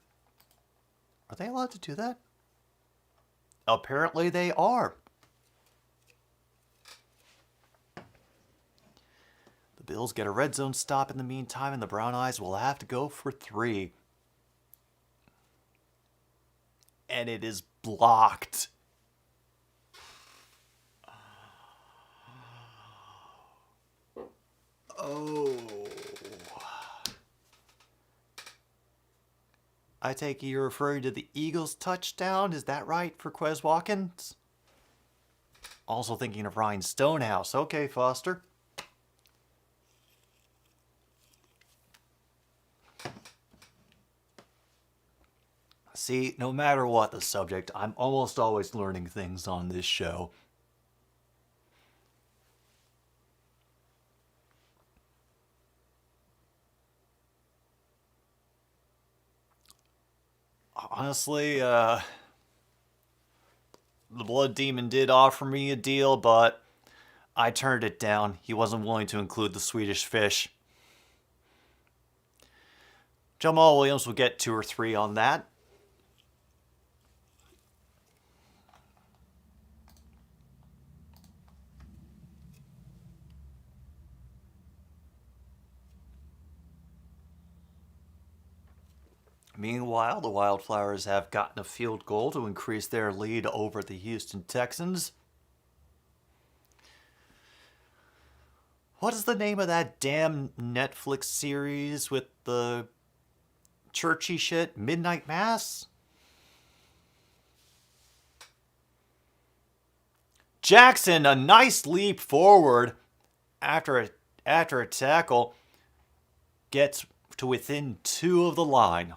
S2: Are they allowed to do that? Apparently they are. The Bills get a red zone stop in the meantime, and the Brown Eyes will have to go for 3. And it is blocked. Oh. I take it you're referring to the Eagles' touchdown. Is that right for Quez Watkins? Also thinking of Ryan Stonehouse. Okay, Foster. See, no matter what the subject, I'm almost always learning things on this show. Honestly, the Blood Demon did offer me a deal, but I turned it down. He wasn't willing to include the Swedish fish. Jamal Williams will get 2 or 3 on that. Meanwhile, the Wildflowers have gotten a field goal to increase their lead over the Houston Texans. What is the name of that damn Netflix series with the churchy shit? Midnight Mass? Jackson, a nice leap forward after a tackle, gets to within 2 of the line.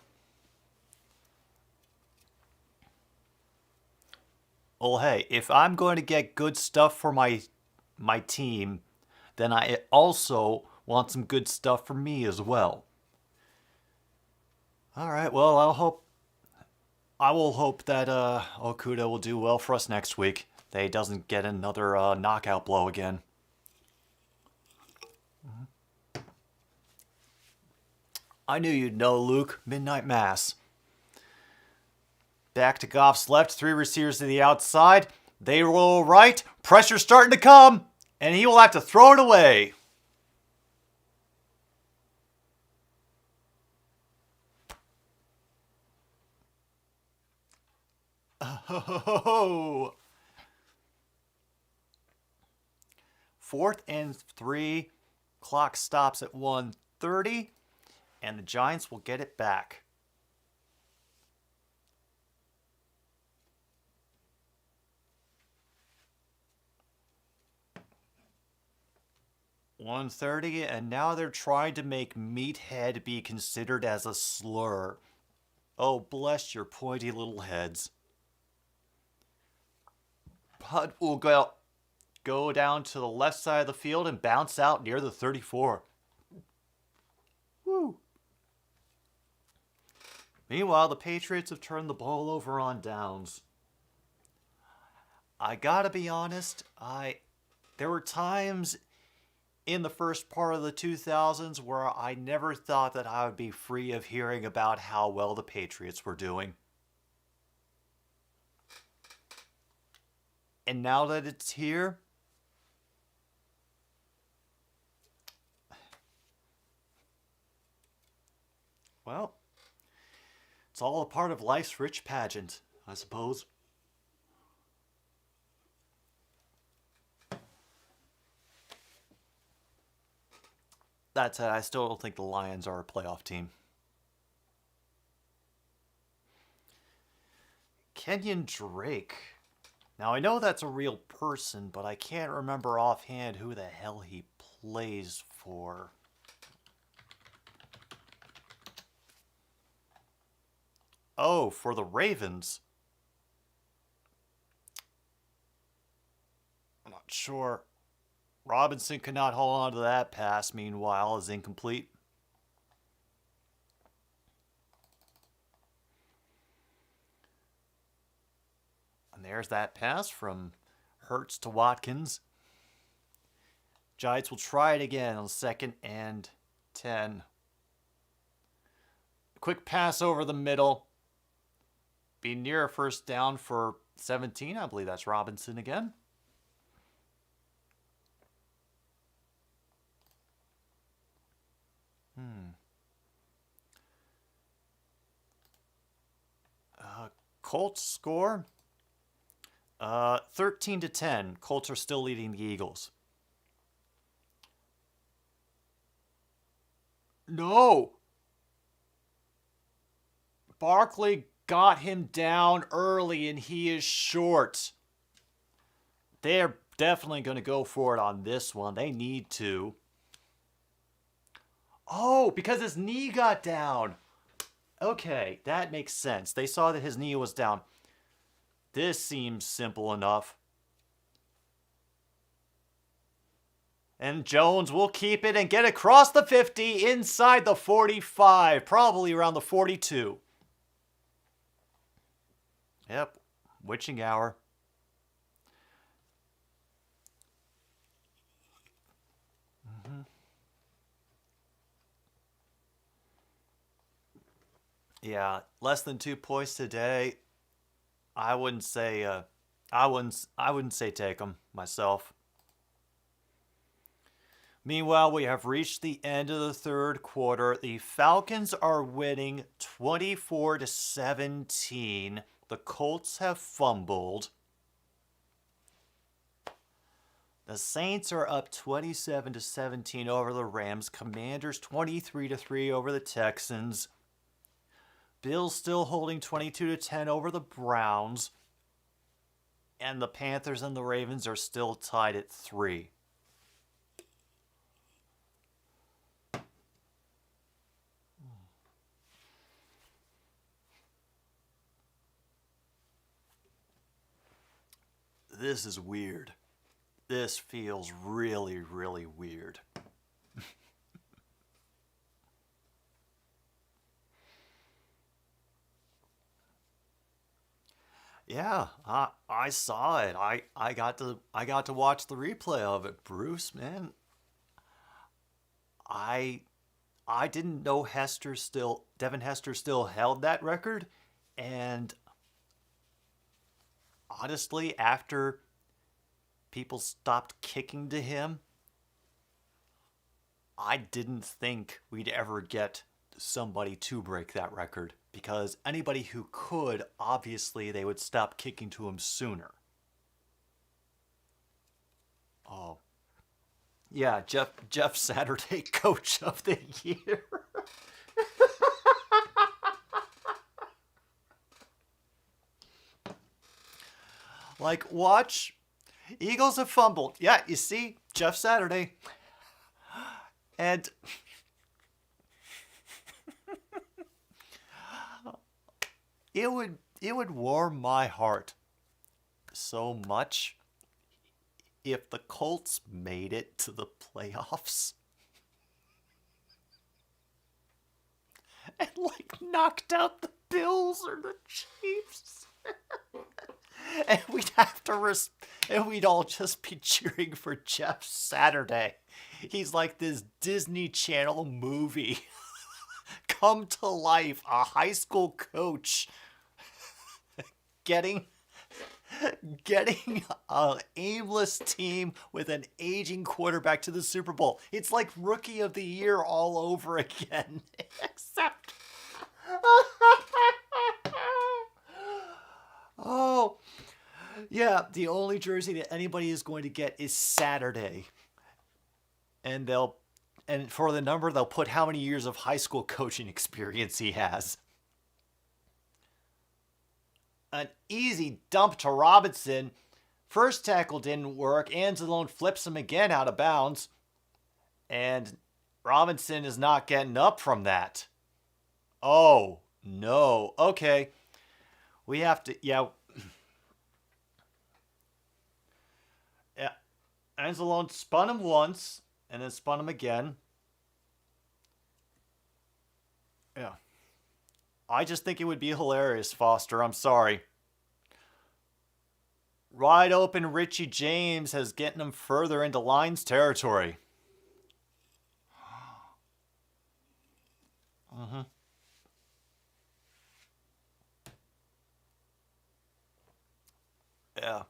S2: Well, hey, if I'm going to get good stuff for my team, then I also want some good stuff for me as well. All right, well, I will hope that Okuda will do well for us next week. That he doesn't get another knockout blow again. I knew you'd know, Luke. Midnight Mass. Back to Goff's left, 3 receivers to the outside. They roll right. Pressure starting to come, and he will have to throw it away. Oh. 4th and 3. Clock stops at 1:30, and the Giants will get it back. $1:30, and now they're trying to make meathead be considered as a slur. Oh, bless your pointy little heads. Putt will go down to the left side of the field and bounce out near the 34. Woo! Meanwhile, the Patriots have turned the ball over on downs. I gotta be honest, there were times in the first part of the 2000s where I never thought that I would be free of hearing about how well the Patriots were doing. And now that it's here, well, it's all a part of life's rich pageant, I suppose. That said, I still don't think the Lions are a playoff team. Kenyon Drake. Now, I know that's a real person, but I can't remember offhand who the hell he plays for. Oh, for the Ravens. I'm not sure. Robinson could not hold on to that pass, meanwhile, is incomplete. And there's that pass from Hurts to Watkins. Giants will try it again on 2nd and 10. Quick pass over the middle. Be near a first down for 17. I believe that's Robinson again. Colts score 13-10. Colts are still leading the Eagles. No. Barkley got him down early and he is short. They're definitely going to go for it on this one. They need to. Oh, because his knee got down. Okay, that makes sense. They saw that his knee was down. This seems simple enough. And Jones will keep it and get across the 50 inside the 45, probably around the 42. Yep, witching hour. Yeah, less than 2 points today. I wouldn't say take them myself. Meanwhile, we have reached the end of the third quarter. The Falcons are winning 24-17. The Colts have fumbled. The Saints are up 27-17 over the Rams. Commanders 23-3 over the Texans. Bills still holding 22-10 over the Browns. And the Panthers and the Ravens are still tied at 3. This is weird. This feels really, really weird. Yeah, I saw it. I got to watch the replay of it. Bruce, man, I didn't know Devin Hester still held that record, and honestly, after people stopped kicking to him, I didn't think we'd ever get somebody to break that record, because anybody who could, obviously, they would stop kicking to him sooner. Oh. Yeah, Jeff Saturday, Coach of the Year. Like, watch. Eagles have fumbled. Yeah, you see, Jeff Saturday. And it would warm my heart so much if the Colts made it to the playoffs and like knocked out the Bills or the Chiefs. And we'd all just be cheering for Jeff Saturday. He's like this Disney Channel movie come to life, a high school coach getting an aimless team with an aging quarterback to the Super Bowl. It's like Rookie of the Year all over again. Except oh, yeah, the only jersey that anybody is going to get is Saturday. And for the number, they'll put how many years of high school coaching experience he has. An easy dump to Robinson. First tackle didn't work. Anzalone flips him again out of bounds. And Robinson is not getting up from that. Oh, no. Okay. We have to, yeah. Yeah. Anzalone spun him once and then spun him again. Yeah. I just think it would be hilarious, Foster. I'm sorry. Wide open Richie James has getting him further into Lions territory. Mm-hmm. Yeah.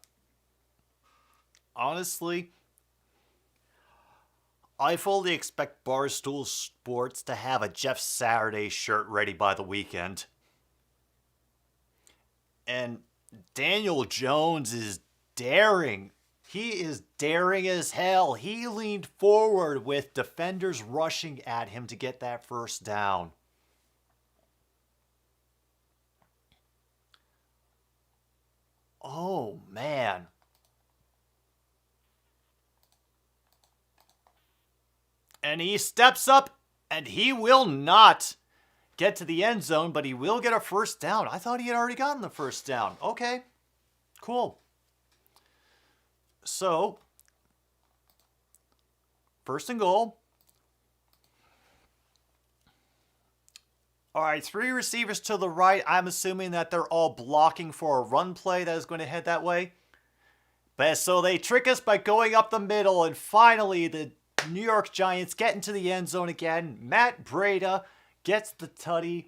S2: Honestly, I fully expect Barstool Sports to have a Jeff Saturday shirt ready by the weekend. And Daniel Jones is daring. He is daring as hell. He leaned forward with defenders rushing at him to get that first down. Oh, man. And he steps up, and he will not get to the end zone, but he will get a first down. I thought he had already gotten the first down. Okay, cool. So, first and goal. All right, 3 receivers to the right. I'm assuming that they're all blocking for a run play that is going to head that way. But so they trick us by going up the middle, and finally the New York Giants get into the end zone again. Matt Breida gets the tutty.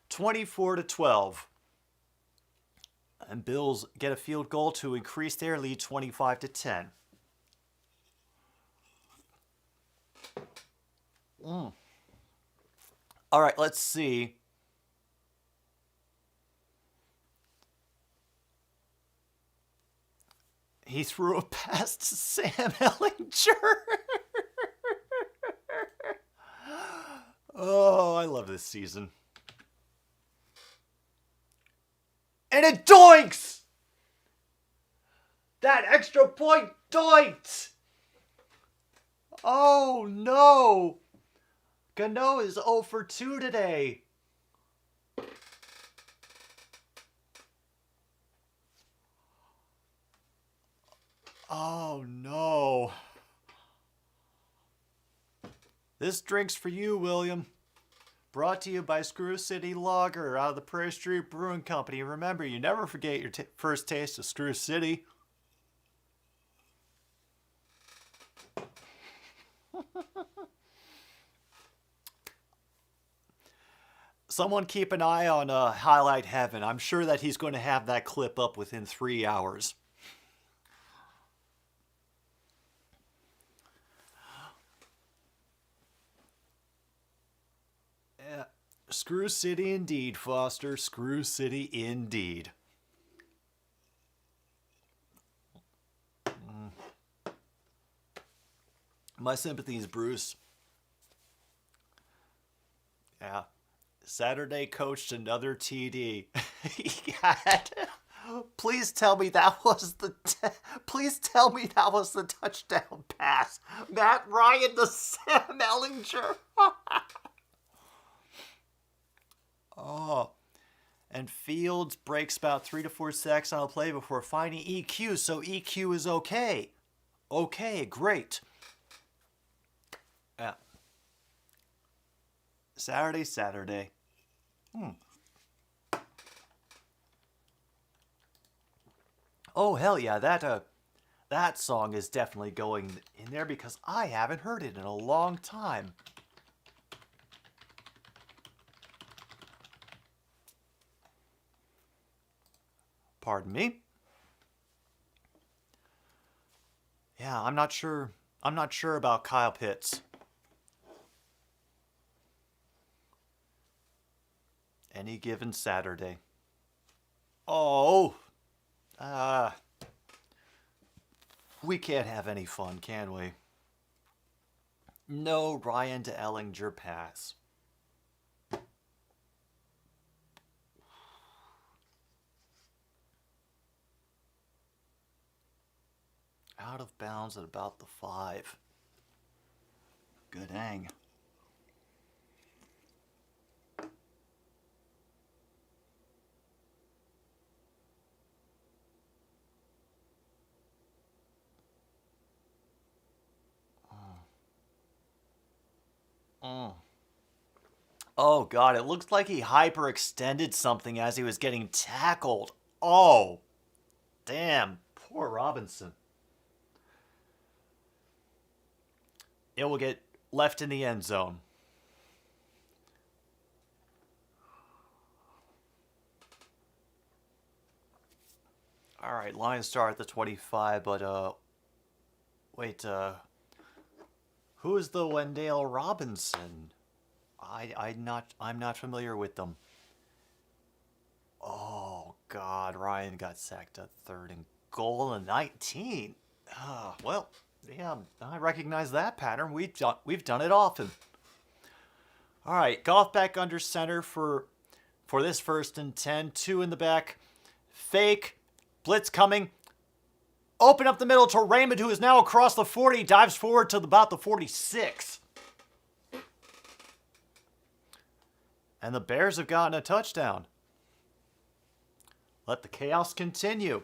S2: 24-12. And Bills get a field goal to increase their lead 25-10. All right, let's see. He threw a pass to Sam Ellinger. Oh, I love this season. And it doinks! That extra point doinked! Oh, no! Gano is 0 for 2 today. Oh, no. This drink's for you, William. Brought to you by Screw City Lager out of the Prairie Street Brewing Company. Remember, you never forget your first taste of Screw City. Someone keep an eye on Highlight Heaven. I'm sure that he's going to have that clip up within 3 hours. Yeah. Screw City indeed, Foster. Screw City indeed. My sympathies, Bruce. Yeah. Saturday coached another TD. He had. Please tell me that was the. Please tell me that was the touchdown pass. Matt Ryan to Sam Ellinger. Oh. And Fields breaks about 3 to 4 sacks on a play before finding EQ, so EQ is okay. Okay, great. Yeah. Saturday. Oh, hell yeah, that song is definitely going in there because I haven't heard it in a long time. Pardon me? Yeah, I'm not sure about Kyle Pitts. Any given Saturday. Oh, we can't have any fun, can we? No Ryan to Ellinger pass. Out of bounds at about the 5. Good hang. Oh, God, it looks like he hyperextended something as he was getting tackled. Oh, damn, poor Robinson. It will get left in the end zone. All right, Lions start at the 25, but, wait, who is the Wendell Robinson? I'm not familiar with them. Oh, God, Ryan got sacked at 3rd and goal in 19. Well, yeah, I recognize that pattern. We've done it often. All right, Goff back under center for this 1st and 10. 2 in the back. Fake. Blitz coming. Open up the middle to Raymond, who is now across the 40. Dives forward to about the 46. And the Bears have gotten a touchdown. Let the chaos continue.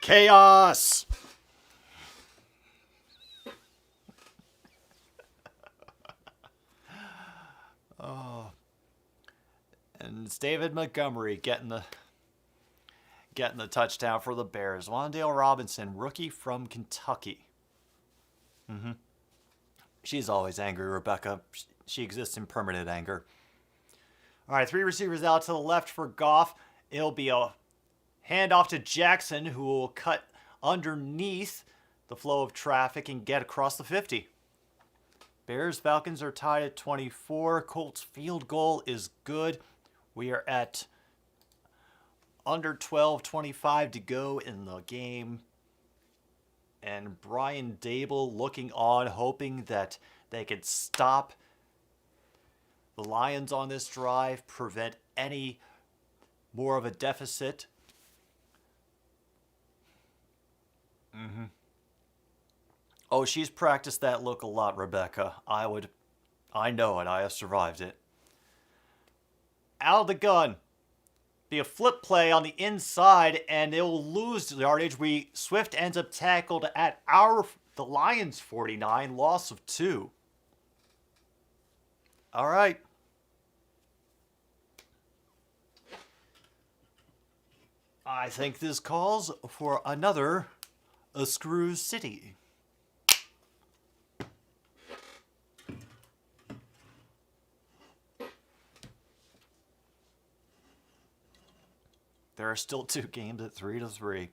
S2: Chaos! Oh. And it's David Montgomery getting the touchdown for the Bears. Wandale Robinson, rookie from Kentucky. She's always angry, Rebecca. She exists in permanent anger. All right, 3 receivers out to the left for Goff. It'll be a handoff to Jackson, who will cut underneath the flow of traffic and get across the 50. Bears Falcons are tied at 24. Colts field goal is good. We are at under 12:25 to go in the game. And Brian Dable looking on, hoping that they could stop the Lions on this drive, prevent any more of a deficit. Oh, she's practiced that look a lot, Rebecca. I know it. I have survived it. Out of the gun. Be a flip play on the inside, and it will lose yardage. Swift ends up tackled at the Lions 49, loss of 2. All right. I think this calls for another Screw City. There are still 2 games at 3-3.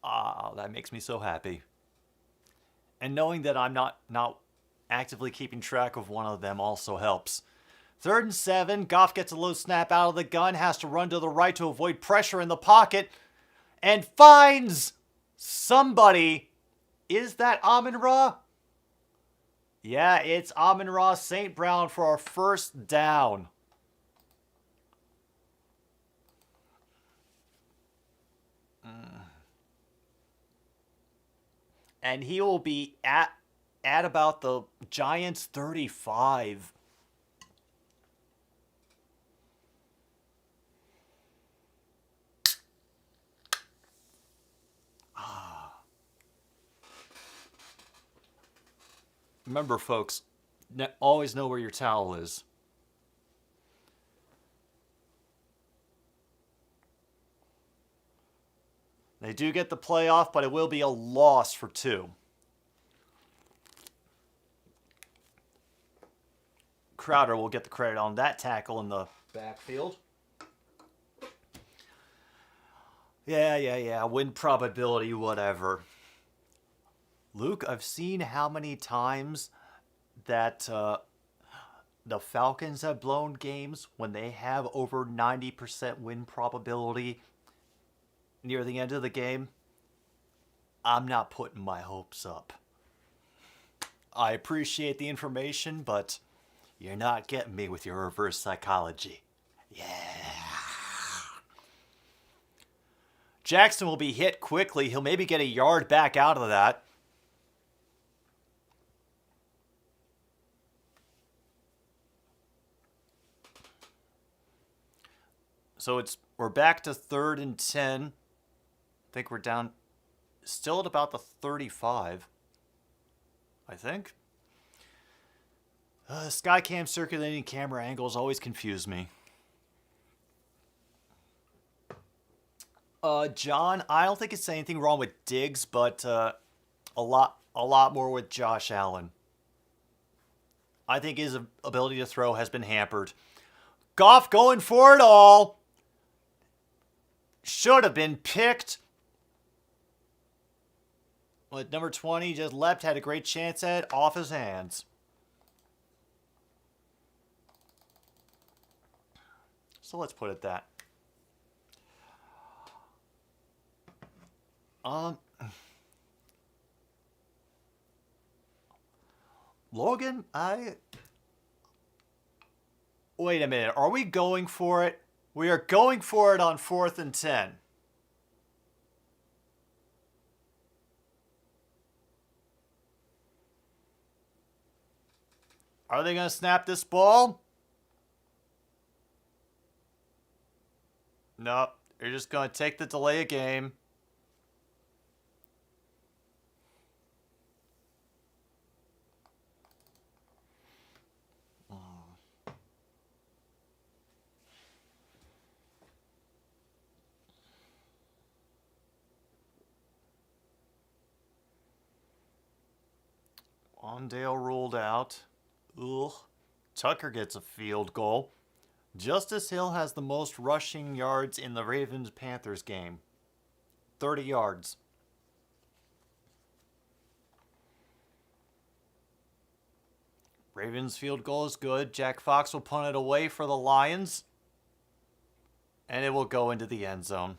S2: That makes me so happy. And knowing that I'm not actively keeping track of one of them also helps. 3rd and 7. Goff gets a low snap out of the gun. Has to run to the right to avoid pressure in the pocket. And finds somebody. Is that Amon-Ra? Yeah, it's Amon-Ra St. Brown for our 1st down. And he will be at about the Giants 35. Remember, folks, always know where your towel is. They do get the playoff, but it will be a loss for 2. Crowder will get the credit on that tackle in the backfield. Yeah. Win probability, whatever. Luke, I've seen how many times that the Falcons have blown games when they have over 90% win probability near the end of the game. I'm not putting my hopes up. I appreciate the information, but you're not getting me with your reverse psychology. Yeah. Jackson will be hit quickly. He'll maybe get a yard back out of that. So we're back to 3rd and 10. I think we're down still at about the 35. I think. Skycam circulating camera angles always confuse me. John, I don't think it's anything wrong with Diggs, but a lot more with Josh Allen. I think his ability to throw has been hampered. Goff going for it all. Should have been picked. But number 20 just leapt, had a great chance at it, off his hands. So let's put it that. Um, Logan, wait a minute. Are we going for it? We are going for it on 4th and 10. Are they going to snap this ball? Nope. They're just going to take the delay of game. Wandale ruled out. Ugh. Tucker gets a field goal. Justice Hill has the most rushing yards in the Ravens-Panthers game. 30 yards. Ravens field goal is good. Jack Fox will punt it away for the Lions. And it will go into the end zone.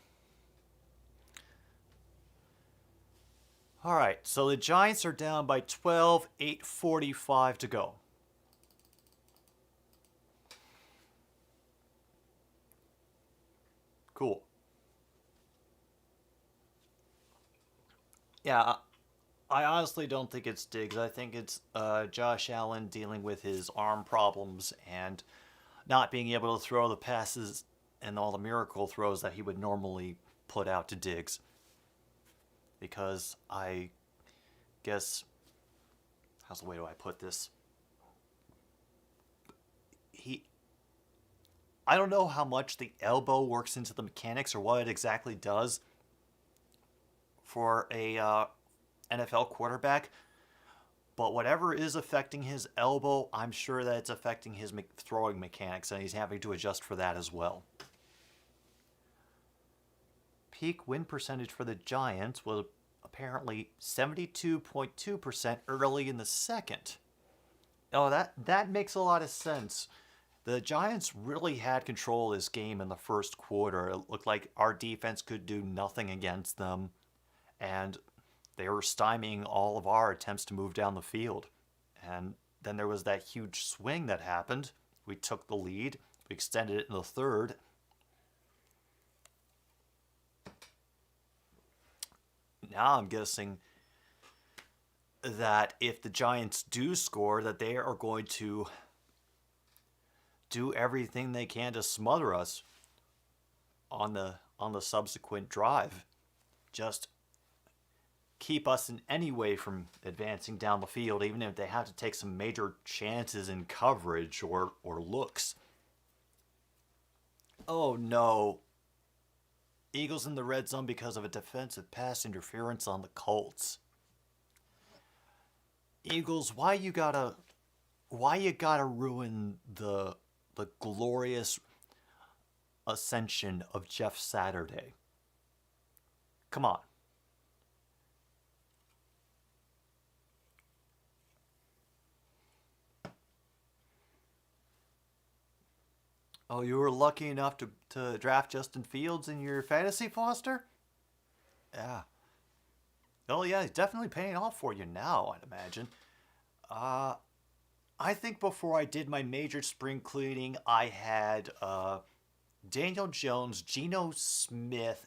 S2: Alright, so the Giants are down by 12, 8:45 to go. Cool. Yeah, I honestly don't think it's Diggs. I think it's Josh Allen dealing with his arm problems and not being able to throw the passes and all the miracle throws that he would normally put out to Diggs. Because I guess, how's the way do I put this? I don't know how much the elbow works into the mechanics or what it exactly does for a NFL quarterback, but whatever is affecting his elbow, I'm sure that it's affecting his throwing mechanics, and he's having to adjust for that as well. Peak win percentage for the Giants was apparently 72.2% early in the second. Oh, that makes a lot of sense. The Giants really had control of this game in the first quarter. It looked like our defense could do nothing against them, and they were stymieing all of our attempts to move down the field. And then there was that huge swing that happened. We took the lead. We extended it in the third. Now I'm guessing that if the Giants do score, that they are going to do everything they can to smother us on the subsequent drive. Just keep us in any way from advancing down the field, even if they have to take some major chances in coverage or looks. Oh no. Eagles in the red zone because of a defensive pass interference on the Colts. Eagles, why you gotta ruin the glorious ascension of Jeff Saturday? Come on. Oh, you were lucky enough to draft Justin Fields in your fantasy, Foster? Yeah. Oh, yeah, he's definitely paying off for you now, I'd imagine. I think before I did my major spring cleaning, I had Daniel Jones, Geno Smith,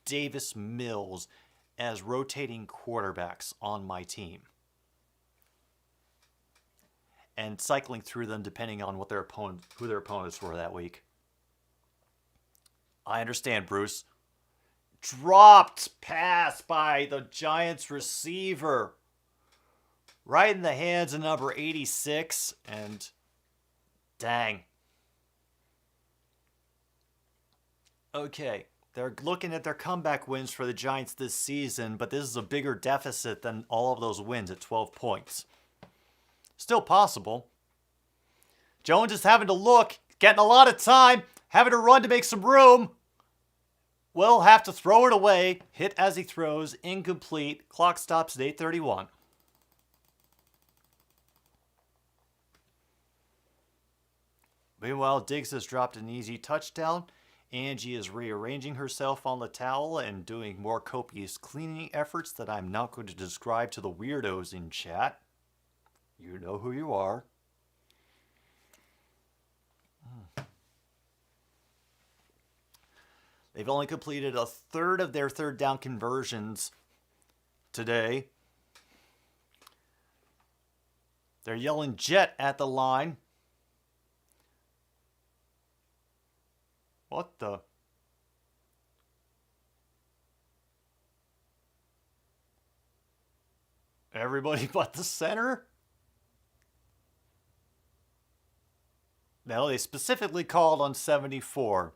S2: Davis Mills as rotating quarterbacks on my team. And cycling through them depending on what who their opponents were that week. I understand, Bruce. Dropped pass by the Giants receiver. Right in the hands of number 86. And dang. Okay, they're looking at their comeback wins for the Giants this season, but this is a bigger deficit than all of those wins at 12 points. Still possible. Jones is having to look, getting a lot of time, having to run to make some room. Will have to throw it away. Hit as he throws, incomplete. Clock stops at 8:31. Meanwhile, Diggs has dropped an easy touchdown. Angie is rearranging herself on the towel and doing more copious cleaning efforts that I'm not going to describe to the weirdos in chat. You know who you are. They've only completed a third of their third down conversions today. They're yelling jet at the line. What the? Everybody but the center? No, they specifically called on 74.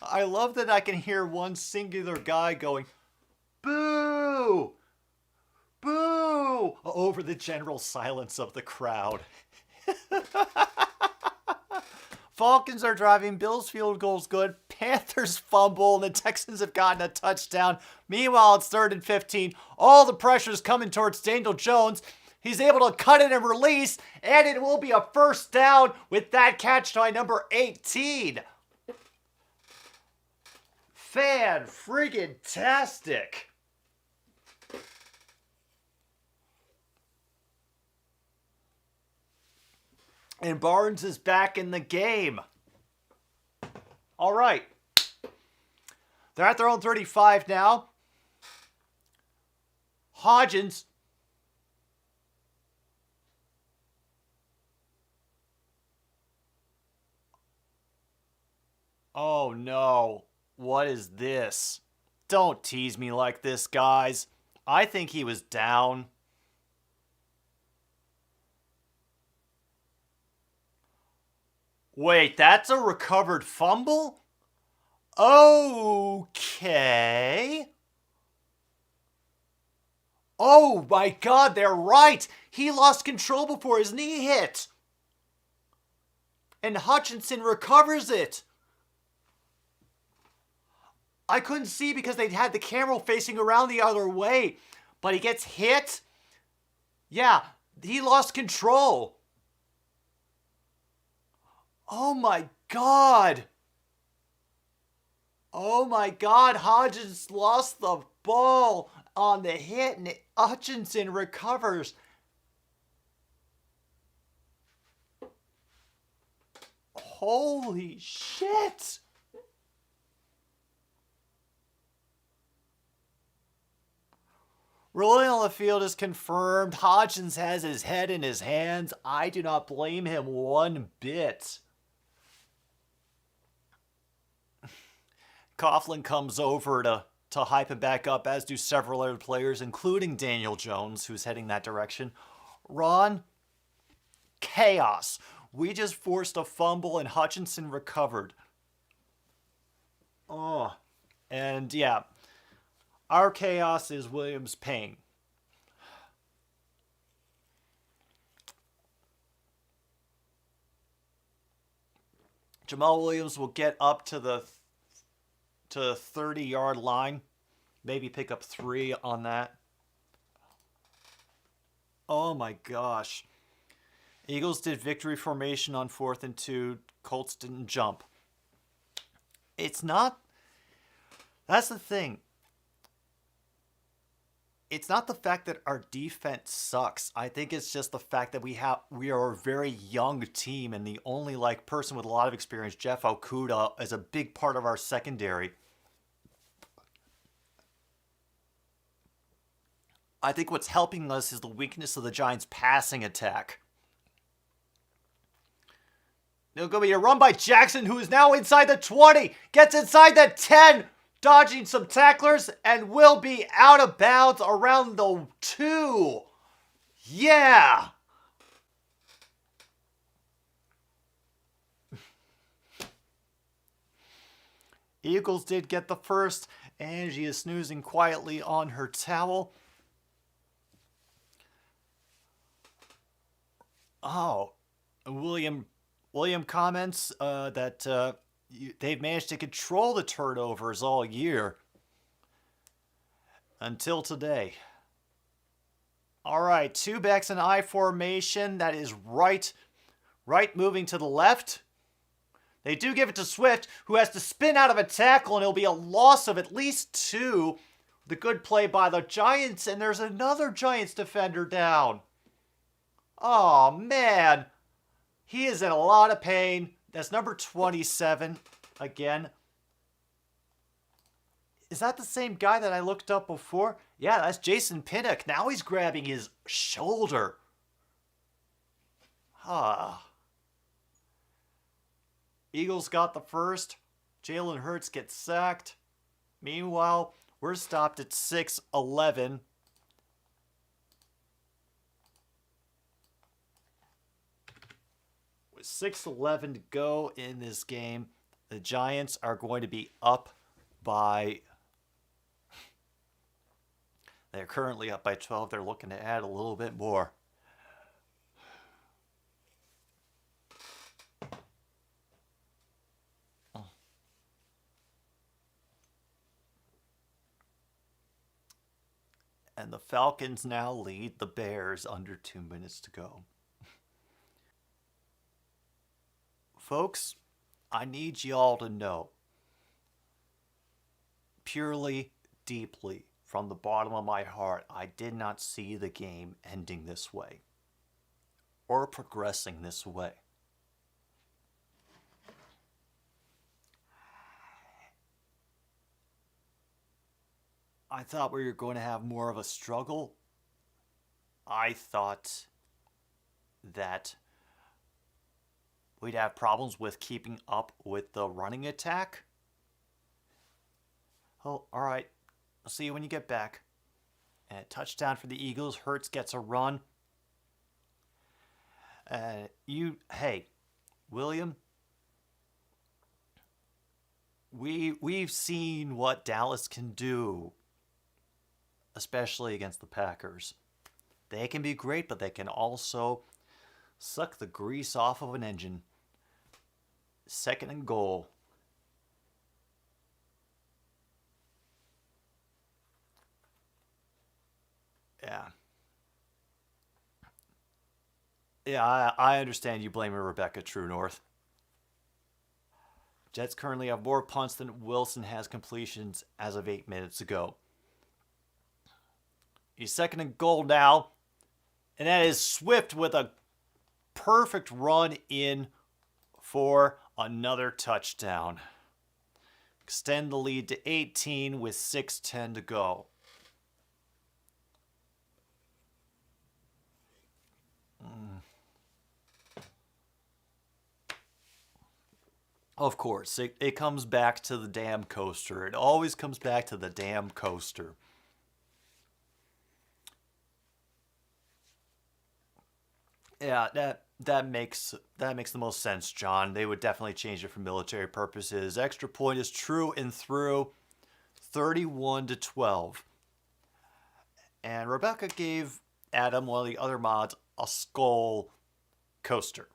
S2: I love that I can hear one singular guy going, boo! Boo! Over the general silence of the crowd. Falcons are driving. Bills field goal's good. Panthers fumble, and the Texans have gotten a touchdown. Meanwhile, it's 3rd and 15. All the pressure's coming towards Daniel Jones. He's able to cut it and release, and it will be a first down with that catch by number 18. Fan-friggin-tastic. And Barnes is back in the game. All right. They're at their own 35 now. Hodgins. Oh no. What is this? Don't tease me like this, guys. I think he was down. Wait, that's a recovered fumble? Okay. Oh my God, they're right. He lost control before his knee hit. And Hutchinson recovers it. I couldn't see because they had the camera facing around the other way. But he gets hit. Yeah, he lost control. Oh my God. Oh my God, Hodgins lost the ball on the hit and Hutchinson recovers. Holy shit. Rolling on the field is confirmed. Hodgins has his head in his hands. I do not blame him one bit. Coughlin comes over to hype him back up, as do several other players, including Daniel Jones, who's heading that direction. Ron, chaos. We just forced a fumble and Hutchinson recovered. Oh, and yeah, our chaos is Williams' pain. Jamal Williams will get up to the 30-yard line. Maybe pick up 3 on that. Oh my gosh. Eagles did victory formation on 4th and 2. Colts didn't jump. It's not... That's the thing. It's not the fact that our defense sucks. I think it's just the fact that we are a very young team, and the only person with a lot of experience, Jeff Okudah, is a big part of our secondary. I think what's helping us is the weakness of the Giants' passing attack. It'll go be a run by Jackson, who is now inside the 20, gets inside the 10, dodging some tacklers, and will be out of bounds around the 2. Yeah! Eagles did get the first. Angie is snoozing quietly on her towel. Oh, William comments that they've managed to control the turnovers all year. Until today. All right, 2 backs in I formation. That is right Right moving to the left. They do give it to Swift, who has to spin out of a tackle, and it'll be a loss of at least 2. The good play by the Giants, and there's another Giants defender down. Oh, man. He is in a lot of pain. That's number 27 again. Is that the same guy that I looked up before? Yeah, that's Jason Pinnock. Now he's grabbing his shoulder. Eagles got the first. Jalen Hurts gets sacked. Meanwhile, we're stopped at 6-11. With 6:11 to go in this game, the Giants are going to be up by... They're currently up by 12. They're looking to add a little bit more. And the Falcons now lead the Bears under 2 minutes to go. Folks, I need y'all to know, purely, deeply, from the bottom of my heart, I did not see the game ending this way or progressing this way. I thought we were going to have more of a struggle. I thought that we'd have problems with keeping up with the running attack. Oh, all right. I'll see you when you get back. And a touchdown for the Eagles. Hurts gets a run. Hey, William, we've seen what Dallas can do, especially against the Packers. They can be great, but they can also suck the grease off of an engine. 2nd and goal. Yeah, I understand you blaming Rebecca True North. Jets currently have more punts than Wilson has completions as of 8 minutes ago. He's 2nd and goal now. And that is Swift with a perfect run in for another touchdown. Extend the lead to 18 with 6:10 to go. Of course, it comes back to the damn coaster. It always comes back to the damn coaster. Yeah, that makes the most sense, John. They would definitely change it for military purposes. Extra point is true and through, 31-12. And Rebecca gave Adam, one of the other mods, a skull coaster.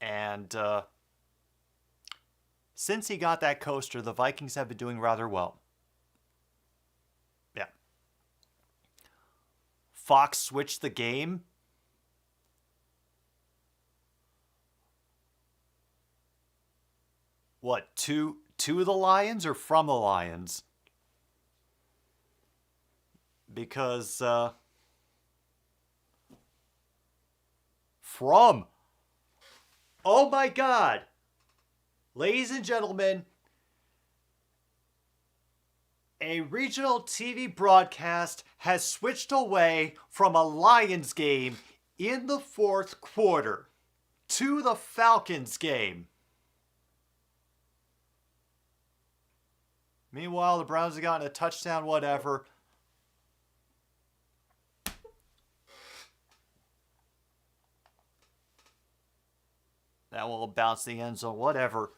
S2: And since he got that coaster, the Vikings have been doing rather well. Yeah. Fox switched the game. What, to the Lions or from the Lions? Because, from. Oh my God. Ladies and gentlemen, a regional TV broadcast has switched away from a Lions game in the 4th quarter to the Falcons game. Meanwhile, the Browns have gotten a touchdown, whatever. That will bounce the end zone, whatever.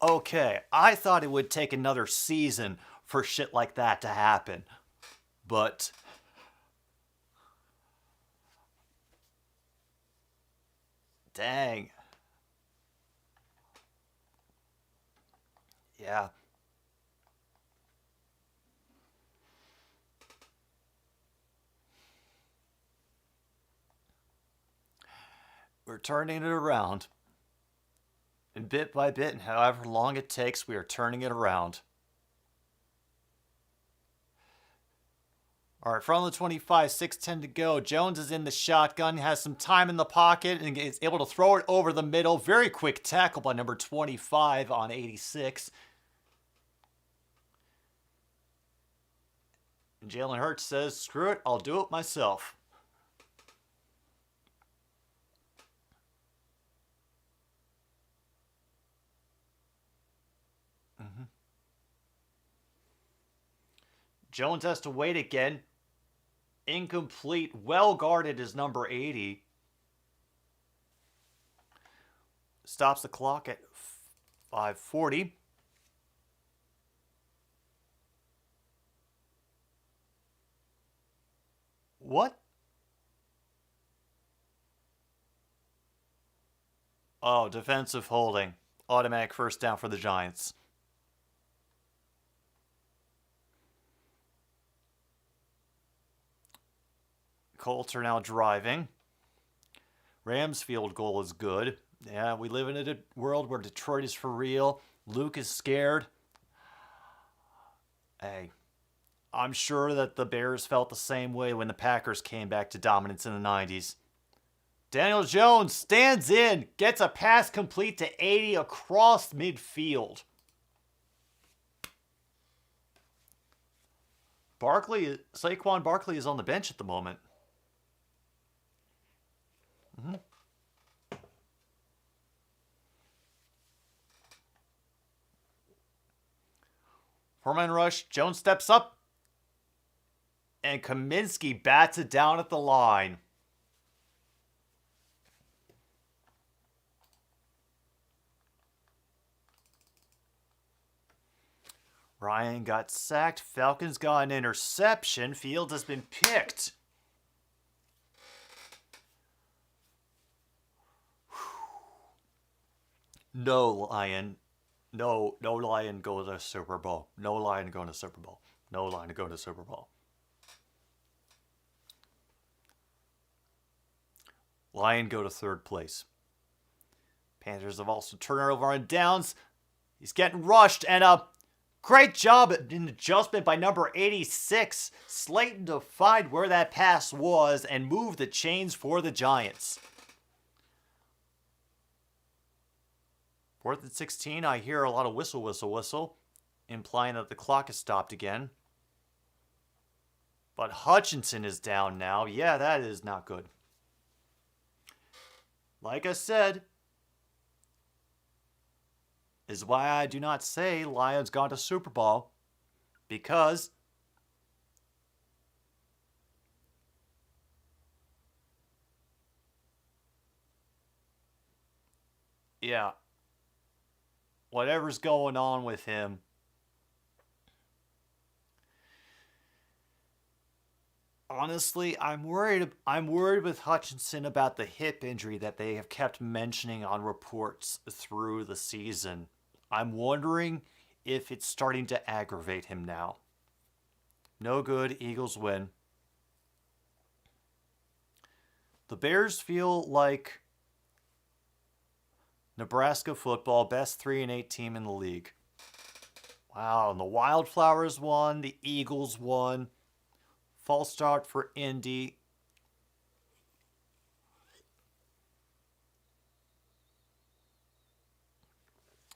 S2: Okay, I thought it would take another season for shit like that to happen. But dang. Yeah. We're turning it around. And bit by bit, and however long it takes, we are turning it around. All right, from the 25, 6:10 to go. Jones is in the shotgun, has some time in the pocket, and is able to throw it over the middle. Very quick tackle by number 25 on 86. And Jalen Hurts says, screw it, I'll do it myself. Jones has to wait again. Incomplete. Well guarded is number 80. Stops the clock at 5:40. What? Oh, defensive holding. Automatic first down for the Giants. Colts are now driving. Rams field goal is good. Yeah, we live in a world where Detroit is for real. Luke is scared. Hey, I'm sure that the Bears felt the same way when the Packers came back to dominance in the 90s. Daniel Jones stands in, gets a pass complete to 80 across midfield. Saquon Barkley is on the bench at the moment. Four-man rush. Jones steps up. And Kaminsky bats it down at the line. Ryan got sacked. Falcons got an interception. Fields has been picked. No Lion. No Lion go to the Super Bowl. No Lion going to the Super Bowl. No Lion going to the Super Bowl. Lion go to third place. Panthers have also turned over on downs. He's getting rushed, and a great job at an adjustment by number 86. Slayton to find where that pass was and move the chains for the Giants. 4th and 16, I hear a lot of whistle, whistle, whistle, implying that the clock has stopped again. But Hutchinson is down now. Yeah, that is not good. Like I said, is why I do not say Lions gone to Super Bowl, because yeah, whatever's going on with him, honestly, I'm worried with Hutchinson about the hip injury that they have kept mentioning on reports through the season. I'm wondering if it's starting to aggravate him now. No good. Eagles win. The Bears feel like Nebraska football, best 3-8 team in the league. Wow, and the Wildflowers won. The Eagles won. False start for Indy.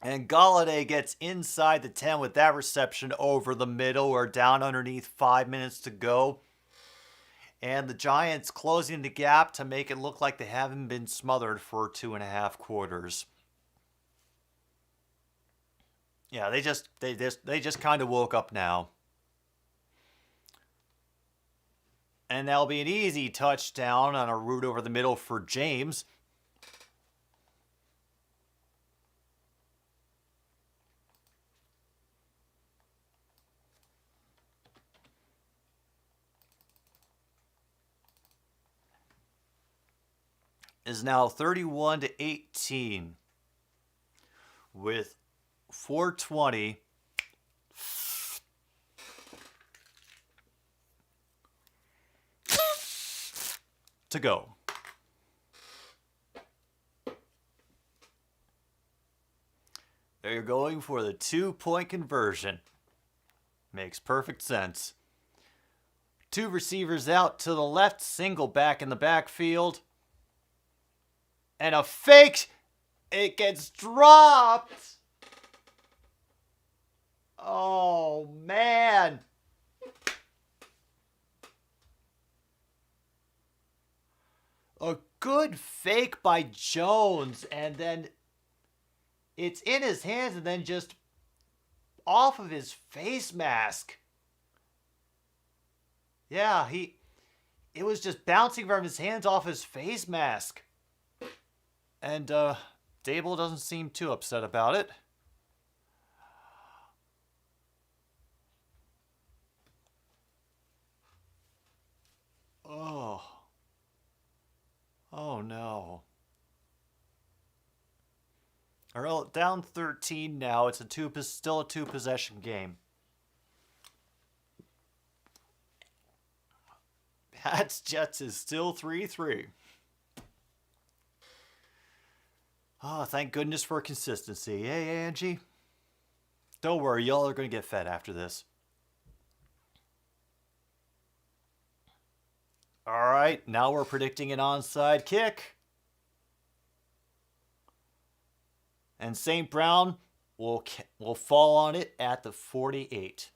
S2: And Galladay gets inside the 10 with that reception over the middle. We're down underneath 5 minutes to go. And the Giants closing the gap to make it look like they haven't been smothered for 2.5 quarters. Yeah, they just kind of woke up now. And that'll be an easy touchdown on a route over the middle for James. Is now 31-18 with 4:20 to go. They're going for the 2-point conversion. Makes perfect sense. 2 receivers out to the left, single back in the backfield. And a fake. It gets dropped. Oh, man. A good fake by Jones, and then it's in his hands and then just off of his face mask. Yeah, it was just bouncing from his hands off his face mask. And Dable doesn't seem too upset about it. Oh. Oh no. We're down 13 now. It's still a 2-possession game. Pats Jets is still 3-3. Oh, thank goodness for consistency. Hey, Angie. Don't worry, y'all are going to get fed after this. All right, now we're predicting an onside kick. And St. Brown will fall on it at the 48.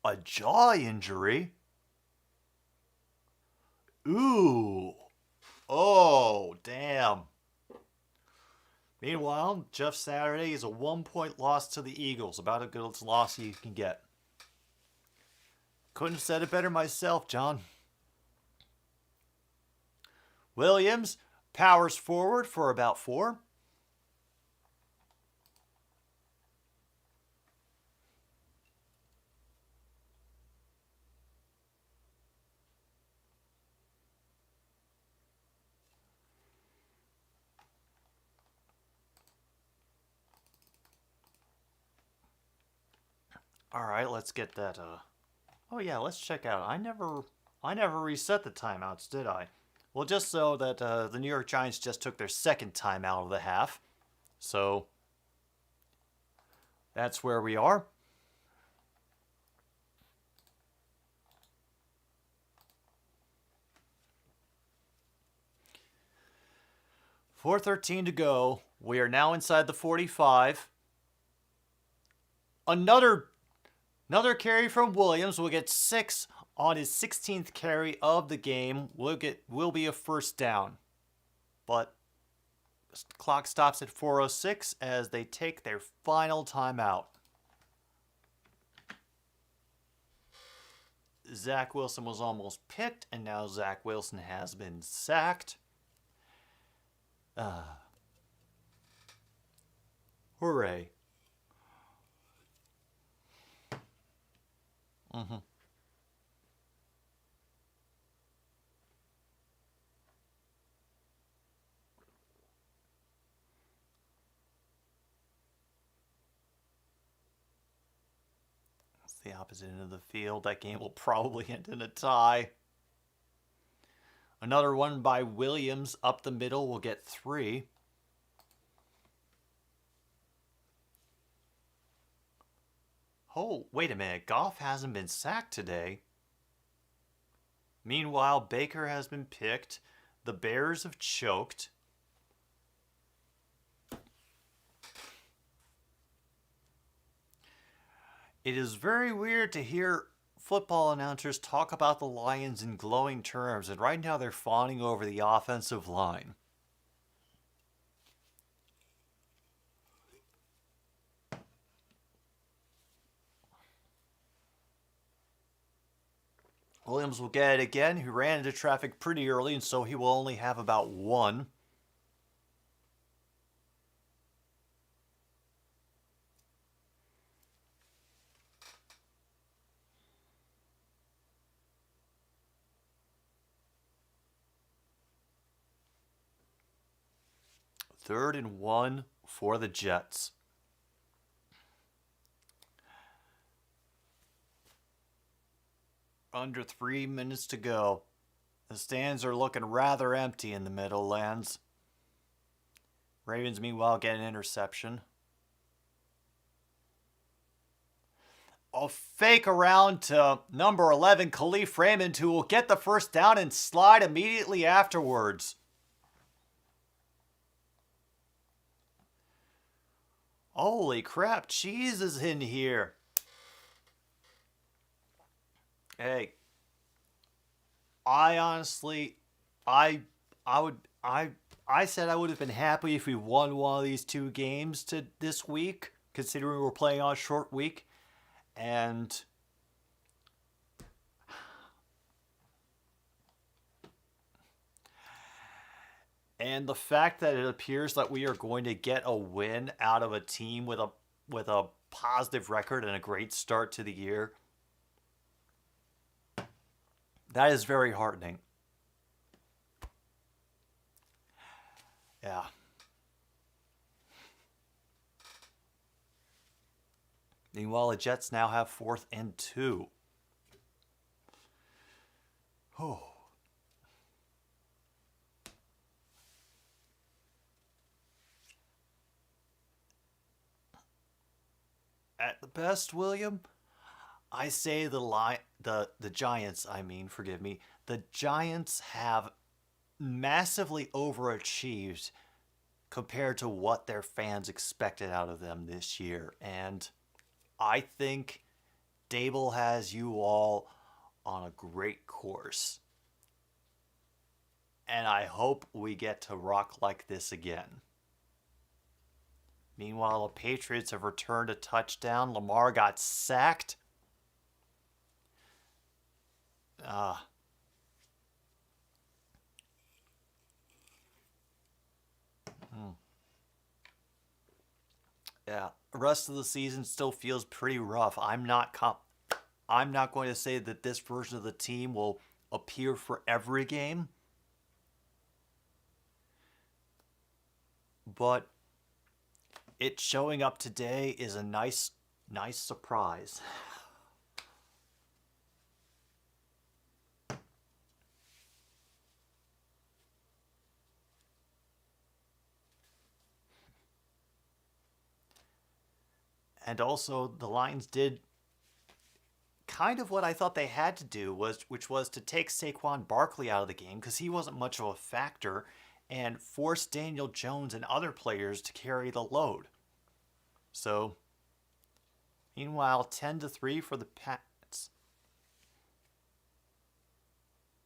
S2: A jaw injury? Ooh. Oh, damn. Meanwhile, Jeff Saturday is a 1-point loss to the Eagles. About as good a loss you can get. Couldn't have said it better myself, John. Williams powers forward for about 4. All right, let's get that. Oh yeah, let's check out. I never reset the timeouts, did I? Well, just so that the New York Giants just took their second timeout of the half, so that's where we are. .413 to go. We are now inside the 45. Another carry from Williams. Will get 6 on his 16th carry of the game. Will be a first down. But the clock stops at 4:06 as they take their final timeout. Zach Wilson was almost picked, and now Zach Wilson has been sacked. Hooray. That's the opposite end of the field. That game will probably end in a tie. Another one by Williams up the middle will get 3. Oh, wait a minute. Goff hasn't been sacked today. Meanwhile, Baker has been picked. The Bears have choked. It is very weird to hear football announcers talk about the Lions in glowing terms, and right now they're fawning over the offensive line. Williams will get it again. He ran into traffic pretty early, and so he will only have about 1. 3rd and 1 for the Jets. Under 3 minutes to go. The stands are looking rather empty in the Meadowlands. Ravens, meanwhile, get an interception. A fake around to number 11, Khalif Raymond, who will get the first down and slide immediately afterwards. Holy crap, Cheese is in here. Hey, I honestly, I said I would have been happy if we won one of these 2 games this week, considering we're playing on a short week. And the fact that it appears that we are going to get a win out of a team with a positive record and a great start to the year, that is very heartening. Yeah. Meanwhile, the Jets now have 4th and 2. Oh. At the best, William, I say the Giants, the Giants have massively overachieved compared to what their fans expected out of them this year. And I think Dable has you all on a great course. And I hope we get to rock like this again. Meanwhile, the Patriots have returned a touchdown. Lamar got sacked. Yeah, the rest of the season still feels pretty rough. I'm not going to say that this version of the team will appear for every game, but it showing up today is a nice surprise. And also, the Lions did kind of what I thought they had to do, which was to take Saquon Barkley out of the game because he wasn't much of a factor, and force Daniel Jones and other players to carry the load. So, meanwhile, 10-3 for the Pats.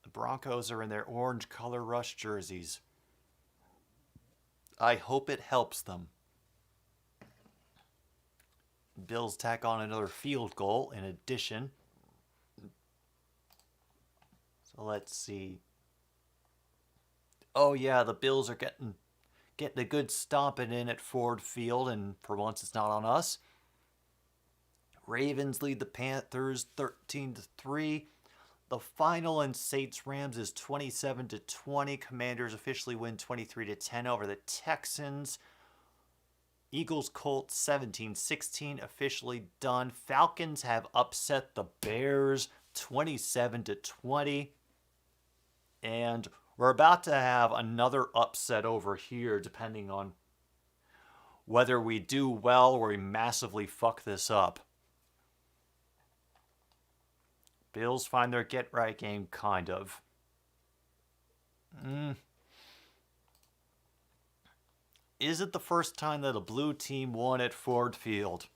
S2: The Broncos are in their orange color rush jerseys. I hope it helps them. Bills tack on another field goal in addition. So let's see. Oh yeah, the Bills are getting a good stomping in at Ford Field, and for once it's not on us. Ravens lead the Panthers 13-3. The final in Saints-Rams is 27-20. Commanders officially win 23-10 over the Texans. Eagles-Colts 17-16, officially done. Falcons have upset the Bears 27-20. And we're about to have another upset over here, depending on whether we do well or we massively fuck this up. Bills find their get-right game, kind of. Is it the first time that a blue team won at Ford Field?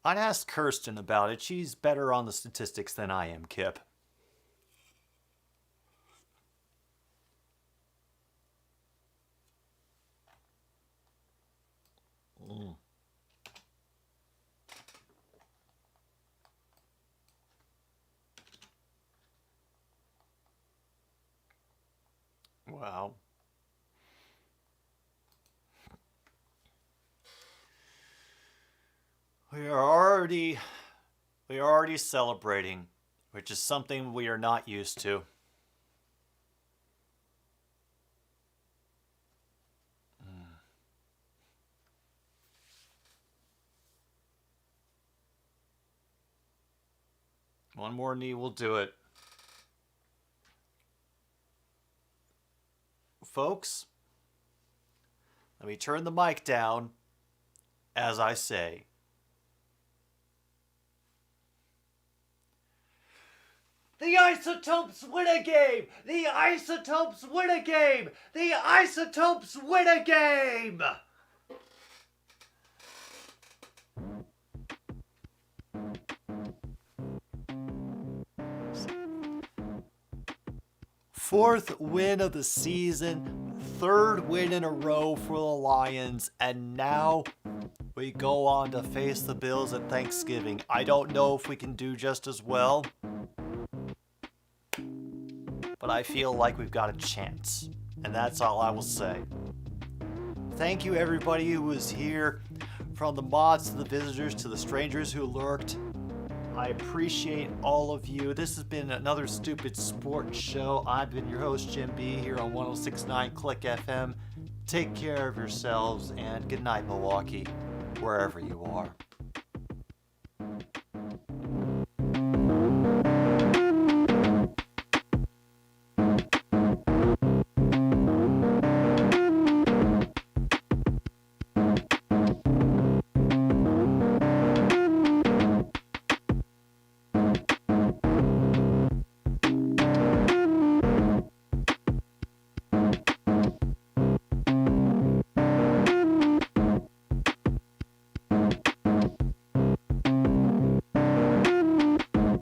S2: I'd ask Kirsten about it. She's better on the statistics than I am, Kip. Wow. We are already celebrating, which is something we are not used to. One more knee will do it. Folks, let me turn the mic down as I say. The Isotopes win a game! The Isotopes win a game! The Isotopes win a game! Fourth win of the season, third win in a row for the Lions, and now we go on to face the Bills at Thanksgiving. I don't know if we can do just as well, but I feel like we've got a chance, and that's all I will say. Thank you everybody who was here, from the mods to the visitors to the strangers who lurked. I appreciate all of you. This has been another Stupid Sports Show. I've been your host, Jim B, here on 106.9 Click FM. Take care of yourselves, and good night, Milwaukee, wherever you are.